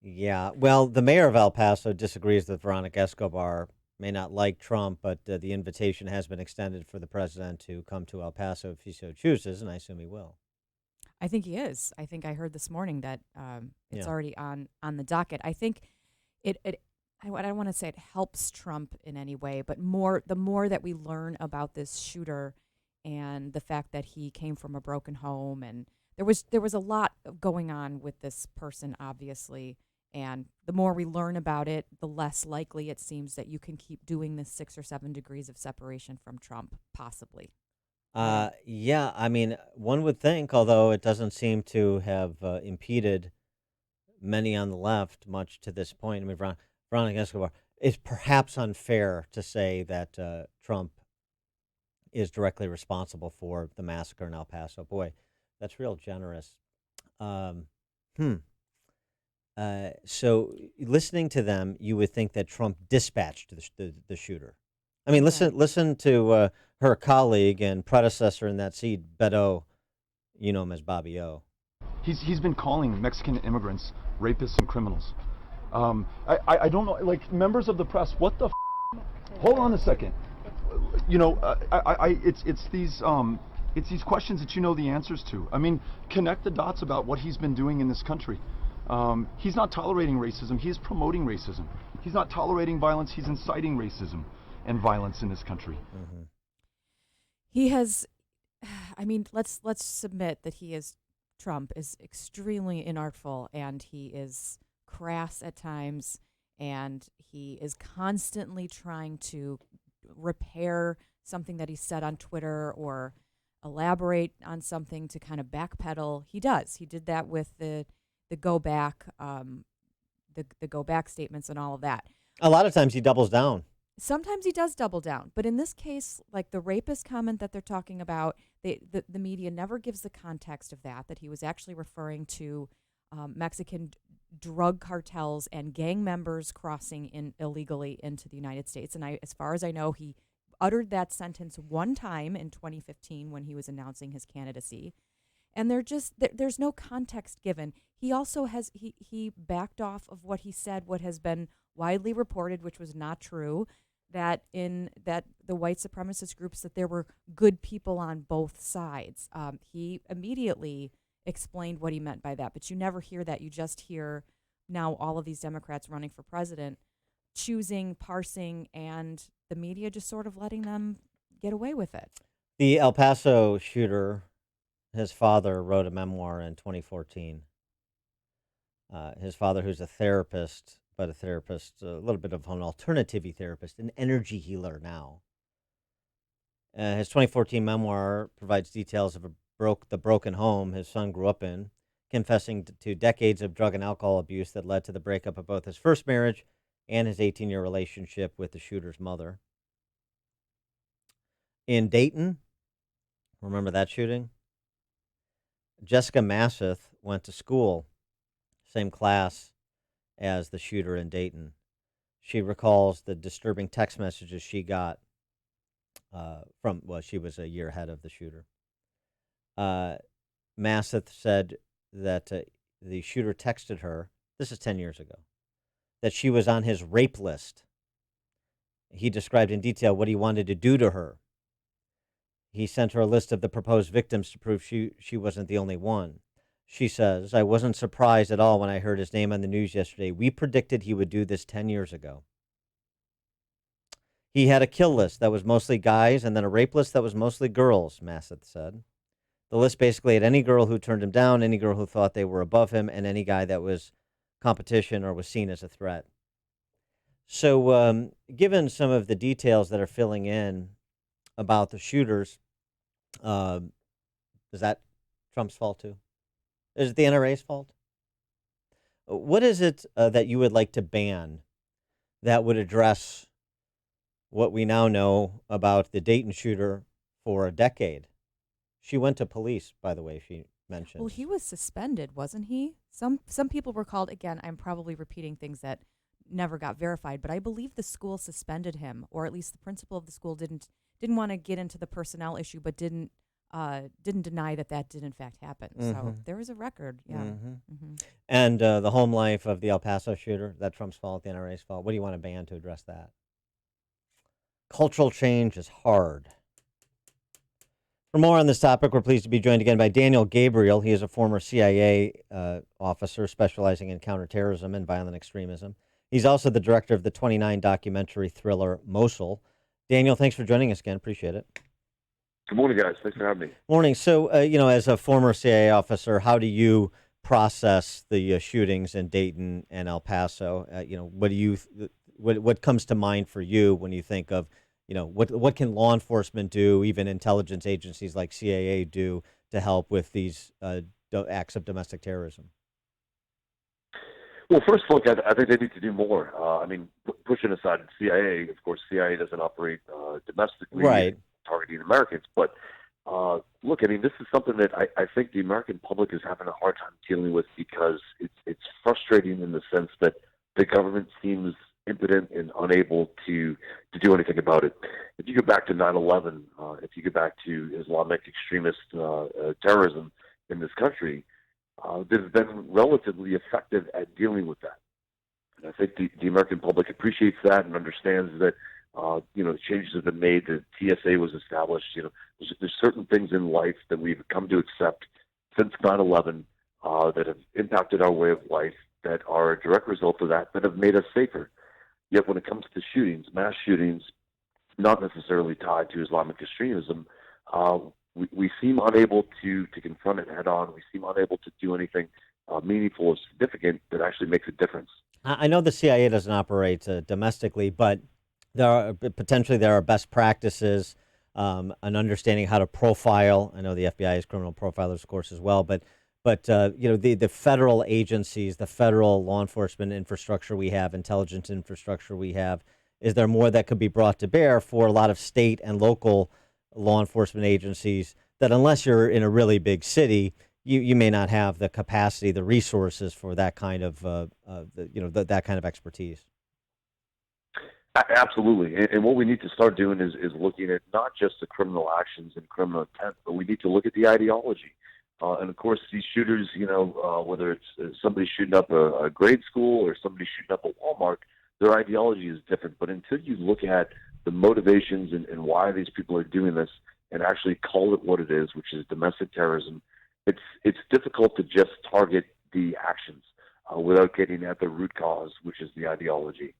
Yeah, well, the mayor of El Paso disagrees with Veronica Escobar. May not like Trump, but the invitation has been extended for the president to come to El Paso if he so chooses, and I assume he will. I think he is. I think I heard this morning that it's Yeah. already on the docket. I think I don't want to say it helps Trump in any way, but the more that we learn about this shooter and the fact that he came from a broken home, and there was a lot going on with this person, obviously. And the more we learn about it, the less likely it seems that you can keep doing this 6 or 7 degrees of separation from Trump, possibly. Yeah, I mean, one would think, although it doesn't seem to have impeded many on the left much to this point. I mean, Veronica Escobar, it's perhaps unfair to say that Trump is directly responsible for the massacre in El Paso. Boy, that's real generous. So listening to them, you would think that Trump dispatched the shooter. I mean, listen to her colleague and predecessor in that seat, Beto, you know him as Bobby O. He's been calling Mexican immigrants rapists and criminals. I don't know, like, members of the press, what the hold on a second. You know, it's these questions that you know the answers to. I mean, connect the dots about what he's been doing in this country. He's not tolerating racism, he's promoting racism. He's not tolerating violence, he's inciting racism and violence in this country. Mm-hmm. He has, I mean, let's submit that Trump is extremely inartful, and he is crass at times, and he is constantly trying to repair something that he said on Twitter or elaborate on something to kind of backpedal. He did that with the go back, the go back statements and all of that. A lot of times he doubles down. Sometimes he does double down, but in this case, like the rapist comment that they're talking about, the media never gives the context of that he was actually referring to Mexican drug cartels and gang members crossing in illegally into the United States. And as far as I know, he uttered that sentence one time in 2015 when he was announcing his candidacy. And there's no context given. He also he backed off of what he said, what has been widely reported, which was not true, that the white supremacist groups, that there were good people on both sides. He immediately explained what he meant by that, but you never hear that. You just hear now all of these Democrats running for president choosing, parsing, and the media just sort of letting them get away with it. The El Paso shooter his father wrote a memoir in 2014. His father, who's a therapist, but a therapist, a little bit of an alternative therapist, an energy healer now. His 2014 memoir provides details of the broken home his son grew up in, confessing to decades of drug and alcohol abuse that led to the breakup of both his first marriage and his 18-year relationship with the shooter's mother. In Dayton, remember that shooting? Jessica Masseth went to school, same class as the shooter in Dayton. She recalls the disturbing text messages she got she was a year ahead of the shooter. Masseth said that the shooter texted her, this is 10 years ago, that she was on his rape list. He described in detail what he wanted to do to her. He sent her a list of the proposed victims to prove she wasn't the only one. She says, I wasn't surprised at all when I heard his name on the news yesterday. We predicted he would do this 10 years ago. He had a kill list that was mostly guys and then a rape list that was mostly girls, Masseth said. The list basically had any girl who turned him down, any girl who thought they were above him, and any guy that was competition or was seen as a threat. So given some of the details that are filling in about the shooters, is that Trump's fault too? Is it the NRA's fault? What is it that you would like to ban that would address what we now know about the Dayton shooter for a decade? She went to police, by the way, she mentioned. Well, he was suspended, wasn't he? Some people were called, again, I'm probably repeating things that never got verified, but I believe the school suspended him, or at least the principal of the school didn't want to get into the personnel issue, but didn't deny that did in fact happen. So there was a record, yeah. And the home life of the El Paso shooter, that Trump's fault, the NRA's fault. What do you want to ban to address that? Cultural change is hard. For more on this topic, we're pleased to be joined again by Daniel Gabriel. He is a former CIA officer specializing in counterterrorism and violent extremism. He's also the director of the 29 documentary thriller Mosul. Daniel, thanks for joining us again. Appreciate it. Good morning, guys. Thanks for having me. Morning. So, as a former CIA officer, how do you process the shootings in Dayton and El Paso? What comes to mind for you when you think of, what can law enforcement do, even intelligence agencies like CIA do to help with these acts of domestic terrorism? Well, first, look, I think they need to do more. Pushing aside CIA, of course, CIA doesn't operate domestically, right, targeting Americans. But look, this is something that I think the American public is having a hard time dealing with because it's frustrating in the sense that the government seems impotent and unable to do anything about it. If you go back to 9/11, if you go back to Islamic extremist terrorism in this country, they've been relatively effective at dealing with that. And I think the American public appreciates that and understands that, changes have been made, that TSA was established. There's certain things in life that we've come to accept since 9/11 that have impacted our way of life, that are a direct result of that have made us safer. Yet when it comes to shootings, mass shootings, not necessarily tied to Islamic extremism, we seem unable to confront it head on. We seem unable to do anything meaningful or significant that actually makes a difference. I know the CIA doesn't operate domestically, but there are best practices, an understanding how to profile. I know the FBI is criminal profilers, of course, as well, but the federal agencies, the federal law enforcement infrastructure we have, intelligence infrastructure we have, is there more that could be brought to bear for a lot of state and local law enforcement agencies that, unless you're in a really big city, you may not have the capacity, the resources for that kind of that kind of expertise? Absolutely. And what we need to start doing is looking at not just the criminal actions and criminal intent, but we need to look at the ideology. And of course, these shooters, whether it's somebody shooting up a grade school or somebody shooting up a Walmart, their ideology is different. But until you look at the motivations and why these people are doing this and actually call it what it is, which is domestic terrorism, it's difficult to just target the actions without getting at the root cause, which is the ideology.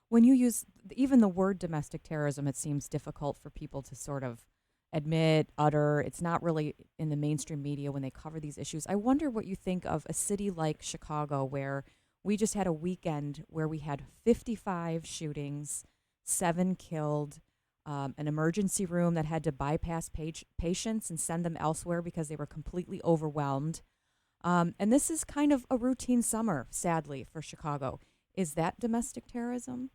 When you use even the word domestic terrorism, it seems difficult for people to sort of admit, utter. It's not really in the mainstream media when they cover these issues. I wonder what you think of a city like Chicago, where we just had a weekend where we had 55 shootings, 7 killed, an emergency room that had to bypass patients and send them elsewhere because they were completely overwhelmed. And this is kind of a routine summer, sadly, for Chicago. Is that domestic terrorism?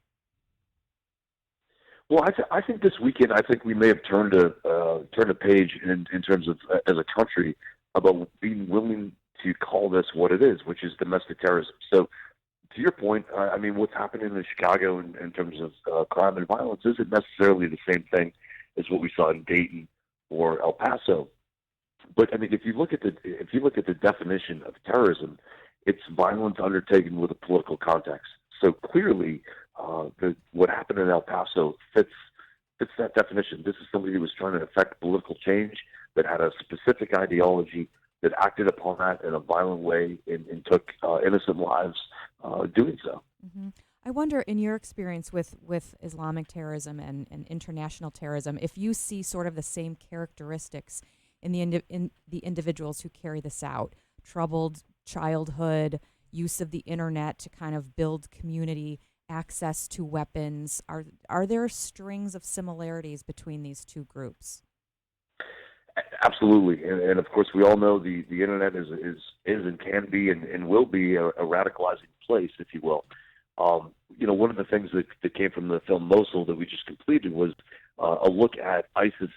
Well, I think this weekend, I think we may have turned a page in terms of as a country about being willing to call this what it is, which is domestic terrorism. So, to your point, I mean, what's happening in Chicago in terms of crime and violence isn't necessarily the same thing as what we saw in Dayton or El Paso. But I mean, if you look at the definition of terrorism, it's violence undertaken with a political context. So clearly, what happened in El Paso fits that definition. This is somebody who was trying to affect political change, that had a specific ideology, that acted upon that in a violent way and took innocent lives doing so. Mm-hmm. I wonder, in your experience with Islamic terrorism and international terrorism, if you see sort of the same characteristics in the individuals who carry this out: troubled childhood, use of the internet to kind of build community, access to weapons. Are there strings of similarities between these two groups? Absolutely, and of course, we all know the internet is and can be and will be a radicalizing place, if you will. One of the things that came from the film Mosul that we just completed was a look at ISIS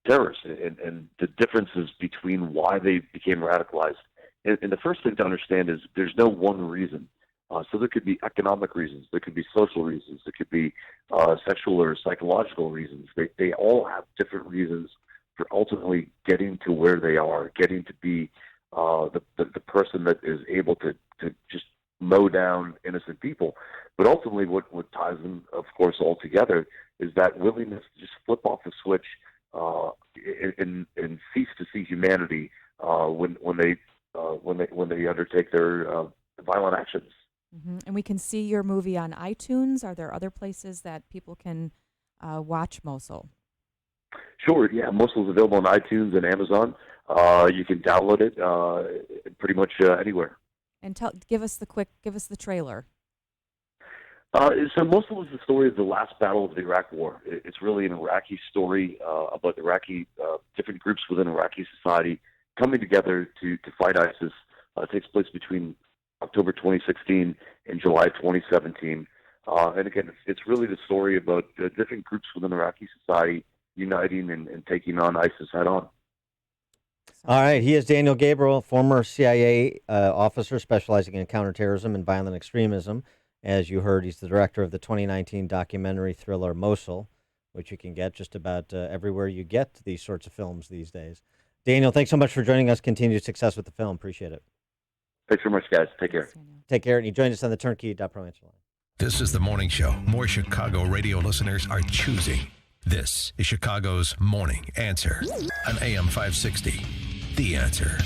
terrorists and the differences between why they became radicalized. And the first thing to understand is there's no one reason. So there could be economic reasons, there could be social reasons, there could be sexual or psychological reasons. They all have different reasons for ultimately getting to where they are, getting to be the person that is able to just mow down innocent people. But ultimately what ties them, of course, all together is that willingness to just flip off the switch and cease to see humanity when they undertake their violent actions. Mm-hmm. And we can see your movie on iTunes. Are there other places that people can watch Mosul? Sure, yeah. Mosul is available on iTunes and Amazon. You can download it pretty much anywhere. And give us the trailer. So Mosul is the story of the last battle of the Iraq War. It's really an Iraqi story about Iraqi different groups within Iraqi society coming together to fight ISIS. It takes place between October 2016 and July 2017. And again, it's really the story about different groups within Iraqi society uniting and taking on ISIS head on. All right. He is Daniel Gabriel, former CIA officer specializing in counterterrorism and violent extremism. As you heard, he's the director of the 2019 documentary thriller Mosul, which you can get just about everywhere you get these sorts of films these days. Daniel, thanks so much for joining us. Continued success with the film. Appreciate it. Thanks very much, guys. Take care. Take care. And you joined us on the Turnkey.pro answer line. This is the morning show more Chicago radio listeners are choosing. This is Chicago's Morning Answer on AM 560. The Answer.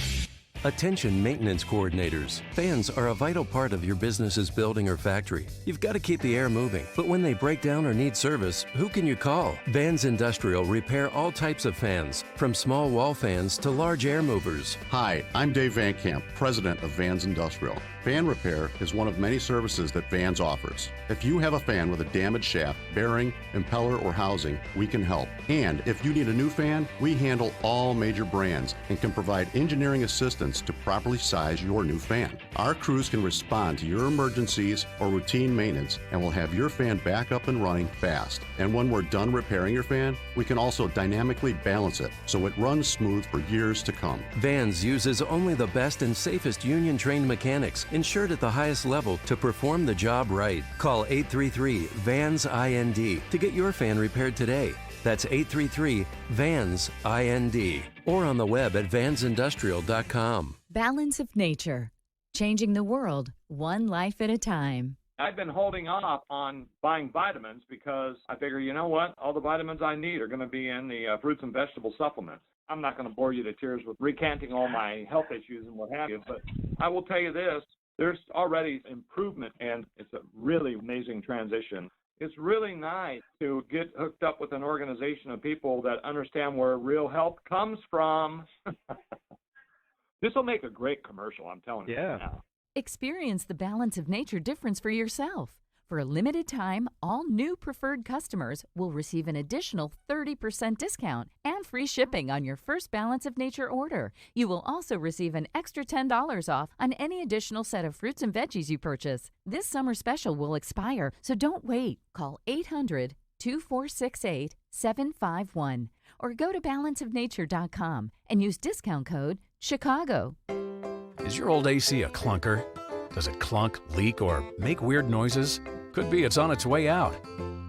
Attention maintenance coordinators. Fans are a vital part of your business's building or factory. You've got to keep the air moving. But when they break down or need service, who can you call? Vans Industrial repair all types of fans, from small wall fans to large air movers. Hi, I'm Dave Van Camp, president of Vans Industrial. Fan repair is one of many services that Vans offers. If you have a fan with a damaged shaft, bearing, impeller, or housing, we can help. And if you need a new fan, we handle all major brands and can provide engineering assistance to properly size your new fan. Our crews can respond to your emergencies or routine maintenance and will have your fan back up and running fast. And when we're done repairing your fan, we can also dynamically balance it so it runs smooth for years to come. Vans uses only the best and safest union-trained mechanics, insured at the highest level, to perform the job right. Call 833-VANS-IND to get your fan repaired today. That's 833-VANS-IND. Or on the web at vansindustrial.com. Balance of nature. Changing the world, one life at a time. I've been holding off on buying vitamins because I figure, you know what? All the vitamins I need are going to be in the fruits and vegetable supplements. I'm not going to bore you to tears with recanting all my health issues and what have you, but I will tell you this. There's already improvement, and it's a really amazing transition It's really nice to get hooked up with an organization of people that understand where real help comes from. This will make a great commercial, I'm telling you. Yeah. Now. Experience the balance of nature difference for yourself. For a limited time, all new preferred customers will receive an additional 30% discount and free shipping on your first Balance of Nature order. You will also receive an extra $10 off on any additional set of fruits and veggies you purchase. This summer special will expire, so don't wait. Call 800-2468-751 or go to balanceofnature.com and use discount code Chicago. Is your old AC a clunker? Does it clunk, leak, or make weird noises? Could be it's on its way out.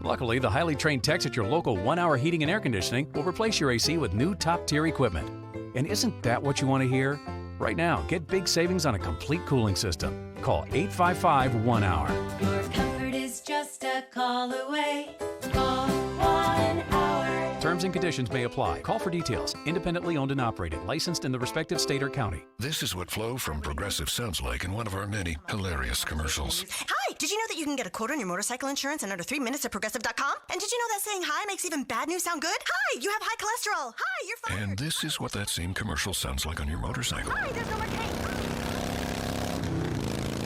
Luckily, the highly trained techs at your local 1 Hour Heating and Air Conditioning will replace your AC with new top-tier equipment. And isn't that what you want to hear? Right now, get big savings on a complete cooling system. Call 855-1-HOUR. Your comfort is just a call away. Call 1 Hour. Terms and conditions may apply. Call for details. Independently owned and operated. Licensed in the respective state or county. This is what Flo from Progressive sounds like in one of our many hilarious commercials. Hi, did you know that you can get a quote on your motorcycle insurance in under 3 minutes at Progressive.com? And did you know that saying hi makes even bad news sound good? Hi, you have high cholesterol. Hi, you're fine. And this is what that same commercial sounds like on your motorcycle. Hi, there's no more pain.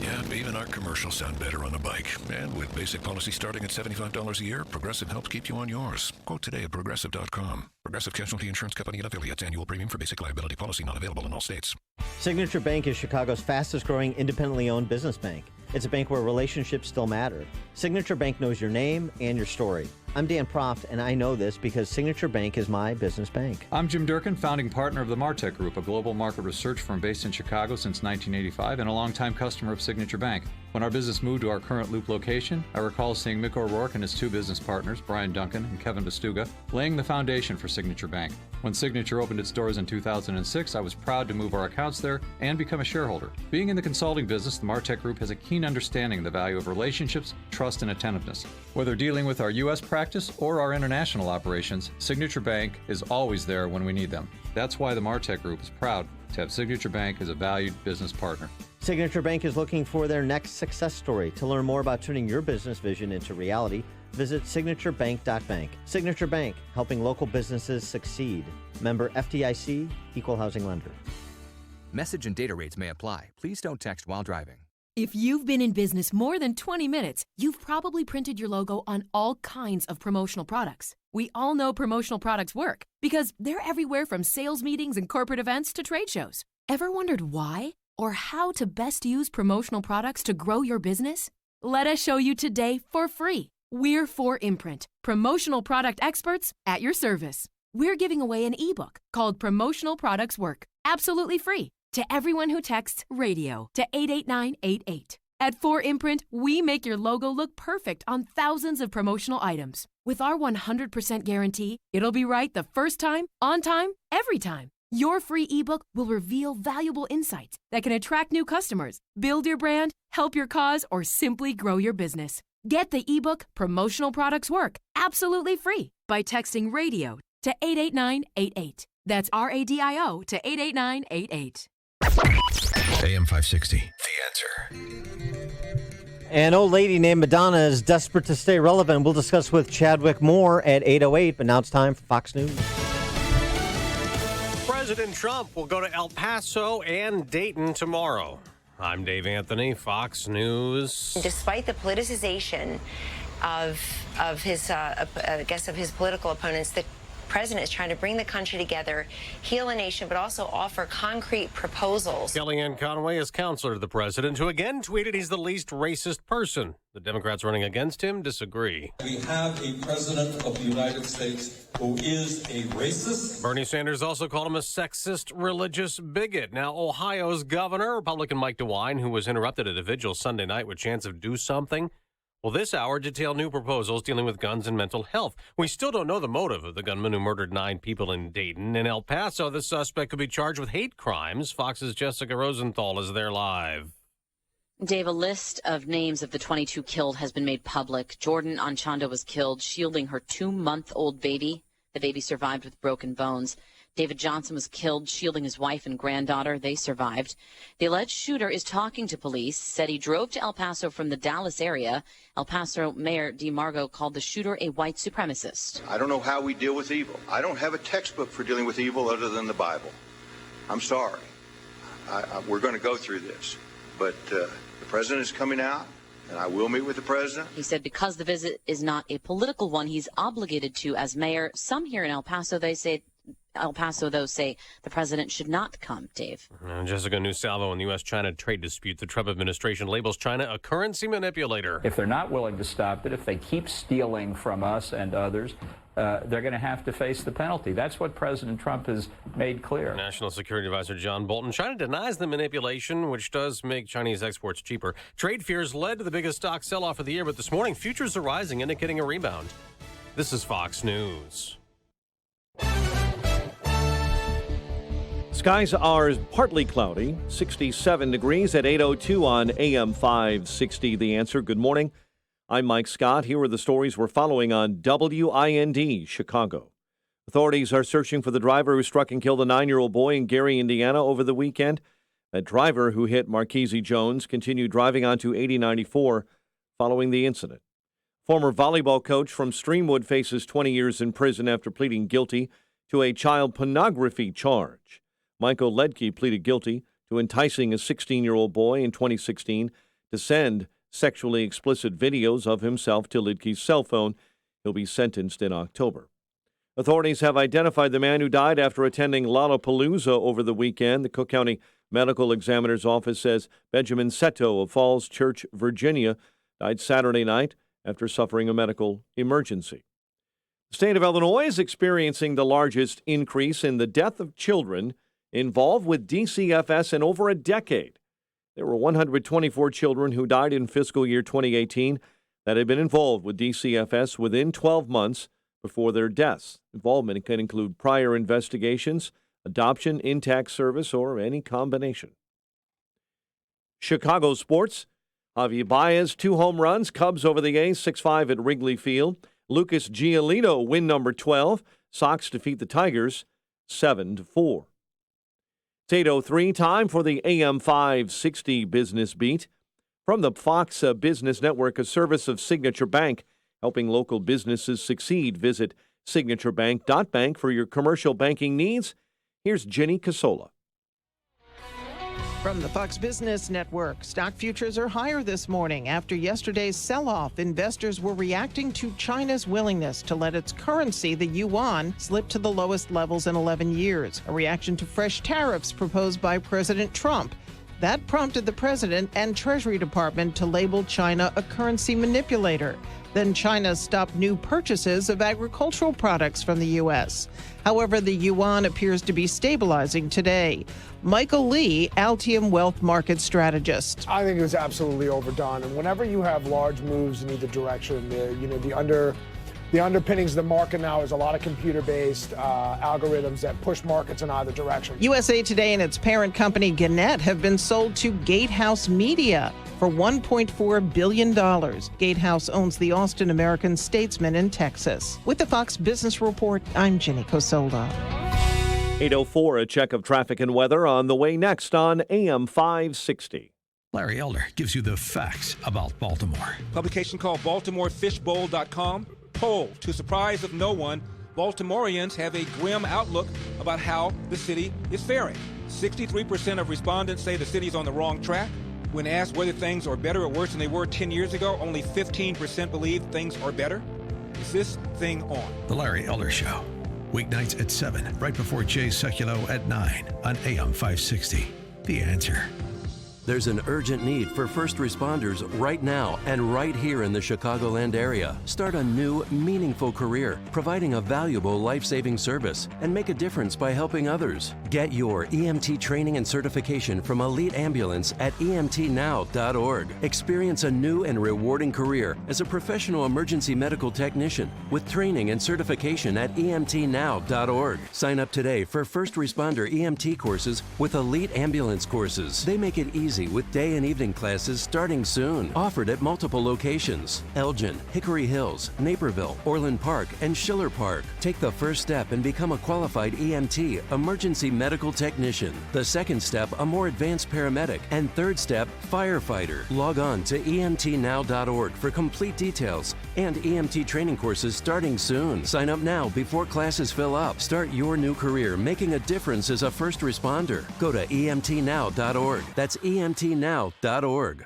Yeah, even our commercials sound better on a bike. And with basic policy starting at $75 a year, Progressive helps keep you on yours. Quote today at Progressive.com. Progressive Casualty Insurance Company and affiliates. Annual premium for basic liability policy not available in all states. Signature Bank is Chicago's fastest growing independently owned business bank. It's a bank where relationships still matter. Signature Bank knows your name and your story. I'm Dan Proft, and I know this because Signature Bank is my business bank. I'm Jim Durkin, founding partner of the Martech Group, a global market research firm based in Chicago since 1985 and a longtime customer of Signature Bank. When our business moved to our current Loop location, I recall seeing Mick O'Rourke and his two business partners, Brian Duncan and Kevin Bastuga, laying the foundation for Signature Bank. When Signature opened its doors in 2006, I was proud to move our accounts there and become a shareholder. Being in the consulting business, the Martech Group has a keen understanding of the value of relationships, trust, and attentiveness. Whether dealing with our U.S. practice or our international operations, Signature Bank is always there when we need them. That's why the Martech Group is proud to have Signature Bank as a valued business partner. Signature Bank is looking for their next success story. To learn more about turning your business vision into reality, visit signaturebank.bank. Signature Bank, helping local businesses succeed. Member FDIC, Equal Housing Lender. Message and data rates may apply. Please don't text while driving. If you've been in business more than 20 minutes, you've probably printed your logo on all kinds of promotional products. We all know promotional products work because they're everywhere from sales meetings and corporate events to trade shows. Ever wondered why or how to best use promotional products to grow your business? Let us show you today for free. We're 4imprint, promotional product experts at your service. We're giving away an ebook called Promotional Products Work, absolutely free, to everyone who texts radio to 88988. At 4imprint, we make your logo look perfect on thousands of promotional items. With our 100% guarantee, it'll be right the first time, on time, every time. Your free ebook will reveal valuable insights that can attract new customers, build your brand, help your cause, or simply grow your business. Get the ebook Promotional Products Work absolutely free by texting radio to 88988. That's RADIO to 88988. AM 560, The Answer. An old lady named Madonna is desperate to stay relevant. We'll discuss with Chadwick Moore at 8:08, but now it's time for Fox News. President Trump will go to El Paso and Dayton tomorrow. I'm Dave Anthony, Fox News. Despite the politicization of his political opponents, the president is trying to bring the country together, heal a nation, but also offer concrete proposals. Kellyanne Conway is counselor to the president, who again tweeted he's the least racist person. The Democrats running against him disagree. We have a president of the United States who is a racist. Bernie Sanders also called him a sexist religious bigot. Now, Ohio's governor, Republican Mike DeWine, who was interrupted at a vigil Sunday night with chants of do something, will this hour detail new proposals dealing with guns and mental health. We still don't know the motive of the gunman who murdered 9 people in Dayton. In El Paso, the suspect could be charged with hate crimes. Fox's Jessica Rosenthal is there live. Dave, a list of names of the 22 killed has been made public. Jordan Anchando was killed shielding her 2-month-old baby. The baby survived with broken bones. David Johnson was killed shielding his wife and granddaughter. They survived. The alleged shooter is talking to police, said he drove to El Paso from the Dallas area. El Paso Mayor DeMargo called the shooter a white supremacist. I don't know how we deal with evil. I don't have a textbook for dealing with evil other than the Bible. I'm sorry. We're going to go through this. But the president is coming out, and I will meet with the president. He said because the visit is not a political one, he's obligated to as mayor. Some here in El Paso, though, say the president should not come, Dave. Jessica Newsalvo in the U.S.-China trade dispute. The Trump administration labels China a currency manipulator. If they're not willing to stop it, if they keep stealing from us and others, they're going to have to face the penalty. That's what President Trump has made clear. National Security Advisor John Bolton. China denies the manipulation, which does make Chinese exports cheaper. Trade fears led to the biggest stock sell-off of the year, but this morning futures are rising, indicating a rebound. This is Fox News. Skies are partly cloudy, 67 degrees at 8:02 on AM 560. The Answer. Good morning. I'm Mike Scott. Here are the stories we're following on WIND Chicago. Authorities are searching for the driver who struck and killed a 9-year-old boy in Gary, Indiana over the weekend. That driver who hit Marquise Jones continued driving onto 8094 following the incident. Former volleyball coach from Streamwood faces 20 years in prison after pleading guilty to a child pornography charge. Michael Ledke pleaded guilty to enticing a 16-year-old boy in 2016 to send sexually explicit videos of himself to Lidke's cell phone. He'll be sentenced in October. Authorities have identified the man who died after attending Lollapalooza over the weekend. The Cook County Medical Examiner's Office says Benjamin Seto of Falls Church, Virginia, died Saturday night after suffering a medical emergency. The state of Illinois is experiencing the largest increase in the death of children involved with DCFS in over a decade. There were 124 children who died in fiscal year 2018 that had been involved with DCFS within 12 months before their deaths. Involvement can include prior investigations, adoption, in-tax service, or any combination. Chicago sports. Javi Baez, 2 home runs. Cubs over the A's, 6-5 at Wrigley Field. Lucas Giolito, win number 12. Sox defeat the Tigers, 7-4. It's 8:03, time for the AM 560 Business Beat. From the Fox Business Network, a service of Signature Bank, helping local businesses succeed. Visit signaturebank.bank for your commercial banking needs. Here's Jenny Casola. From the Fox Business Network, stock futures are higher this morning. After yesterday's sell-off, investors were reacting to China's willingness to let its currency, the yuan, slip to the lowest levels in 11 years, a reaction to fresh tariffs proposed by President Trump. That prompted the president and Treasury Department to label China a currency manipulator. Then China stopped new purchases of agricultural products from the U.S. However, the yuan appears to be stabilizing today. Michael Lee, Altium Wealth Market Strategist. I think it was absolutely overdone. And whenever you have large moves in either direction, the underpinnings of the market now is a lot of computer-based algorithms that push markets in either direction. USA Today and its parent company Gannett have been sold to Gatehouse Media for $1.4 billion. Gatehouse owns the Austin American-Statesman in Texas. With the Fox Business Report, I'm Jenny Cosola. 8:04, a check of traffic and weather on the way next on AM 560. Larry Elder gives you the facts about Baltimore. Publication called BaltimoreFishBowl.com. Poll, to surprise of no one, Baltimoreans have a grim outlook about how the city is faring. 63% of respondents say the city's on the wrong track. When asked whether things are better or worse than they were 10 years ago, only 15% believe things are better. Is this thing on? The Larry Elder Show. Weeknights at 7, right before Jay Sekulow at 9 on AM 560. The Answer. There's an urgent need for first responders right now and right here in the Chicagoland area. Start a new, meaningful career, providing a valuable life-saving service, and make a difference by helping others. Get your EMT training and certification from Elite Ambulance at emtnow.org. Experience a new and rewarding career as a professional emergency medical technician with training and certification at emtnow.org. Sign up today for first responder EMT courses with Elite Ambulance courses. They make it easy easy with day and evening classes starting soon. Offered at multiple locations: Elgin, Hickory Hills, Naperville, Orland Park, and Schiller Park. Take the first step and become a qualified EMT, emergency medical technician. The second step, a more advanced paramedic. And third step, firefighter. Log on to emtnow.org for complete details and EMT training courses starting soon. Sign up now before classes fill up. Start your new career making a difference as a first responder. Go to emtnow.org. That's emtnow.org.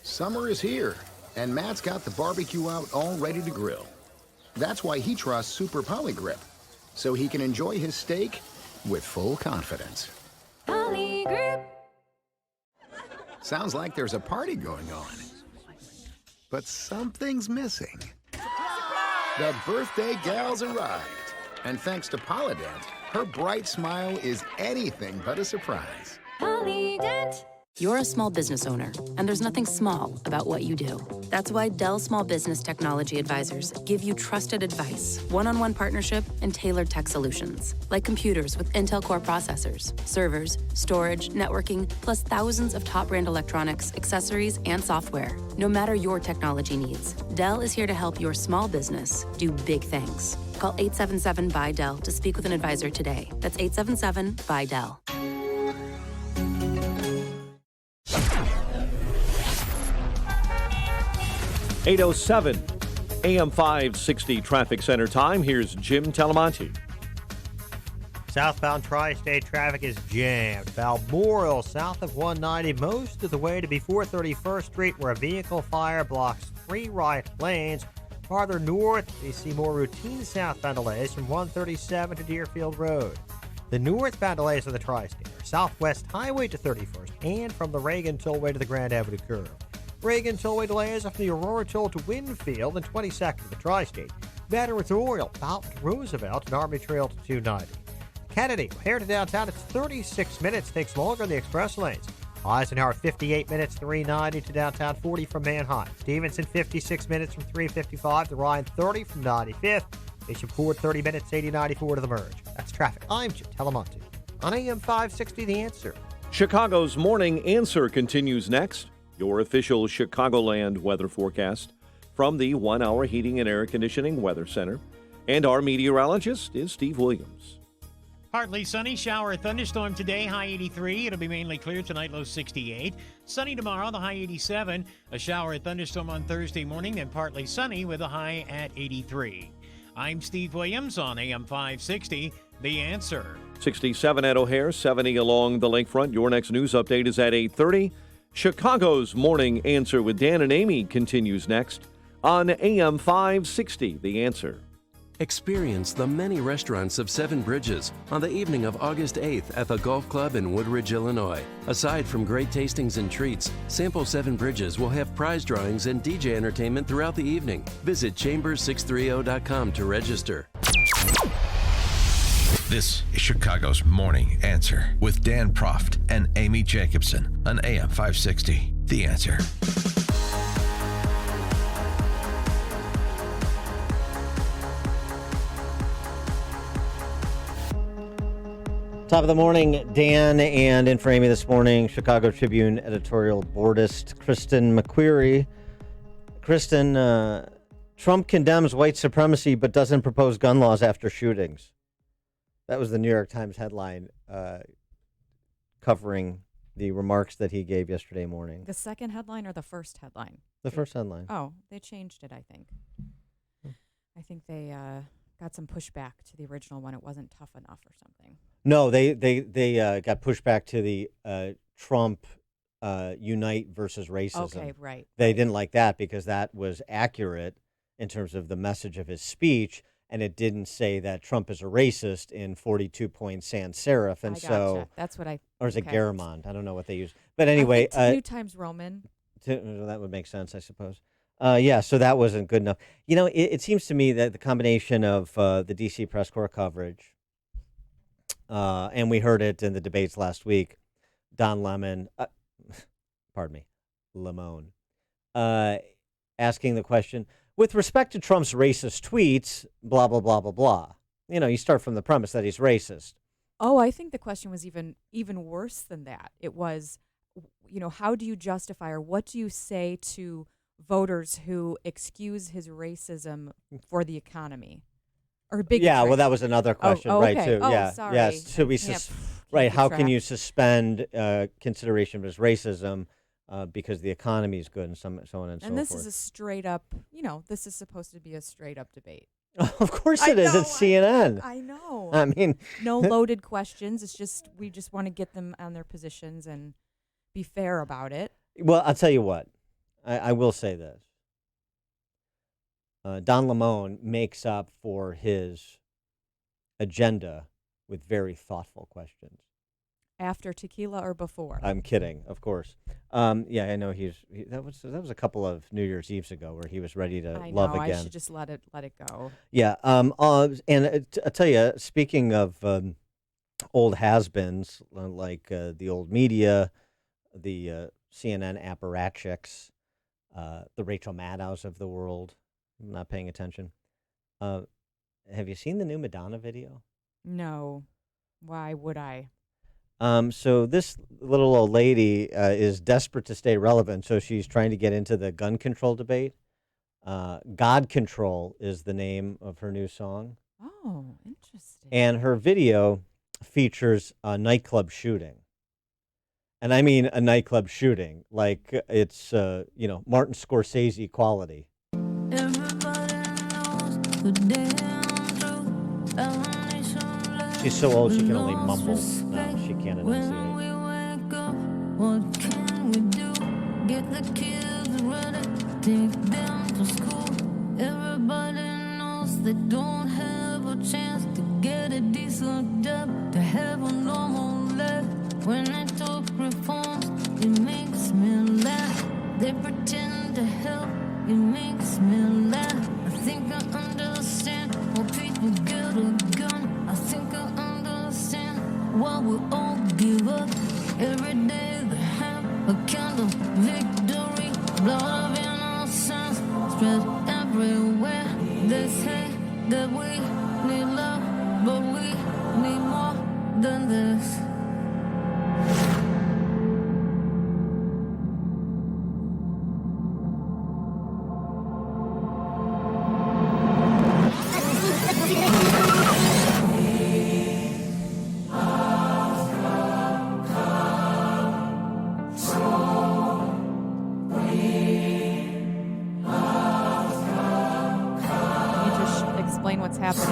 Summer is here, and Matt's got the barbecue out all ready to grill. That's why he trusts Super Poly Grip, so he can enjoy his steak with full confidence. Poly Grip. Sounds like there's a party going on. But something's missing. The birthday gal's arrived. And thanks to Polydent, her bright smile is anything but a surprise. Polydent. You're a small business owner, and there's nothing small about what you do. That's why Dell Small Business Technology Advisors give you trusted advice, one-on-one partnership, and tailored tech solutions, like computers with Intel Core processors, servers, storage, networking, plus thousands of top-brand electronics, accessories, and software. No matter your technology needs, Dell is here to help your small business do big things. Call 877-BUY-DELL to speak with an advisor today. That's 877-BUY-DELL. 8:07 AM 560 traffic center time. Here's Jim Talamonte. Southbound tri-state traffic is jammed. Balmoral south of 190 most of the way to before 31st Street, where a vehicle fire blocks 3 right lanes. Farther north, we see more routine southbound delays from 137 to Deerfield Road. The northbound delays of the tri-state are Southwest Highway to 31st and from the Reagan Tollway to the Grand Avenue curve. Reagan Tollway delays are from the Aurora Toll to Winfield and 22nd to the tri-state. Veterans Oriole, Fountain to Roosevelt, and Army Trail to 290. Kennedy, O'Hare to downtown, it's 36 minutes, takes longer in the express lanes. Eisenhower, 58 minutes, 390 to downtown, 40 from Manheim. Stevenson, 56 minutes from 355 to Ryan, 30 from 95th. Bishop Ford, 30 minutes, 8094 to the merge. That's traffic. I'm Jim Talamonte on AM 560, The Answer. Chicago's Morning Answer continues next. Your official Chicagoland weather forecast from the 1 Hour Heating and Air Conditioning Weather Center. And our meteorologist is Steve Williams. Partly sunny, shower, thunderstorm today, high 83. It'll be mainly clear tonight, low 68. Sunny tomorrow, the high 87. A shower, thunderstorm on Thursday morning, and partly sunny with a high at 83. I'm Steve Williams on AM 560, The Answer. 67 at O'Hare, 70 along the lakefront. Your next news update is at 8:30. Chicago's Morning Answer with Dan and Amy continues next on AM 560, The Answer. Experience the many restaurants of Seven Bridges on the evening of August 8th at the Golf Club in Woodridge, Illinois. Aside from great tastings and treats, Sample Seven Bridges will have prize drawings and DJ entertainment throughout the evening. Visit chambers630.com to register. This is Chicago's Morning Answer with Dan Proft and Amy Jacobson on AM 560. The Answer. Top of the morning, Dan, and in for Amy this morning, Chicago Tribune editorial boardist Kristen McQuarrie. Kristen, Trump condemns white supremacy but doesn't propose gun laws after shootings. That was the New York Times headline covering the remarks that he gave yesterday morning. The second headline or the first headline? The first headline. Oh, they changed it, I think. I think they got some pushback to the original one. It wasn't tough enough or something. No, they got pushback to the Trump unite versus racism. Okay, right. They didn't like that because that was accurate in terms of the message of his speech. And it didn't say that Trump is a racist in 42-point sans serif, and so that's what I. Or is it Garamond? I don't know what they use, but anyway, I think 2 times Roman. That would make sense, I suppose. Yeah, so that wasn't good enough. You know, it seems to me that the combination of the D.C. press corps coverage, and we heard it in the debates last week, Don Lemon, Lemon, asking the question. With respect to Trump's racist tweets, blah, blah, blah, blah, blah. You know, you start from the premise that he's racist. Oh, I think the question was even worse than that. It was, how do you justify or what do you say to voters who excuse his racism for the economy or bigotry? Yeah, well, that was another question, oh, right? okay. Too. Oh, Yeah, sorry. yes. Should we Can't right? keep How can track. you suspend consideration of his racism because the economy is good and so on and so And this forth? is a straight up, this is supposed to be a straight up debate. Of course it is. It's CNN. I know. I mean, no loaded questions. It's just we just want to get them on their positions and be fair about it. Well, I'll tell you what. I will say this. Don Lemon makes up for his agenda with very thoughtful questions. After tequila or before? I'm kidding, of course. Yeah, I know that was a couple of New Year's Eves ago where he was ready to love again. I should just let it go. Yeah. And I tell you, speaking of old has-beens like the old media, the CNN apparatchiks, the Rachel Maddows of the world, I'm not paying attention. Have you seen the new Madonna video? No. Why would I? So this little old lady is desperate to stay relevant, so she's trying to get into the gun control debate. God Control is the name of her new song. Oh, interesting. And her video features a nightclub shooting. And I mean a nightclub shooting, like it's, Martin Scorsese quality. She's so old she can only mumble now. She can't enunciate. What can we do? Get the kids ready, take them to school. Everybody knows they don't have a chance to get a decent job, to have a normal life. When I talk reforms, it makes me laugh. They pretend to help, it makes me laugh. I think I understand why people get a gun. I think I understand why we all give up. Every day they have a kind of victory. Blood of innocence spread everywhere. They say that we need love, but we need more than this.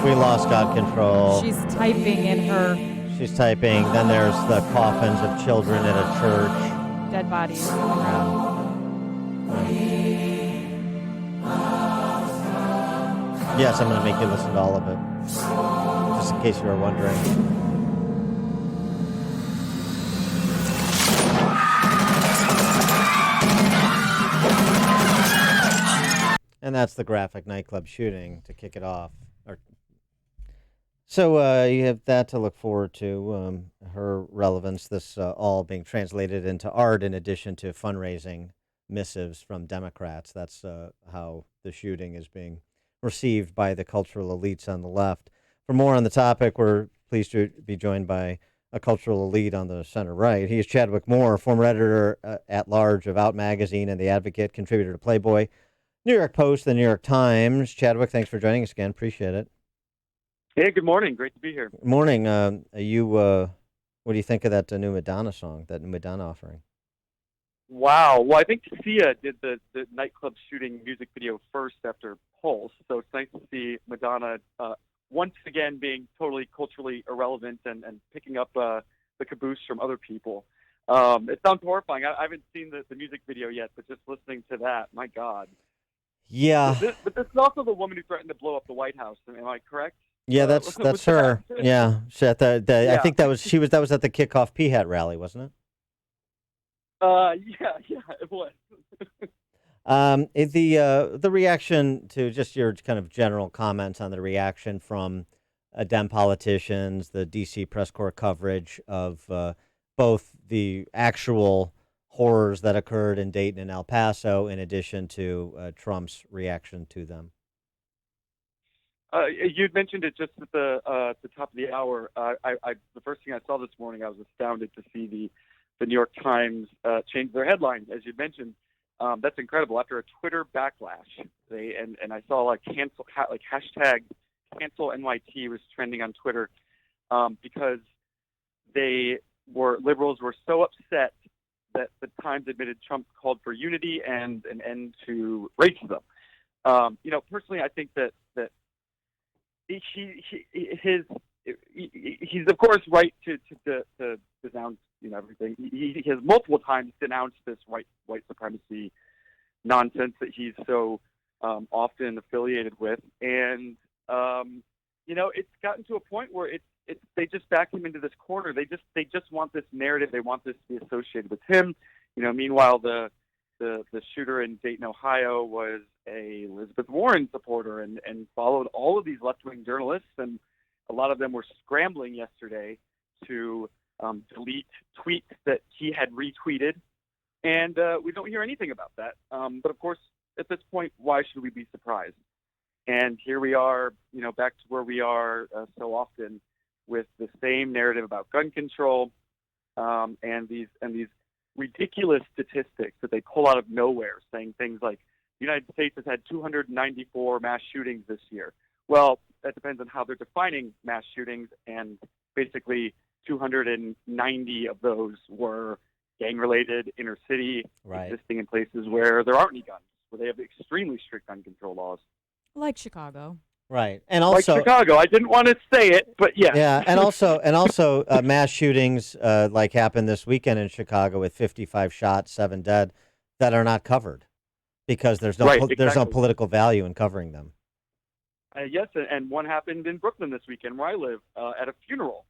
We lost God Control. She's typing in her... She's typing. Then there's the coffins of children in a church. Dead bodies on the ground. Yes, I'm going to make you listen to all of it. Just in case you were wondering. And that's the graphic nightclub shooting to kick it off. So you have that to look forward to, her relevance, this all being translated into art in addition to fundraising missives from Democrats. That's how the shooting is being received by the cultural elites on the left. For more on the topic, we're pleased to be joined by a cultural elite on the center right. He is Chadwick Moore, former editor at large of Out Magazine and The Advocate, contributor to Playboy, New York Post, The New York Times. Chadwick, thanks for joining us again. Appreciate it. Hey, good morning. Great to be here. Morning. What do you think of that new Madonna song, that new Madonna offering? Wow. Well, I think Sia did the nightclub shooting music video first after Pulse, so it's nice to see Madonna once again being totally culturally irrelevant and picking up the caboose from other people. It sounds horrifying. I haven't seen the music video yet, but just listening to that, my God. Yeah. But this is also the woman who threatened to blow up the White House. Am I correct? Yeah, that's her. Yeah, I think that was at the kickoff P-Hat rally, wasn't it? Yeah, it was. The reaction to just your kind of general comments on the reaction from Dem politicians, the D.C. press corps coverage of both the actual horrors that occurred in Dayton and El Paso, in addition to Trump's reaction to them. You'd mentioned it just at the top of the hour. The first thing I saw this morning, I was astounded to see the New York Times change their headline, as you mentioned. That's incredible. After a Twitter backlash, and I saw hashtag cancel NYT was trending on Twitter because liberals were so upset that the Times admitted Trump called for unity and an end to racism. Personally, I think that he's of course right to denounce everything. He has multiple times denounced this white supremacy nonsense that he's so often affiliated with, and it's gotten to a point where they just back him into this corner. They just want this narrative. They want this to be associated with him. Meanwhile, the shooter in Dayton, Ohio, was a Elizabeth Warren supporter and followed all of these left-wing journalists, and a lot of them were scrambling yesterday to delete tweets that he had retweeted, and we don't hear anything about that. But of course, at this point, why should we be surprised? And here we are, back to where we are so often with the same narrative about gun control and these ridiculous statistics that they pull out of nowhere, saying things like the United States has had 294 mass shootings this year. Well, that depends on how they're defining mass shootings, and basically 290 of those were gang-related, inner city, existing in places where there aren't any guns, where they have extremely strict gun control laws. Like Chicago. Right, and also like Chicago. I didn't want to say it, but yeah. Yeah, and also mass shootings like happened this weekend in Chicago with 55 shot, 7 dead, that are not covered because there's no political value in covering them. Yes, and one happened in Brooklyn this weekend, where I live, at a funeral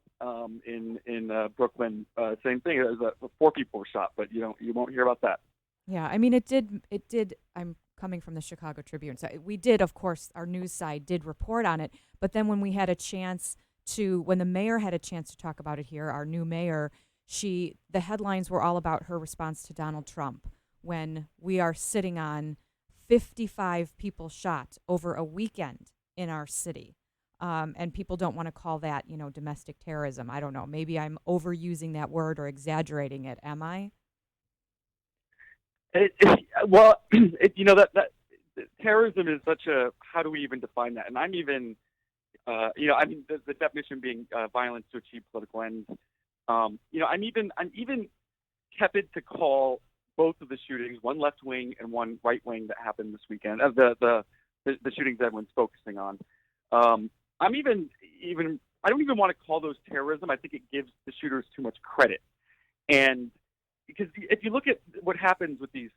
in Brooklyn. Same thing. It was 4 people were shot, but you won't hear about that. Yeah, I mean, it did. I'm coming from the Chicago Tribune, so we did, of course, our news side did report on it. But then when when the mayor had a chance to talk about it here, our new mayor, the headlines were all about her response to Donald Trump when we are sitting on 55 people shot over a weekend in our city. And people don't want to call that, domestic terrorism. I don't know. Maybe I'm overusing that word or exaggerating it. Am I? That terrorism is such a, how do we even define that? And I'm even, the definition being violence to achieve political ends. I'm even tepid to call both of the shootings, one left wing and one right wing, that happened this weekend. The shootings everyone's focusing on. I don't even want to call those terrorism. I think it gives the shooters too much credit. And because if you look at what happens with these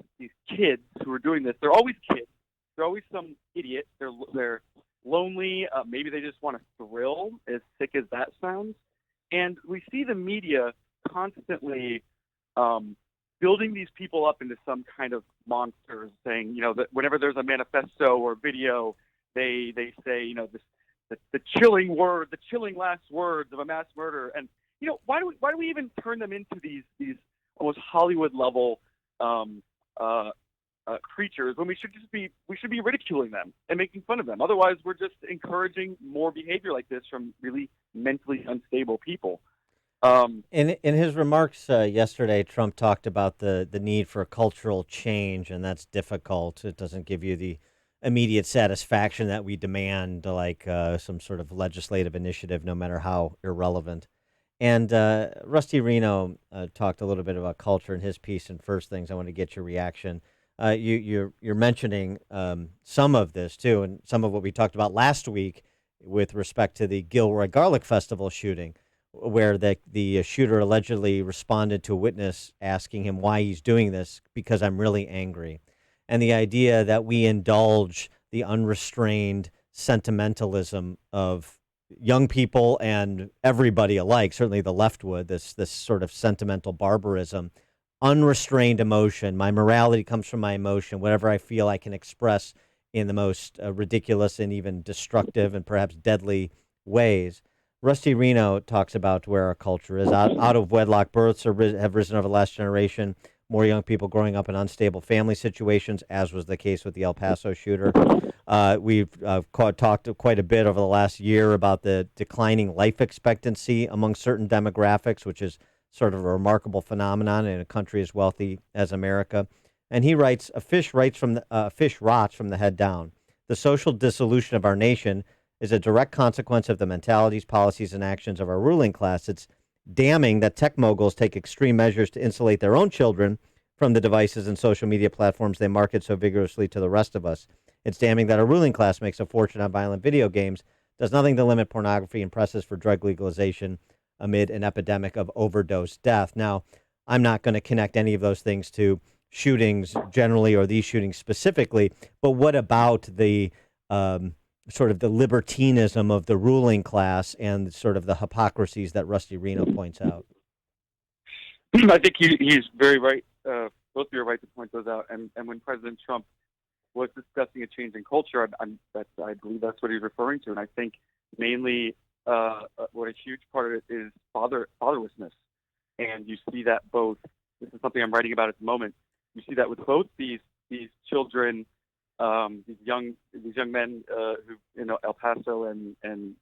kids who are doing this, they're always kids. They're always some idiot. They're lonely. Maybe they just want a thrill, as sick as that sounds. And we see the media constantly building these people up into some kind of monsters, saying, that whenever there's a manifesto or video, they say, the chilling last words of a mass murder. And why do we even turn them into these almost Hollywood level creatures when we should be ridiculing them and making fun of them? Otherwise, we're just encouraging more behavior like this from really mentally unstable people. In his remarks yesterday, Trump talked about the need for cultural change, and that's difficult. It doesn't give you the immediate satisfaction that we demand, like some sort of legislative initiative, no matter how irrelevant. And Rusty Reno talked a little bit about culture in his piece. And first things, I want to get your reaction. You're mentioning some of this too, and some of what we talked about last week with respect to the Gilroy Garlic Festival shooting, where the shooter allegedly responded to a witness asking him why he's doing this, because I'm really angry. And the idea that we indulge the unrestrained sentimentalism of young people and everybody alike, certainly the left would, this sort of sentimental barbarism, unrestrained emotion. My morality comes from my emotion. Whatever I feel, I can express in the most ridiculous and even destructive and perhaps deadly ways. Rusty Reno talks about where our culture is. Out of wedlock births have risen over the last generation. more young people growing up in unstable family situations, as was the case with the El Paso shooter. We've talked quite a bit over the last year about the declining life expectancy among certain demographics, which is sort of a remarkable phenomenon in a country as wealthy as America. And he writes, a fish rots from the head down. The social dissolution of our nation is a direct consequence of the mentalities, policies, and actions of our ruling class. It's damning that tech moguls take extreme measures to insulate their own children from the devices and social media platforms they market so vigorously to the rest of us. It's damning that our ruling class makes a fortune on violent video games, does nothing to limit pornography, and presses for drug legalization amid an epidemic of overdose death. Now, I'm not going to connect any of those things to shootings generally or these shootings specifically, but what about the sort of the libertinism of the ruling class and sort of the hypocrisies that Rusty Reno points out? I think he's very right. Both of you are right to point those out. And when President Trump was discussing a change in culture, I believe that's what he's referring to. And I think mainly what a huge part of it is fatherlessness. And you see that both. This is something I'm writing about at the moment. You see that with both these children, these young men who El Paso and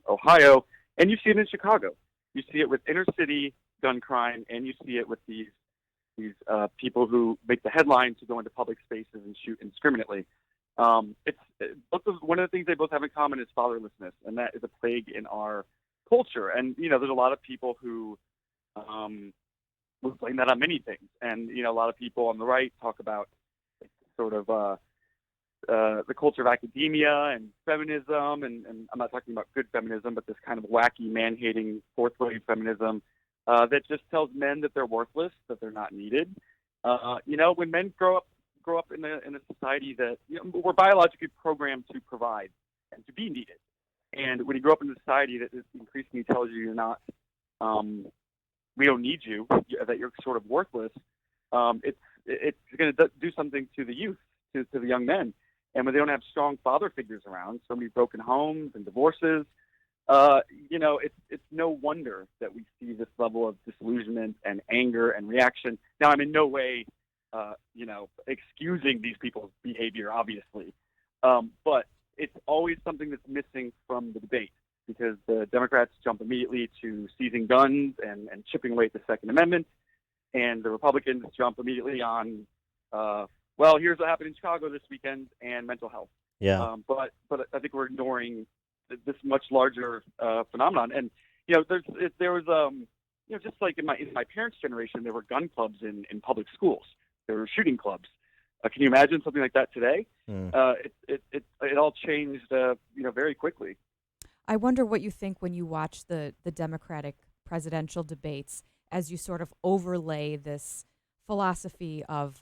Ohio, and you see it in Chicago. You see it with inner city gun crime, and you see it with these people who make the headlines to go into public spaces and shoot indiscriminately. One of the things they both have in common is fatherlessness, and that is a plague in our culture. And there's a lot of people who would blame that on many things. And a lot of people on the right talk about sort of the culture of academia and feminism, and I'm not talking about good feminism, but this kind of wacky, man-hating, fourth-wave feminism that just tells men that they're worthless, that they're not needed. When men grow up in a society that we're biologically programmed to provide and to be needed, and when you grow up in a society that increasingly tells you you're not, we don't need you, that you're sort of worthless, it's going to do something to the youth, to the young men. And when they don't have strong father figures around, so many broken homes and divorces, it's no wonder that we see this level of disillusionment and anger and reaction. Now, I'm in no way, excusing these people's behavior, obviously, but it's always something that's missing from the debate, because the Democrats jump immediately to seizing guns and chipping away at the Second Amendment, and the Republicans jump immediately on, well, here's what happened in Chicago this weekend, and mental health. Yeah. But I think we're ignoring this much larger phenomenon. And there was just like in my parents' generation, there were gun clubs in public schools. There were shooting clubs. Can you imagine something like that today? It all changed very quickly. I wonder what you think when you watch the Democratic presidential debates, as you sort of overlay this philosophy of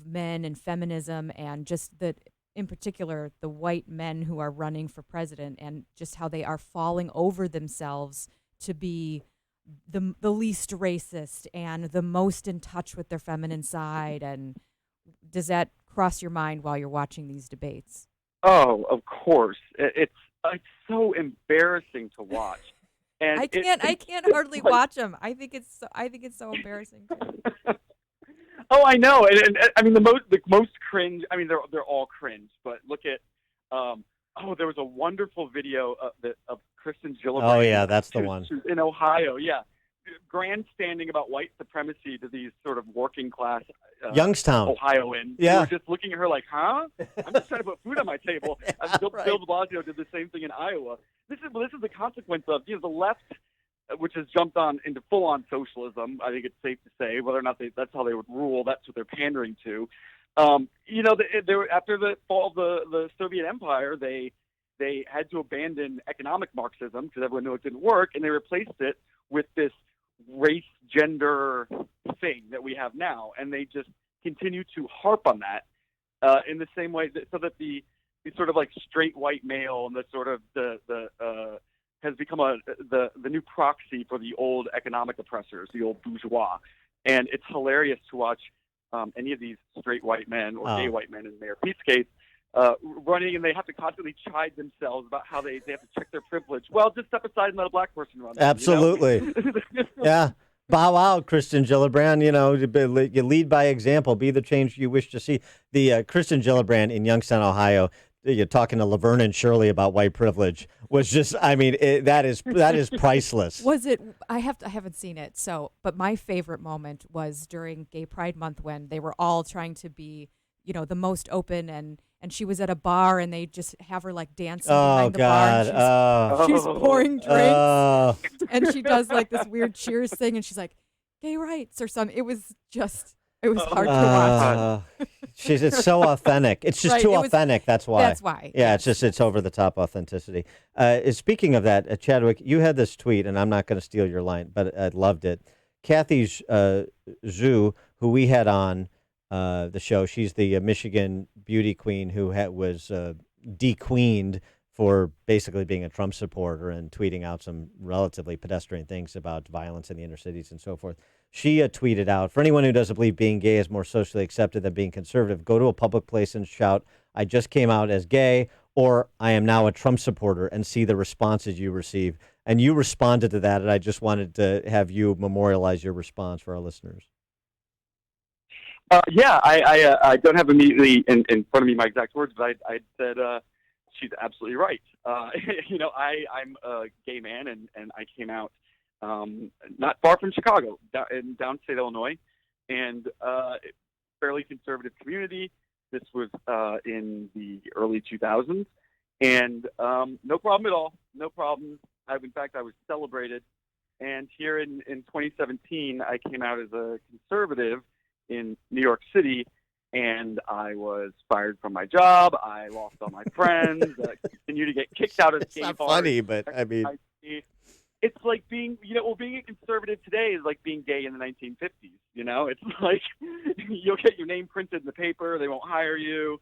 men and feminism, and just in particular, the white men who are running for president, and just how they are falling over themselves to be the least racist and the most in touch with their feminine side. And does that cross your mind while you're watching these debates? Oh, of course. It's so embarrassing to watch. And I can't hardly watch them. I think it's so embarrassing too. Oh, I know, and I mean the most cringe. I mean they're all cringe, but look at there was a wonderful video of Kristen Gillibrand. Oh yeah, that's the one in Ohio. Yeah, grandstanding about white supremacy to these sort of working class Youngstown Ohioans. Yeah, who were just looking at her like, huh? I'm just trying to put food on my table. Bill de Blasio did the same thing in Iowa. This is the consequence of the left, which has jumped on into full-on socialism. I think it's safe to say, whether or not that's how they would rule, that's what they're pandering to. They were, after the fall of the Soviet Empire, they had to abandon economic Marxism because everyone knew it didn't work, and they replaced it with this race gender thing that we have now, and they just continue to harp on that in the same way so that the sort of like straight white male and the sort of the has become the new proxy for the old economic oppressors, the old bourgeois. And it's hilarious to watch any of these straight white men or gay white men in Mayor Pete's case running, and they have to constantly chide themselves about how they have to check their privilege. Well, just step aside and let a black person run. Absolutely. Yeah. Bow out, Kristen Gillibrand. You know, you lead by example. Be the change you wish to see. The Kristen Gillibrand in Youngstown, Ohio, you're talking to Laverne and Shirley about white privilege was just, I mean, that is priceless. Was it? I haven't seen it. So, but my favorite moment was during Gay Pride Month when they were all trying to be, the most open, and she was at a bar and they just have her like dancing behind the bar. And she's pouring drinks and she does like this weird cheers thing and she's like, gay rights or something. It was hard to watch. It's so authentic. It's just Right, too authentic. That's why. That's why. Yeah, it's over the top authenticity. Speaking of that, Chadwick, you had this tweet, and I'm not going to steal your line, but I loved it. Kathy Zhu, who we had on the show, she's the Michigan beauty queen who was de-queened for basically being a Trump supporter and tweeting out some relatively pedestrian things about violence in the inner cities and so forth. She tweeted out, for anyone who doesn't believe being gay is more socially accepted than being conservative, go to a public place and shout, I just came out as gay, or I am now a Trump supporter, and see the responses you receive. And you responded to that, and I just wanted to have you memorialize your response for our listeners. I don't have immediately in front of me my exact words, but I said she's absolutely right. I'm a gay man, and I came out not far from Chicago, in downstate Illinois, and fairly conservative community. This was in the early 2000s, and no problem at all. No problem. In fact, I was celebrated. And here in 2017, I came out as a conservative in New York City, and I was fired from my job. I lost all my friends. Continue to get kicked out of It's gay not bars. funny, but I mean, it's like being, being a conservative today is like being gay in the 1950s. It's like you'll get your name printed in the paper. They won't hire you.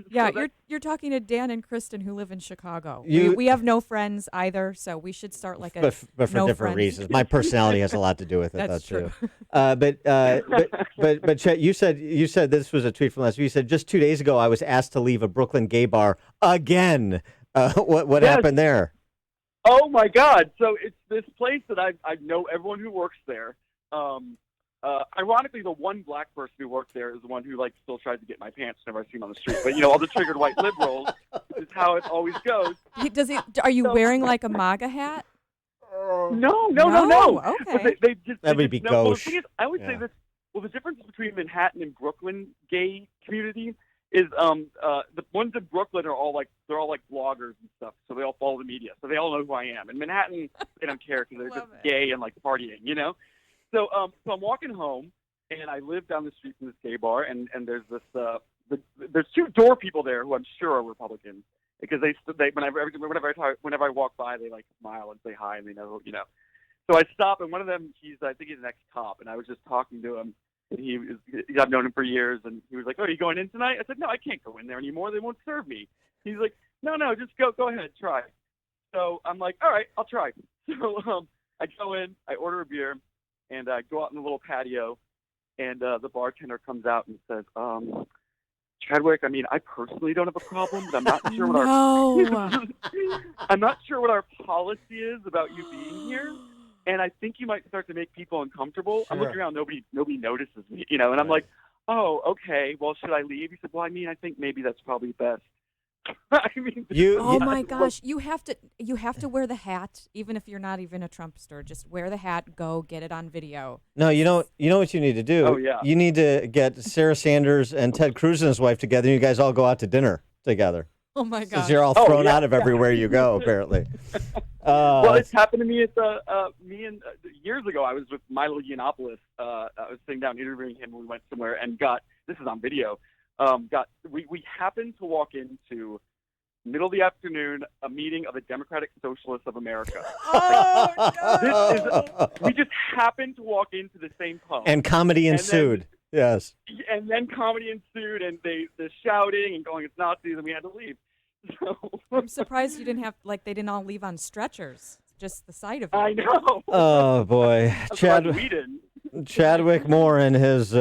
Yeah, you're talking to Dan and Kristen who live in Chicago. You- We have no friends either, so we should start like a but for no different friends. reasons. My personality has a lot to do with it. That's too. true. But Chet, you said this was a tweet from last week. You said just 2 days ago I was asked to leave a Brooklyn gay bar again. What Yes. happened there? Oh my God! So it's this place that I know everyone who works there. Ironically, the one black person who worked there is the one who still tries to get my pants whenever I see him on the street. But all the triggered white liberals is how it always goes. Are you wearing like a MAGA hat? No. Okay. But they just That they would just be know- well, the gauche. thing is, I would say this. Well, the difference between Manhattan and Brooklyn gay community is the ones in Brooklyn are all they're all bloggers and stuff, so they all follow the media, so they all know who I am. In Manhattan, they don't care because they're just gay and partying, So I'm walking home, and I live down the street from this gay bar, and there's this there's two door people there who I'm sure are Republicans because they whenever I walk by, they smile and say hi, and they know. So I stop, and one of them, I think he's an ex-cop, and I was just talking to him. And I've known him for years, and he was like, "Oh, are you going in tonight?" I said, "No, I can't go in there anymore. They won't serve me." He's like, "No, just go ahead, try." So I'm like, "All right, I'll try." So I go in, I order a beer, and I go out in the little patio, and the bartender comes out and says, "Chadwick, I mean, I personally don't have a problem, but I'm not sure what I'm not sure what our policy is about you being here." And I think you might start to make people uncomfortable. I'm looking around, nobody notices me, and I'm like, oh, okay, well, should I leave? He said, well, I mean, I think maybe that's probably best. I mean, Oh my gosh, you have to wear the hat, even if you're not even a Trumpster. Just wear the hat, go get it on video. No, you know what you need to do? Oh, yeah. You need to get Sarah Sanders and Ted Cruz and his wife together, and you guys all go out to dinner together. Oh my gosh. Because you're all thrown out of everywhere you go, apparently. Well, it's happened to me at years ago. I was with Milo Yiannopoulos. I was sitting down interviewing him when we went somewhere and this is on video. We happened to walk into middle of the afternoon a meeting of the Democratic Socialists of America. We just happened to walk into the same pub. And comedy ensued. Yes. And then comedy ensued, and the shouting and going, "It's Nazis," and we had to leave. So I'm surprised you didn't have they didn't all leave on stretchers. Just the sight of it. I know. Oh boy, Sweden. Chadwick Moore and his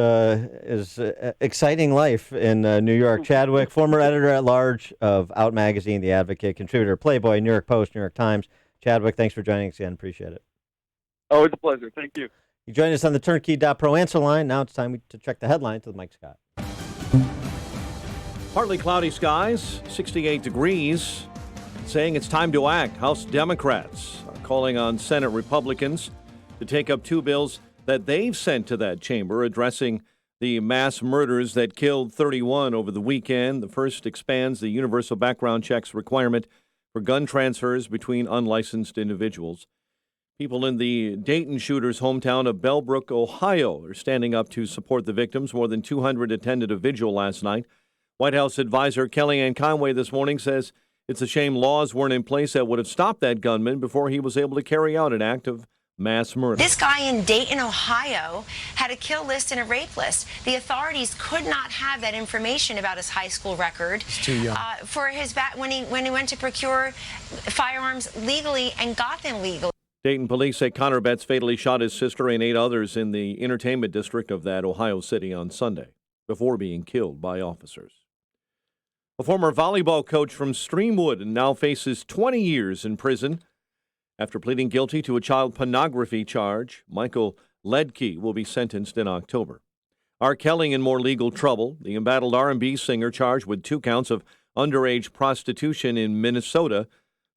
exciting life in New York. Chadwick, former editor-at-large of Out Magazine, The Advocate, contributor, Playboy, New York Post, New York Times. Chadwick, thanks for joining us again. Appreciate it. Oh, it's a pleasure. Thank you. You join us on the Turnkey.pro answer line. Now it's time to check the headlines with Mike Scott. Partly cloudy skies, 68 degrees, saying it's time to act. House Democrats are calling on Senate Republicans to take up two bills that they've sent to that chamber addressing the mass murders that killed 31 over the weekend. The first expands the universal background checks requirement for gun transfers between unlicensed individuals. People in the Dayton shooter's hometown of Bellbrook, Ohio, are standing up to support the victims. More than 200 attended a vigil last night. White House advisor Kellyanne Conway this morning says it's a shame laws weren't in place that would have stopped that gunman before he was able to carry out an act of mass murder. This guy in Dayton, Ohio, had a kill list and a rape list. The authorities could not have that information about his high school record. He's too young. For his when he went to procure firearms legally and got them legally. Dayton police say Connor Betts fatally shot his sister and 8 others in the entertainment district of that Ohio city on Sunday before being killed by officers. A former volleyball coach from Streamwood now faces 20 years in prison after pleading guilty to a child pornography charge. Michael Ledke will be sentenced in October. R. Kelly in more legal trouble. The embattled R&B singer charged with 2 counts of underage prostitution in Minnesota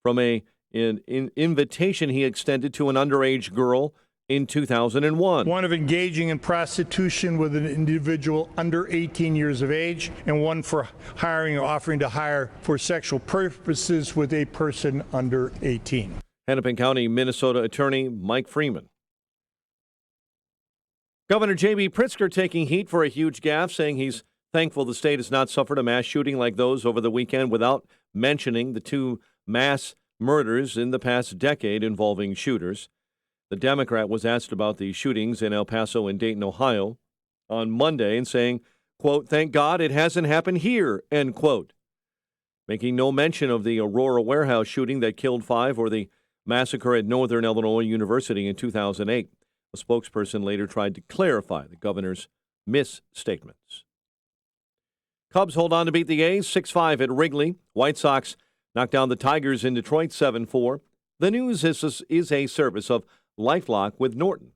from an invitation he extended to an underage girl in 2001. One of engaging in prostitution with an individual under 18 years of age, and one for hiring or offering to hire for sexual purposes with a person under 18. Hennepin County, Minnesota attorney Mike Freeman. Governor J.B. Pritzker taking heat for a huge gaffe, saying he's thankful the state has not suffered a mass shooting like those over the weekend without mentioning the 2 mass murders in the past decade involving shooters. The Democrat was asked about the shootings in El Paso and Dayton, Ohio on Monday and saying, quote, "Thank God it hasn't happened here," end quote. Making no mention of the Aurora warehouse shooting that killed 5 or the massacre at Northern Illinois University in 2008. A spokesperson later tried to clarify the governor's misstatements. Cubs hold on to beat the A's 6-5 at Wrigley. White Sox knocked down the Tigers in Detroit 7-4. The news is a service of LifeLock with Norton.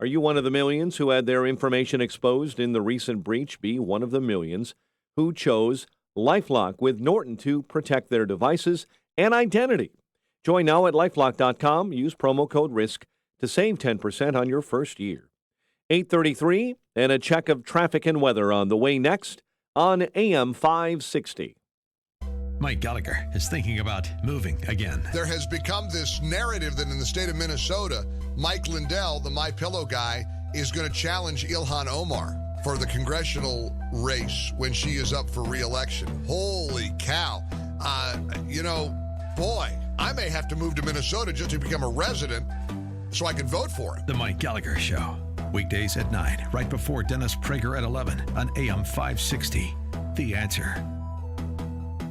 Are you one of the millions who had their information exposed in the recent breach? Be one of the millions who chose LifeLock with Norton to protect their devices and identity. Join now at LifeLock.com. Use promo code RISK to save 10% on your first year. 8:33 and a check of traffic and weather on the way next on AM 560. Mike Gallagher is thinking about moving again. There has become this narrative that in the state of Minnesota, Mike Lindell, the MyPillow guy, is going to challenge Ilhan Omar for the congressional race when she is up for re-election. Holy cow. Boy, I may have to move to Minnesota just to become a resident so I can vote for it. The Mike Gallagher Show. Weekdays at 9, right before Dennis Prager at 11 on AM 560. The Answer.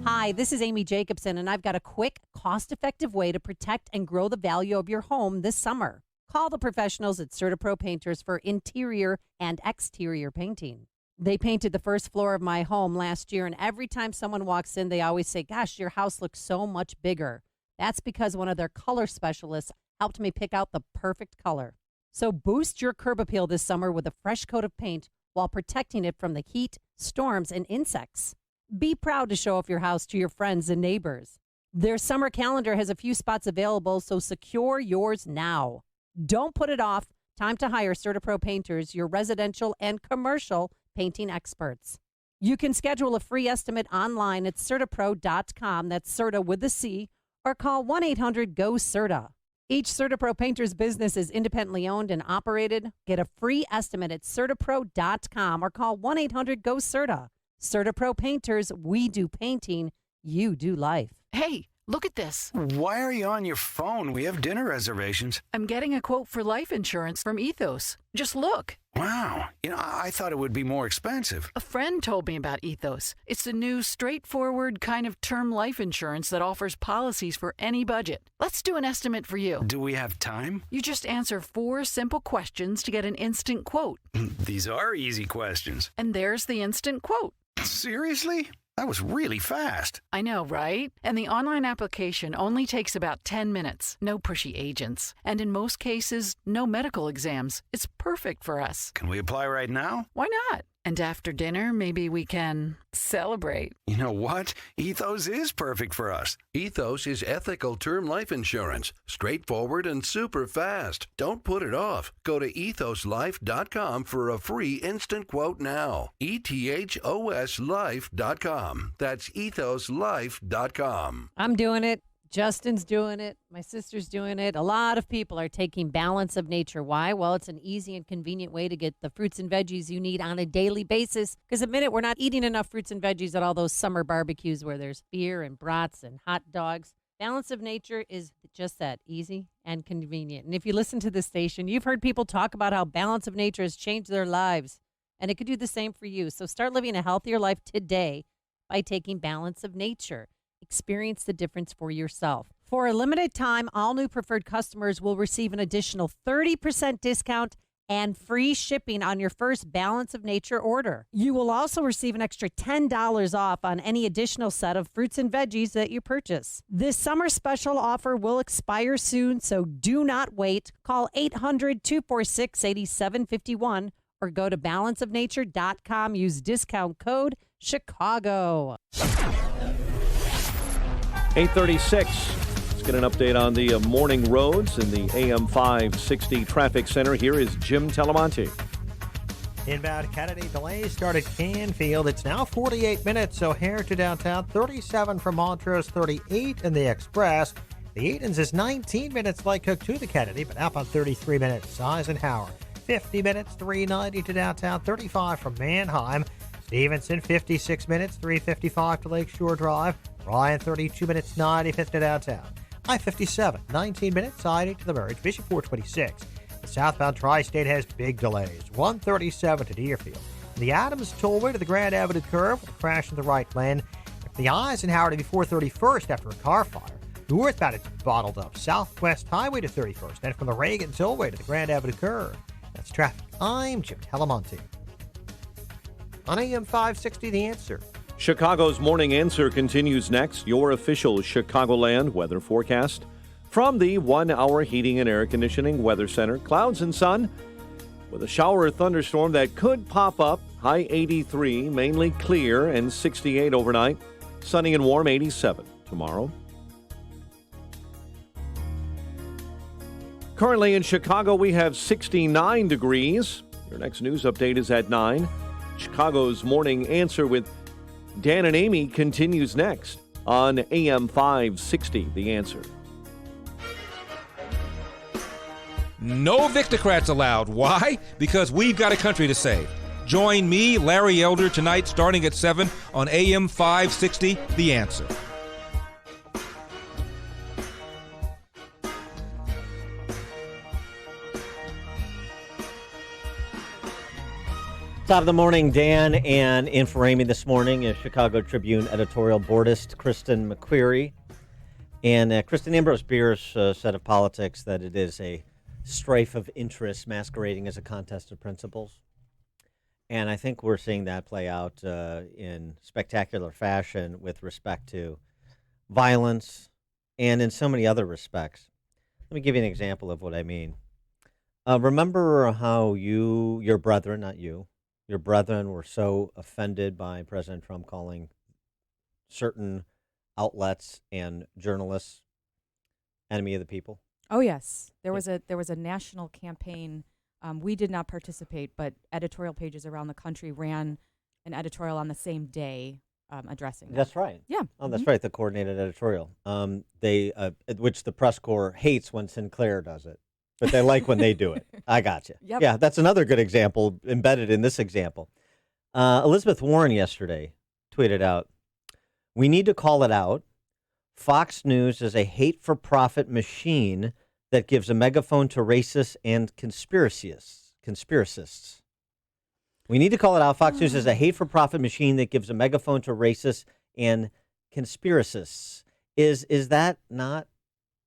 Hi, this is Amy Jacobson, and I've got a quick, cost-effective way to protect and grow the value of your home this summer. Call the professionals at CertaPro Painters for interior and exterior painting. They painted the first floor of my home last year, and every time someone walks in, they always say, "Gosh, your house looks so much bigger." That's because one of their color specialists helped me pick out the perfect color. So boost your curb appeal this summer with a fresh coat of paint while protecting it from the heat, storms, and insects. Be proud to show off your house to your friends and neighbors. Their summer calendar has a few spots available, so secure yours now. Don't put it off. Time to hire CertaPro Painters, your residential and commercial painting experts. You can schedule a free estimate online at CertaPro.com. That's Certa with a C, or call 1-800-GO-CERTA. Each CertaPro Painters business is independently owned and operated. Get a free estimate at CertaPro.com or call 1-800-GO-CERTA. CertaPro Painters, we do painting, you do life. Hey, look at this. Why are you on your phone? We have dinner reservations. I'm getting a quote for life insurance from Ethos. Just look. Wow. I thought it would be more expensive. A friend told me about Ethos. It's the new, straightforward kind of term life insurance that offers policies for any budget. Let's do an estimate for you. Do we have time? You just answer 4 simple questions to get an instant quote. These are easy questions. And there's the instant quote. Seriously? That was really fast. I know, right? And the online application only takes about 10 minutes. No pushy agents. And in most cases, no medical exams. It's perfect for us. Can we apply right now? Why not? And after dinner, maybe we can celebrate. You know what? Ethos is perfect for us. Ethos is ethical term life insurance. Straightforward and super fast. Don't put it off. Go to ethoslife.com for a free instant quote now. ETHOSlife.com. That's ethoslife.com. I'm doing it. Justin's doing it. My sister's doing it. A lot of people are taking Balance of Nature. Why? Well, it's an easy and convenient way to get the fruits and veggies you need on a daily basis. Because admit it, we're not eating enough fruits and veggies at all those summer barbecues where there's beer and brats and hot dogs. Balance of Nature is just that, easy and convenient. And if you listen to this station, you've heard people talk about how Balance of Nature has changed their lives. And it could do the same for you. So start living a healthier life today by taking Balance of Nature. Experience the difference for yourself. For a limited time, all new preferred customers will receive an additional 30% discount and free shipping on your first Balance of Nature order. You will also receive an extra $10 off on any additional set of fruits and veggies that you purchase. This summer special offer will expire soon, so do not wait. Call 800-246-8751 or go to balanceofnature.com. Use discount code Chicago. 8:36. Let's get an update on the morning roads in the AM 560 traffic center. Here is Jim Telemonte. Inbound Kennedy delays start at Canfield. It's now 48 minutes. O'Hare to downtown, 37 from Montrose, 38 in the Express. The Edens is 19 minutes like Cook to the Kennedy, but up on 33 minutes. Eisenhower, 50 minutes, 390 to downtown, 35 from Manheim. Stevenson, 56 minutes, 355 to Lakeshore Drive. Ryan, 32 minutes, 95th to downtown. I-57, 19 minutes, I-80 to the Merge. Bishop, 426. The southbound Tri-State has big delays. 137 to Deerfield. The Adams Tollway to the Grand Avenue curve with a crash in the right lane. The Eisenhower to be 431st after a car fire. Northbound, it's bottled up. Southwest Highway to 31st. And from the Reagan Tollway to the Grand Avenue curve. That's traffic. I'm Jim Telemonte. On AM 560, The Answer. Chicago's Morning Answer continues next. Your official Chicagoland weather forecast from the 1-hour heating and air conditioning weather center. Clouds and sun with a shower or thunderstorm that could pop up. High 83, mainly clear, and 68 overnight. Sunny and warm, 87 tomorrow. Currently in Chicago, we have 69 degrees. Your next news update is at 9. Chicago's Morning Answer with Dan and Amy continues next on AM 560, The Answer. No Victocrats allowed. Why? Because we've got a country to save. Join me, Larry Elder, tonight starting at 7 on AM 560, The Answer. Top of the morning, Dan, and in for Amy this morning is Chicago Tribune editorial boardist Kristen McQuarrie. And Kristen, Ambrose Bierce said of politics that it is a strife of interests masquerading as a contest of principles. And I think we're seeing that play out in spectacular fashion with respect to violence and in so many other respects. Let me give you an example of what I mean. Remember how your brethren, not you, your brethren were so offended by President Trump calling certain outlets and journalists enemy of the people? Oh yes, there was a national campaign. We did not participate, but editorial pages around the country ran an editorial on the same day addressing that. That's right. Yeah. Oh, that's right. The coordinated editorial. Which the press corps hates when Sinclair does it, but they like when they do it. I got you. Yep. Yeah, that's another good example embedded in this example. Elizabeth Warren yesterday tweeted out, "We need to call it out. Fox News is a hate-for-profit machine that gives a megaphone to racists and conspiracists. We need to call it out. Fox News is a hate-for-profit machine that gives a megaphone to racists and conspiracists." Is that not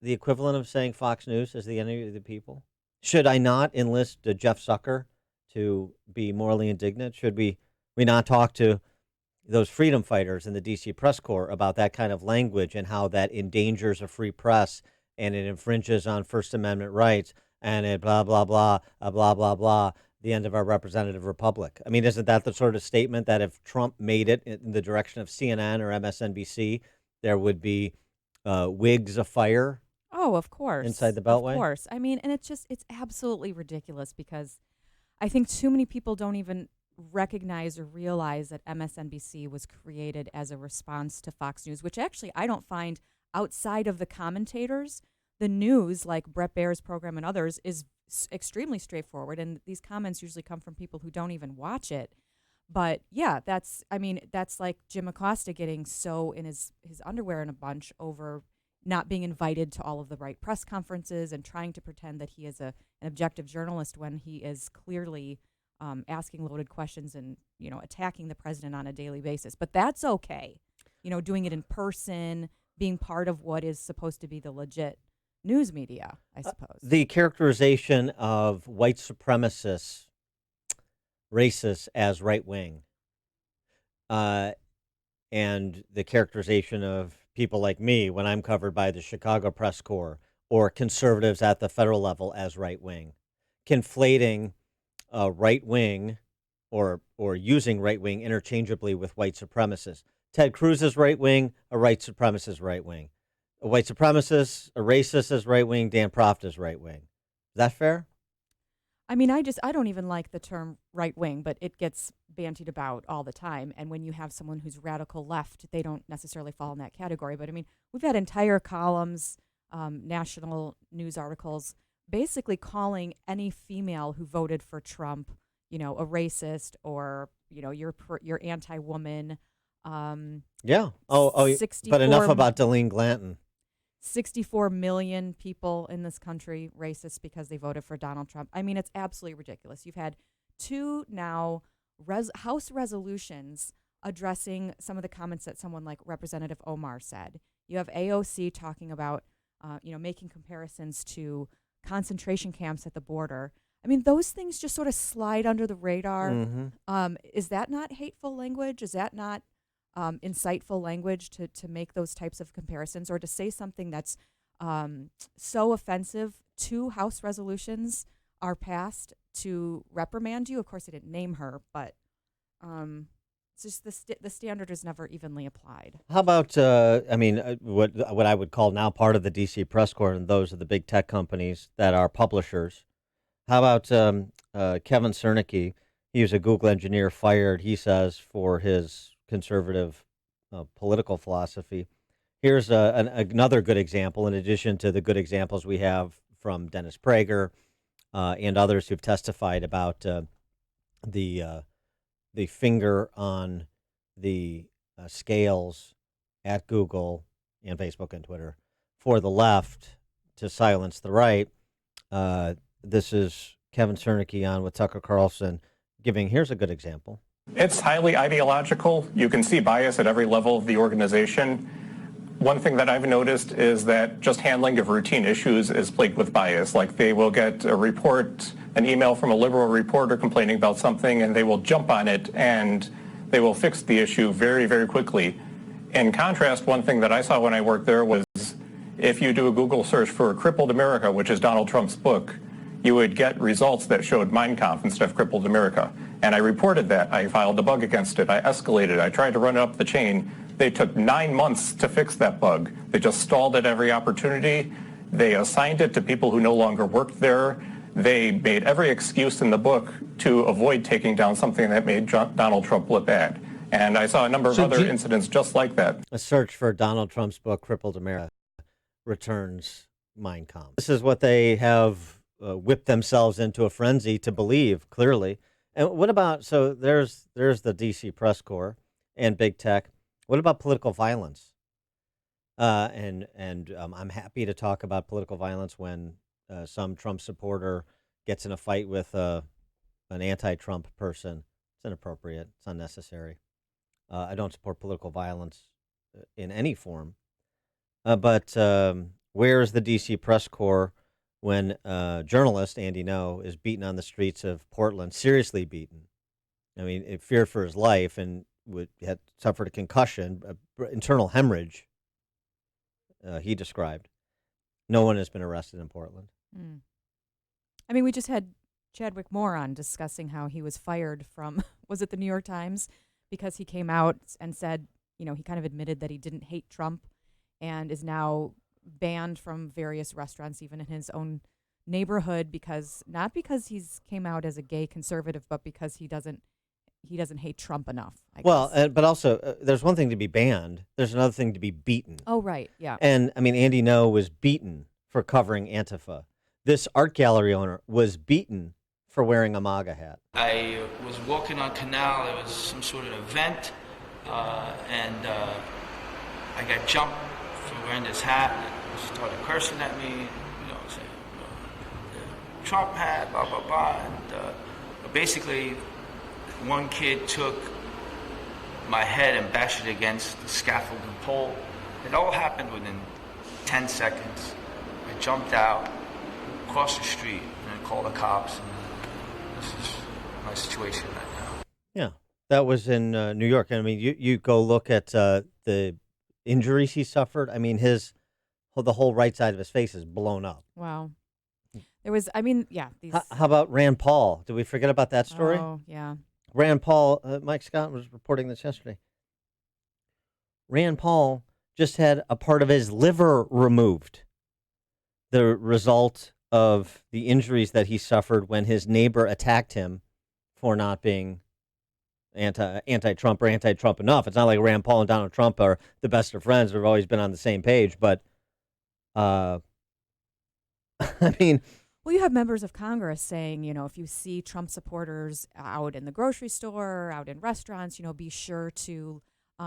the equivalent of saying Fox News is the enemy of the people? Should I not enlist Jeff Zucker to be morally indignant? Should we not talk to those freedom fighters in the D.C. press corps about that kind of language and how that endangers a free press and it infringes on First Amendment rights and it blah, blah, blah, blah, blah, blah, the end of our representative republic. I mean, isn't that the sort of statement that if Trump made it in the direction of CNN or MSNBC, there would be wigs afire? Oh, of course. Inside the Beltway? Of course. I mean, and it's absolutely ridiculous because I think too many people don't even recognize or realize that MSNBC was created as a response to Fox News, which actually I don't find outside of the commentators, the news like Brett Baer's program and others is extremely straightforward. And these comments usually come from people who don't even watch it. But yeah, that's like Jim Acosta getting so in his underwear in a bunch over not being invited to all of the right press conferences and trying to pretend that he is an objective journalist when he is clearly asking loaded questions and, attacking the president on a daily basis. But that's okay. Doing it in person, being part of what is supposed to be the legit news media, I suppose. The characterization of white supremacists, racists as right-wing, and the characterization of people like me when I'm covered by the Chicago Press Corps or conservatives at the federal level as right-wing, conflating right-wing or using right-wing interchangeably with white supremacists. Ted Cruz is right-wing, a white supremacist right-wing. A white supremacist, a racist is right-wing, Dan Proft is right-wing. Is that fair? I mean, I don't even like the term right-wing, but it gets bantied about all the time. And when you have someone who's radical left, they don't necessarily fall in that category. But I mean, we've had entire columns, national news articles, basically calling any female who voted for Trump, a racist or, you're anti-woman. Yeah. But enough about Delene Glanton. 64 million people in this country racist because they voted for Donald Trump. I mean, it's absolutely ridiculous. You've had two now House resolutions addressing some of the comments that someone like Representative Omar said. You have AOC talking about, making comparisons to concentration camps at the border. I mean, those things just sort of slide under the radar. Mm-hmm. Is that not hateful language? Is that not insightful language to make those types of comparisons or to say something that's so offensive? Two House resolutions are passed to reprimand you. Of course, I didn't name her, but it's just the standard is never evenly applied. How about, what I would call now part of the D.C. press corps, and those are the big tech companies that are publishers. How about Kevin Cernicki? He was a Google engineer fired, he says, for his conservative political philosophy. Here's another good example, in addition to the good examples we have from Dennis Prager and others who've testified about the finger on the scales at Google and Facebook and Twitter for the left to silence the right. This is Kevin Cernicki on with Tucker Carlson here's a good example. It's highly ideological. You can see bias at every level of the organization. One thing that I've noticed is that just handling of routine issues is plagued with bias. Like they will get an email from a liberal reporter complaining about something, and they will jump on it and they will fix the issue very, very quickly. In contrast, one thing that I saw when I worked there was if you do a Google search for Crippled America, which is Donald Trump's book, you would get results that showed Mein Kampf instead of Crippled America. And I reported that. I filed a bug against it. I escalated. I tried to run it up the chain. They took 9 months to fix that bug. They just stalled at every opportunity. They assigned it to people who no longer worked there. They made every excuse in the book to avoid taking down something that made Donald Trump look bad. And I saw a number of other incidents just like that. A search for Donald Trump's book, Crippled America, returns Mein Kampf. This is what they have whipped themselves into a frenzy to believe, clearly. And what about, so there's the D.C. press corps and big tech. What about political violence? I'm happy to talk about political violence when some Trump supporter gets in a fight with an anti-Trump person. It's inappropriate. It's unnecessary. I don't support political violence in any form. But where is the D.C. press corps when journalist Andy Ngo is beaten on the streets of Portland, seriously beaten? I mean, in fear for his life, and had suffered a concussion, internal hemorrhage. He described. No one has been arrested in Portland. Mm. I mean, we just had Chadwick Moore on discussing how he was fired from, was it the New York Times? Because he came out and said, he kind of admitted that he didn't hate Trump and is now banned from various restaurants, even in his own neighborhood, not because he's came out as a gay conservative, but because he doesn't hate Trump enough. I guess. But also, there's one thing to be banned. There's another thing to be beaten. Oh, right, yeah. And, I mean, Andy Ngo was beaten for covering Antifa. This art gallery owner was beaten for wearing a MAGA hat. I was walking on Canal. There was some sort of event, and I got jumped for wearing this hat. And started cursing at me, saying, Trump hat, blah, blah, blah. And basically, one kid took my head and bashed it against the scaffolding pole. It all happened within 10 seconds. I jumped out, across the street, and called the cops. And this is my situation right now. Yeah, that was in New York. I mean, you go look at the injuries he suffered. I mean, the whole right side of his face is blown up. Wow. There was, these. How about Rand Paul? Did we forget about that story? Oh, yeah. Rand Paul, Mike Scott was reporting this yesterday. Rand Paul just had a part of his liver removed. The result of the injuries that he suffered when his neighbor attacked him for not being anti-Trump or anti-Trump enough. It's not like Rand Paul and Donald Trump are the best of friends. They've always been on the same page. But, I mean... Well, you have members of Congress saying, if you see Trump supporters out in the grocery store, out in restaurants, be sure to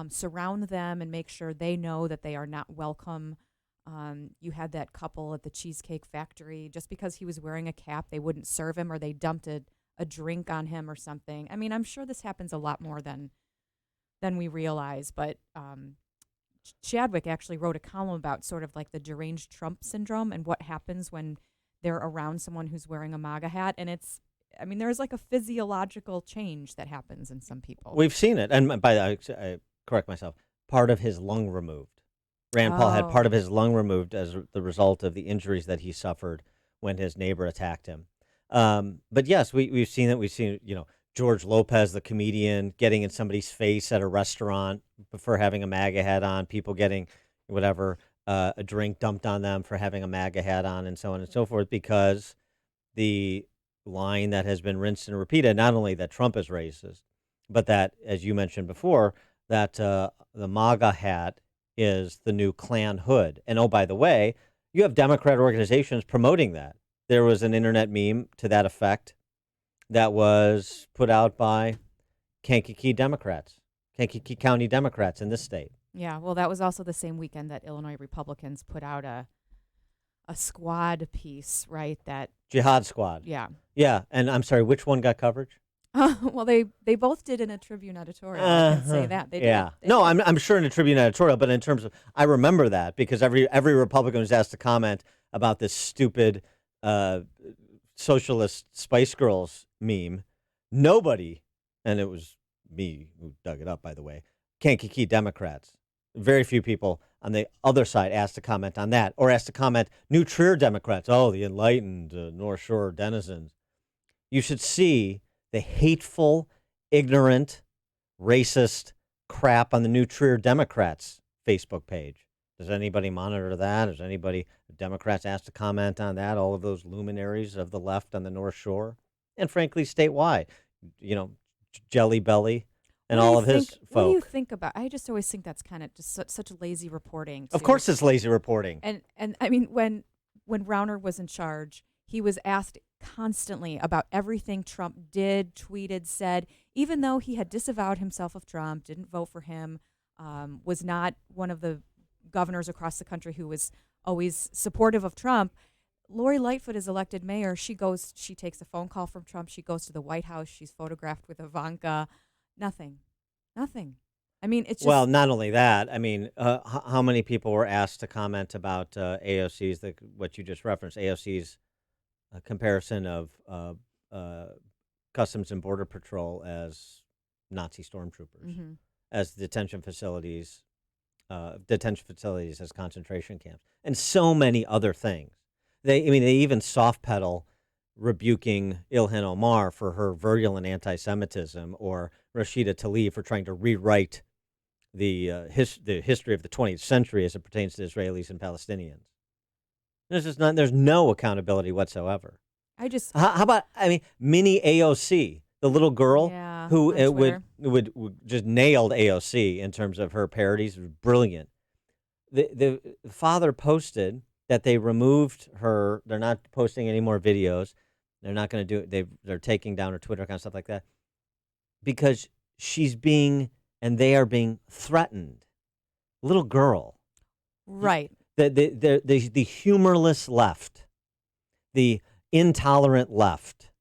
surround them and make sure they know that they are not welcome. You had that couple at the Cheesecake Factory. Just because he was wearing a cap, they wouldn't serve him, or they dumped a drink on him or something. I mean, I'm sure this happens a lot more than we realize. But Chadwick actually wrote a column about sort of like the deranged Trump syndrome and what happens when they're around someone who's wearing a MAGA hat. And there's like a physiological change that happens in some people. We've seen it. And I correct myself, part of his lung removed. Rand Paul had part of his lung removed as the result of the injuries that he suffered when his neighbor attacked him. But yes, we've seen it. We've seen, George Lopez, the comedian, getting in somebody's face at a restaurant for having a MAGA hat on, people getting whatever, a drink dumped on them for having a MAGA hat on, and so on and so forth, because the line that has been rinsed and repeated, not only that Trump is racist, but that, as you mentioned before, that the MAGA hat is the new Klan hood. And oh, by the way, you have Democrat organizations promoting that. There was an internet meme to that effect that was put out by Kankakee County Democrats in this state. Yeah, well, that was also the same weekend that Illinois Republicans put out a squad piece, right? That Jihad Squad. Yeah. Yeah, and I'm sorry, which one got coverage? Well, they both did in a Tribune editorial. I can say that. They yeah. did. No, I'm sure in a Tribune editorial, but in terms of, I remember that because every Republican was asked to comment about this stupid socialist Spice Girls meme. Nobody, and it was me who dug it up, by the way, Kankakee Democrats. Very few people on the other side asked to comment on that, or asked to comment, New Trier Democrats, oh, the enlightened North Shore denizens. You should see the hateful, ignorant, racist crap on the New Trier Democrats Facebook page. Does anybody monitor that? Does anybody, Democrats asked to comment on that? All of those luminaries of the left on the North Shore? And frankly, statewide, Jelly Belly and all of his folk. What do you think about? I just always think that's kind of just such lazy reporting. Of course, it's lazy reporting. And I mean, when Rauner was in charge, he was asked constantly about everything Trump did, tweeted, said, even though he had disavowed himself of Trump, didn't vote for him, was not one of the governors across the country who was always supportive of Trump. Lori Lightfoot is elected mayor. She takes a phone call from Trump. She goes to the White House. She's photographed with Ivanka. Nothing. I mean, it's just... Well, not only that. I mean, how many people were asked to comment about AOC's, what you just referenced, AOC's comparison of Customs and Border Patrol as Nazi stormtroopers? Mm-hmm. as detention facilities as concentration camps, and so many other things. They even soft pedal rebuking Ilhan Omar for her virulent anti-Semitism, or Rashida Tlaib for trying to rewrite the history of the 20th century as it pertains to Israelis and Palestinians. There's no accountability whatsoever. How about mini AOC, the little girl who would just nailed AOC in terms of her parodies. It was brilliant. The father posted that they removed her. They're not posting any more videos. They're not going to do it. They're taking down her Twitter account, stuff like that, because they are being threatened. Little girl. Right. The humorless left, the intolerant left.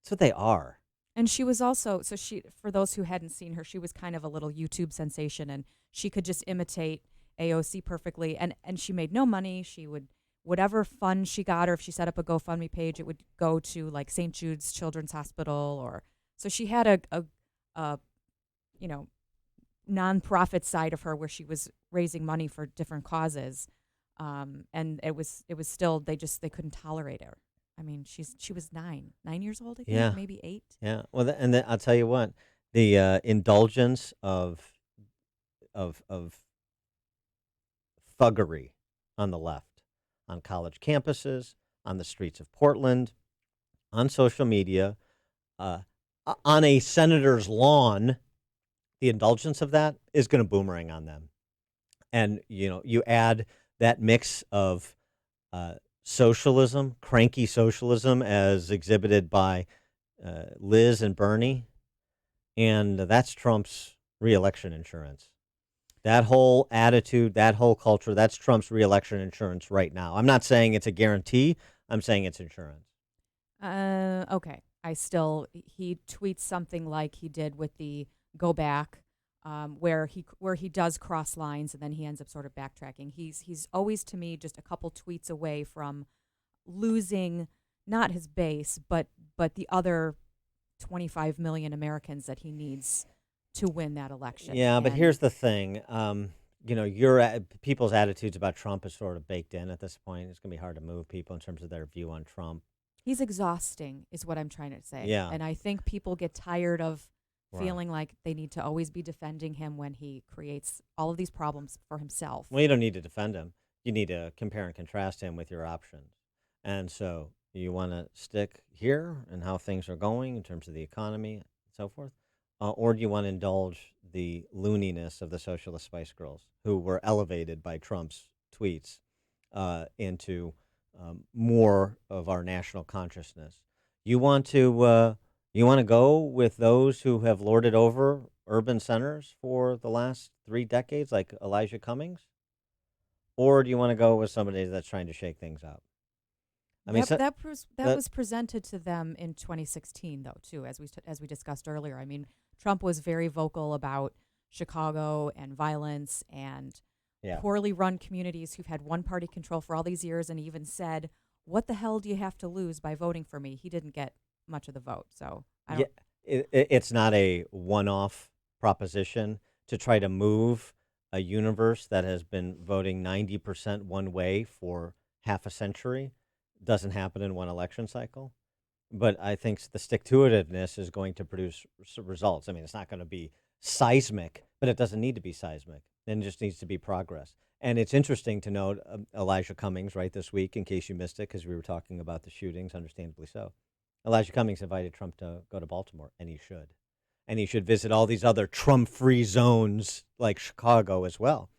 That's what they are. And she was also, for those who hadn't seen her, she was kind of a little YouTube sensation, and she could just imitate AOC perfectly. And she made no money. She would, whatever fund she got, or if she set up a GoFundMe page, it would go to like St. Jude's Children's Hospital, so she had a nonprofit side of her where she was raising money for different causes. And it was still, they couldn't tolerate her. I mean, she was 9 years old, I think, maybe 8. Yeah. Well, and then I'll tell you what, the indulgence of thuggery on the left, on college campuses, on the streets of Portland, on social media, on a senator's lawn, the indulgence of that is going to boomerang on them. And, you add that mix of socialism, cranky socialism, as exhibited by Liz and Bernie, and that's Trump's reelection insurance. That whole attitude, that whole culture, that's Trump's reelection insurance right now. I'm not saying it's a guarantee. I'm saying it's insurance. Okay. He tweets something like he did with the Go Back, where he does cross lines and then he ends up sort of backtracking. He's always, to me, just a couple tweets away from losing not his base, but the other 25 million Americans that he needs to win that election. Yeah, but here's the thing. People's attitudes about Trump is sort of baked in at this point. It's going to be hard to move people in terms of their view on Trump. He's exhausting, is what I'm trying to say. Yeah. And I think people get tired of feeling like they need to always be defending him when he creates all of these problems for himself. Well, you don't need to defend him. You need to compare and contrast him with your options. And so you want to stick here and how things are going in terms of the economy and so forth? Or do you want to indulge the looniness of the socialist Spice Girls, who were elevated by Trump's tweets into more of our national consciousness? You want to go with those who have lorded over urban centers for the last 3 decades, like Elijah Cummings? Or do you want to go with somebody that's trying to shake things up? I mean, that was presented to them in 2016, though, too, as we discussed earlier. I mean, Trump was very vocal about Chicago and violence and poorly run communities who've had one-party control for all these years, and he even said, "What the hell do you have to lose by voting for me?" He didn't get much of the vote, so I don't. It's not a one-off proposition to try to move a universe that has been voting 90% one way for half a century. Doesn't happen in one election cycle. But I think the stick-to-itiveness is going to produce results. I mean, it's not going to be seismic, but it doesn't need to be seismic. It just needs to be progress. And it's interesting to note Elijah Cummings, right, this week, in case you missed it, because we were talking about the shootings, understandably so. Elijah Cummings invited Trump to go to Baltimore, and he should. And he should visit all these other Trump-free zones like Chicago as well.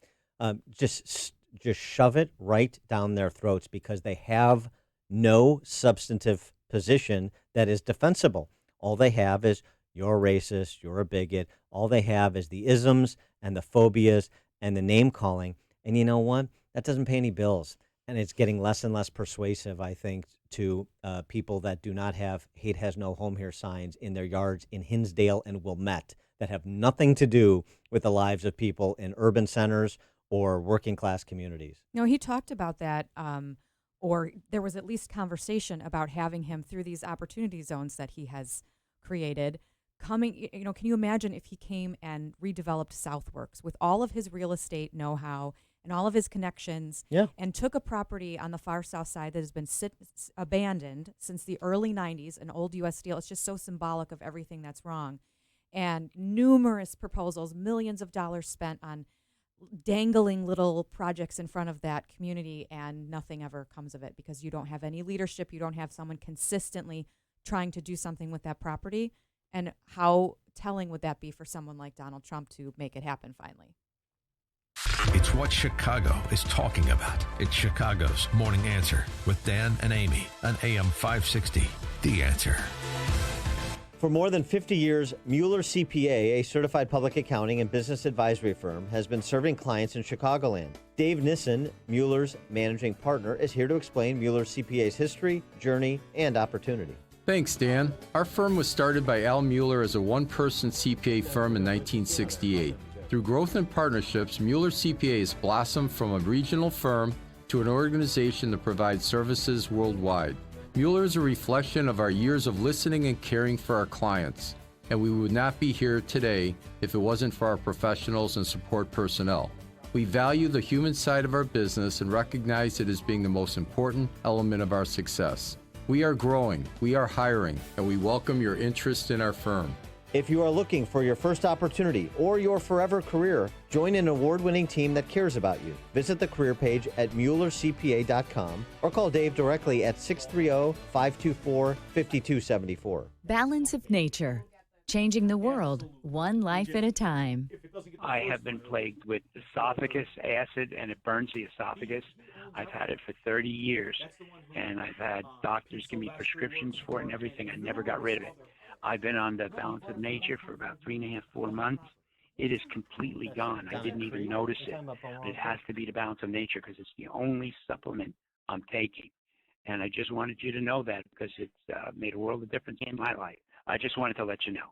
Just shove it right down their throats, because they have no substantive position that is defensible. All they have is, you're racist, you're a bigot. All they have is the isms and the phobias and the name-calling. And you know what? That doesn't pay any bills. And it's getting less and less persuasive, I think, to people that do not have "hate has no home here" signs in their yards in Hinsdale and Wilmette that have nothing to do with the lives of people in urban centers or working-class communities. No, he talked about that, or there was at least conversation about having him through these opportunity zones that he has created, coming, can you imagine if he came and redeveloped Southworks with all of his real estate know-how and all of his connections, and took a property on the far south side that has been abandoned since the early 90s, an old U.S. Steel. It's just so symbolic of everything that's wrong. And numerous proposals, millions of dollars spent on dangling little projects in front of that community, and nothing ever comes of it because you don't have any leadership. You don't have someone consistently trying to do something with that property. And how telling would that be for someone like Donald Trump to make it happen finally? It's what Chicago is talking about. It's Chicago's Morning Answer with Dan and Amy on AM 560. The Answer. For more than 50 years, Mueller CPA, a certified public accounting and business advisory firm, has been serving clients in Chicagoland. Dave Nissen, Mueller's managing partner, is here to explain Mueller CPA's history, journey, and opportunity. Thanks, Dan. Our firm was started by Al Mueller as a one-person CPA firm in 1968. Through growth and partnerships, Mueller CPA has blossomed from a regional firm to an organization that provides services worldwide. Mueller is a reflection of our years of listening and caring for our clients, and we would not be here today if it wasn't for our professionals and support personnel. We value the human side of our business and recognize it as being the most important element of our success. We are growing, we are hiring, and we welcome your interest in our firm. If you are looking for your first opportunity or your forever career, join an award-winning team that cares about you. Visit the career page at MuellerCPA.com or call Dave directly at 630-524-5274. Balance of Nature. Changing the world, one life at a time. I have been plagued with esophagus acid, and it burns the esophagus. I've had it for 30 years, and I've had doctors give me prescriptions for it and everything. I never got rid of it. I've been on the Balance of Nature for about 3.5, 4 months. It is completely gone. I didn't even notice it. But it has to be the Balance of Nature because it's the only supplement I'm taking. And I just wanted you to know that because it's made a world of difference in my life. I just wanted to let you know.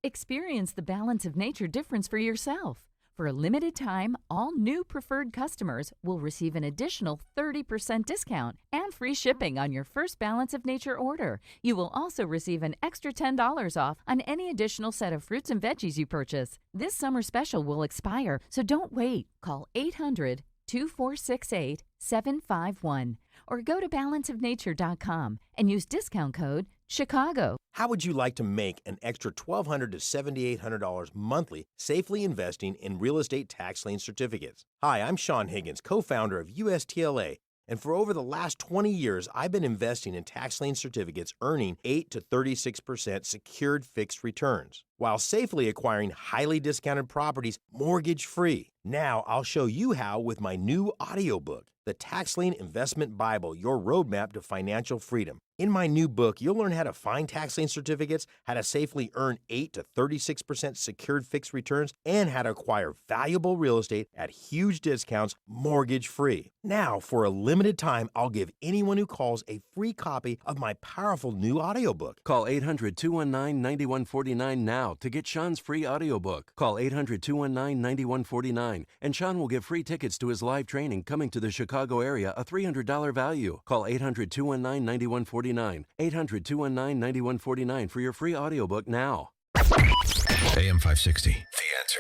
Experience the Balance of Nature difference for yourself. For a limited time, all new preferred customers will receive an additional 30% discount and free shipping on your first Balance of Nature order. You will also receive an extra $10 off on any additional set of fruits and veggies you purchase. This summer special will expire, so don't wait. Call 800-2468-751 or go to balanceofnature.com and use discount code Chicago. How would you like to make an extra $1,200 to $7,800 monthly safely investing in real estate tax lien certificates? Hi, I'm Sean Higgins, co-founder of USTLA, and for over the last 20 years, I've been investing in tax lien certificates earning 8 to 36% secured fixed returns, while safely acquiring highly discounted properties mortgage-free. Now, I'll show you how with my new audiobook, The Tax Lien Investment Bible, Your Roadmap to Financial Freedom. In my new book, you'll learn how to find tax lien certificates, how to safely earn 8 to 36% secured fixed returns, and how to acquire valuable real estate at huge discounts mortgage-free. Now, for a limited time, I'll give anyone who calls a free copy of my powerful new audiobook. Call 800-219-9149 now to get Sean's free audiobook. Call 800-219-9149, and Sean will give free tickets to his live training coming to the Chicago area, a $300 value. Call 800-219-9149. 800-219-9149 for your free audiobook now. AM 560, The Answer.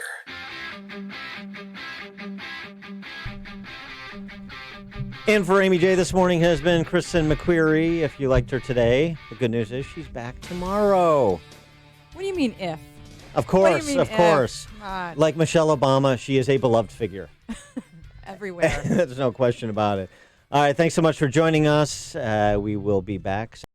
And for Amy J this morning has been Kristen McQuarrie. If you liked her today, the good news is she's back tomorrow. What do you mean if? Of course, mean of if? course. Come on. Like Michelle Obama, she is a beloved figure. Everywhere. There's no question about it. All right, thanks so much for joining us. We will be back.